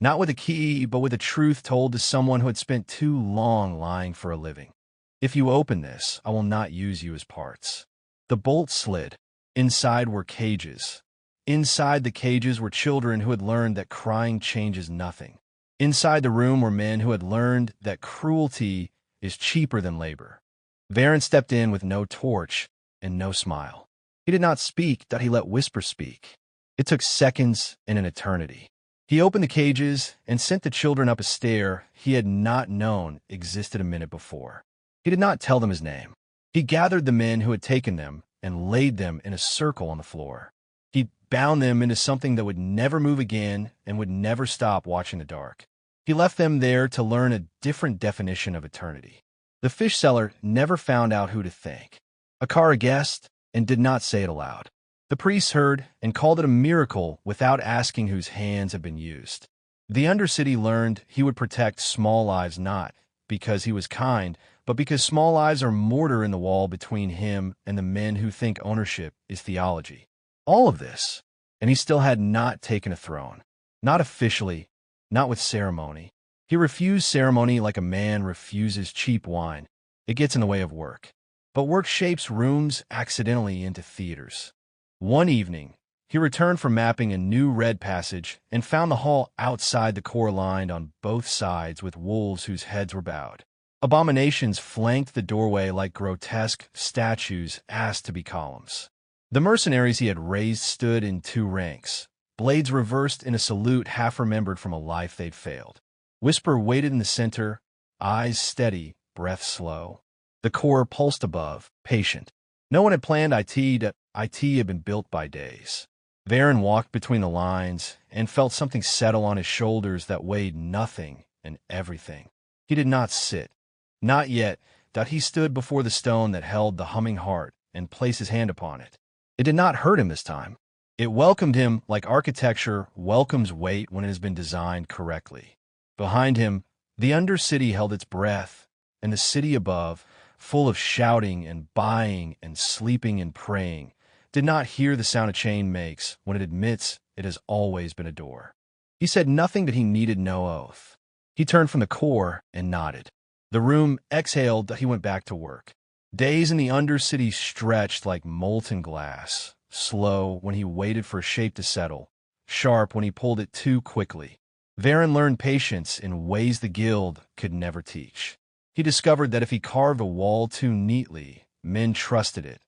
not with a key, but with a truth told to someone who had spent too long lying for a living. If you open this, I will not use you as parts. The bolt slid. Inside were cages. Inside the cages were children who had learned that crying changes nothing. Inside the room were men who had learned that cruelty is cheaper than labor. Varen stepped in with no torch and no smile. He did not speak, that he let Whisper speak. It took seconds and an eternity. He opened the cages and sent the children up a stair he had not known existed a minute before. He did not tell them his name. He gathered the men who had taken them and laid them in a circle on the floor. He bound them into something that would never move again and would never stop watching the dark. He left them there to learn a different definition of eternity. The fish seller never found out who to thank. Akara guessed and did not say it aloud. The priest heard and called it a miracle without asking whose hands had been used. The Undercity learned he would protect small lives not because he was kind, but because small lives are mortar in the wall between him and the men who think ownership is theology. All of this, and he still had not taken a throne. Not officially, not with ceremony. He refused ceremony like a man refuses cheap wine. It gets in the way of work. But work shapes rooms accidentally into theaters. One evening, he returned from mapping a new red passage and found the hall outside the core lined on both sides with wolves whose heads were bowed. Abominations flanked the doorway like grotesque statues asked to be columns. The mercenaries he had raised stood in two ranks, blades reversed in a salute half remembered from a life they'd failed. Whisper waited in the center, eyes steady, breath slow. The core pulsed above, patient. No one had planned IT had been built by days. Varen walked between the lines and felt something settle on his shoulders that weighed nothing and everything. He did not sit. Not yet, that he stood before the stone that held the humming heart and placed his hand upon it. It did not hurt him this time. It welcomed him like architecture welcomes weight when it has been designed correctly. Behind him, the Undercity held its breath, and the city above, full of shouting and buying and sleeping and praying, did not hear the sound a chain makes when it admits it has always been a door. He said nothing that he needed no oath. He turned from the core and nodded. The room exhaled that he went back to work. Days in the Undercity stretched like molten glass, slow when he waited for a shape to settle, sharp when he pulled it too quickly. Varen learned patience in ways the guild could never teach. He discovered that if he carved a wall too neatly, men trusted it.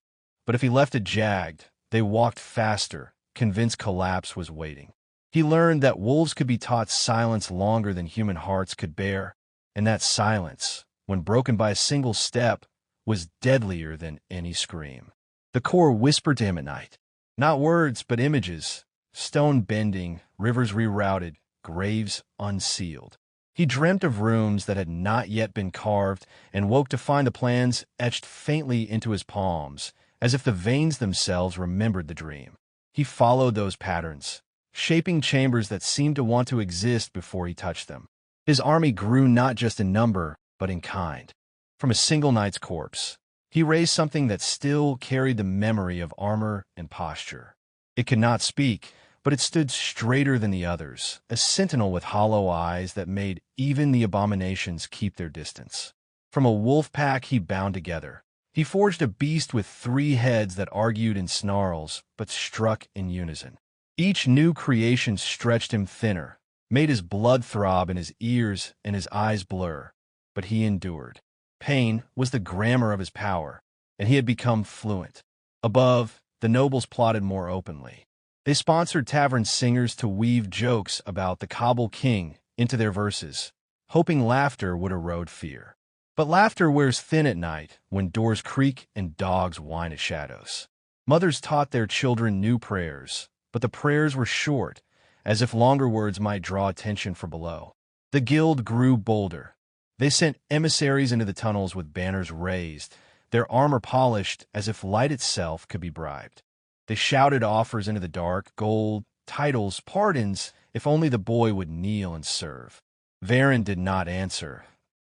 But if he left it jagged, they walked faster, convinced collapse was waiting. He learned that wolves could be taught silence longer than human hearts could bear, and that silence, when broken by a single step, was deadlier than any scream. The core whispered to him at night. Not words, but images. Stone bending, rivers rerouted, graves unsealed. He dreamt of rooms that had not yet been carved and woke to find the plans etched faintly into his palms, as if the veins themselves remembered the dream. He followed those patterns, shaping chambers that seemed to want to exist before he touched them. His army grew not just in number, but in kind. From a single knight's corpse, he raised something that still carried the memory of armor and posture. It could not speak, but it stood straighter than the others, a sentinel with hollow eyes that made even the abominations keep their distance. From a wolf pack he bound together, he forged a beast with 3 heads that argued in snarls, but struck in unison. Each new creation stretched him thinner, made his blood throb in his ears and his eyes blur, but he endured. Pain was the grammar of his power, and he had become fluent. Above, the nobles plotted more openly. They sponsored tavern singers to weave jokes about the Cobble King into their verses, hoping laughter would erode fear. But laughter wears thin at night when doors creak and dogs whine at shadows. Mothers taught their children new prayers, but the prayers were short, as if longer words might draw attention from below. The guild grew bolder. They sent emissaries into the tunnels with banners raised, their armor polished as if light itself could be bribed. They shouted offers into the dark, gold, titles, pardons, if only the boy would kneel and serve. Varen did not answer.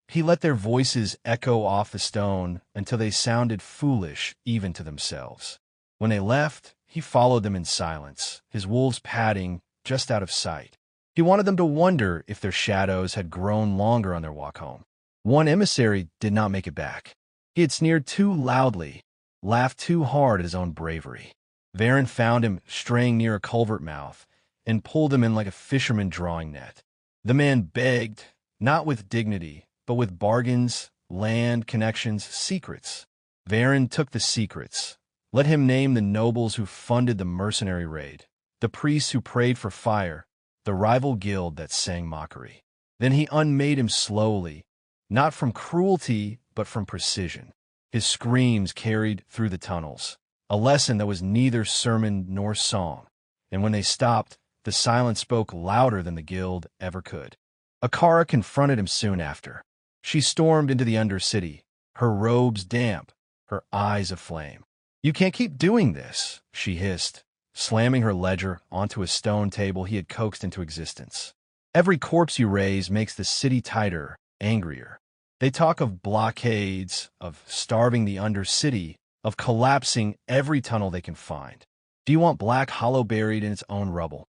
He let their voices echo off the stone until they sounded foolish even to themselves. When they left, he followed them in silence, his wolves padding just out of sight. He wanted them to wonder if their shadows had grown longer on their walk home. One emissary did not make it back. He had sneered too loudly, laughed too hard at his own bravery. Varen found him straying near a culvert mouth and pulled him in like a fisherman drawing net. The man begged, not with dignity, but with bargains, land, connections, secrets. Varen took the secrets. Let him name the nobles who funded the mercenary raid, the priests who prayed for fire, the rival guild that sang mockery. Then he unmade him slowly, not from cruelty, but from precision. His screams carried through the tunnels, a lesson that was neither sermon nor song. And when they stopped, the silence spoke louder than the guild ever could. Akara confronted him soon after. She stormed into the Undercity, her robes damp, her eyes aflame. "You can't keep doing this," she hissed, slamming her ledger onto a stone table he had coaxed into existence. "Every corpse you raise makes the city tighter, angrier. They talk of blockades, of starving the Undercity, of collapsing every tunnel they can find. Do you want Black Hollow buried in its own rubble?"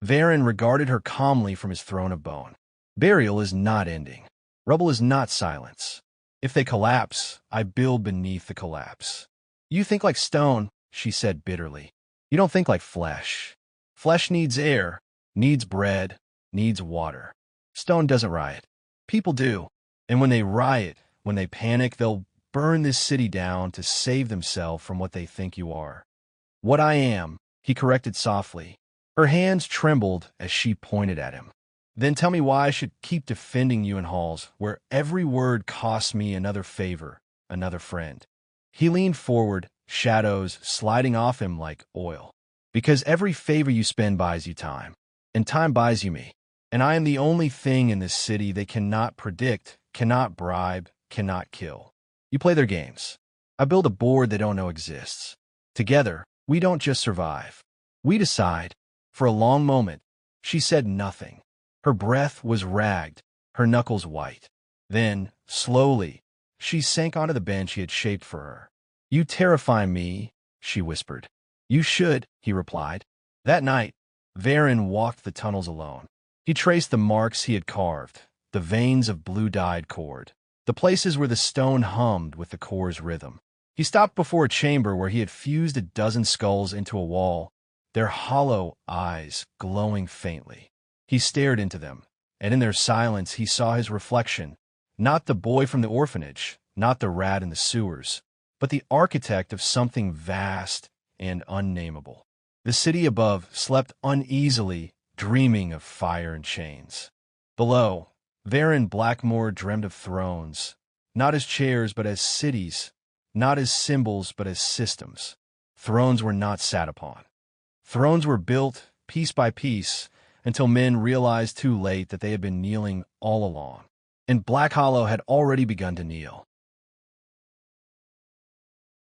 Varen regarded her calmly from his throne of bone. "Burial is not ending. Rubble is not silence. If they collapse, I build beneath the collapse." "You think like stone," she said bitterly. "You don't think like flesh. Flesh needs air, needs bread, needs water. Stone doesn't riot. People do. And when they riot, when they panic, they'll burn this city down to save themselves from what they think you are." "What I am," he corrected softly. Her hands trembled as she pointed at him. "Then tell me why I should keep defending you in halls where every word costs me another favor, another friend." He leaned forward, shadows sliding off him like oil. "Because every favor you spend buys you time, and time buys you me. And I am the only thing in this city they cannot predict, cannot bribe, cannot kill. You play their games. I build a board they don't know exists. Together, we don't just survive. We decide." For a long moment, she said nothing. Her breath was ragged, her knuckles white. Then, slowly, she sank onto the bench he had shaped for her. "You terrify me," she whispered. "You should," he replied. That night, Varen walked the tunnels alone. He traced the marks he had carved, the veins of blue-dyed cord, the places where the stone hummed with the core's rhythm. He stopped before a chamber where he had fused a dozen skulls into a wall, their hollow eyes glowing faintly. He stared into them, and in their silence he saw his reflection, not the boy from the orphanage, not the rat in the sewers, but the architect of something vast and unnameable. The city above slept uneasily, dreaming of fire and chains. Below, Varen Blackmore dreamed of thrones, not as chairs but as cities, not as symbols but as systems. Thrones were not sat upon. Thrones were built, piece by piece, until men realized too late that they had been kneeling all along. And Black Hollow had already begun to kneel.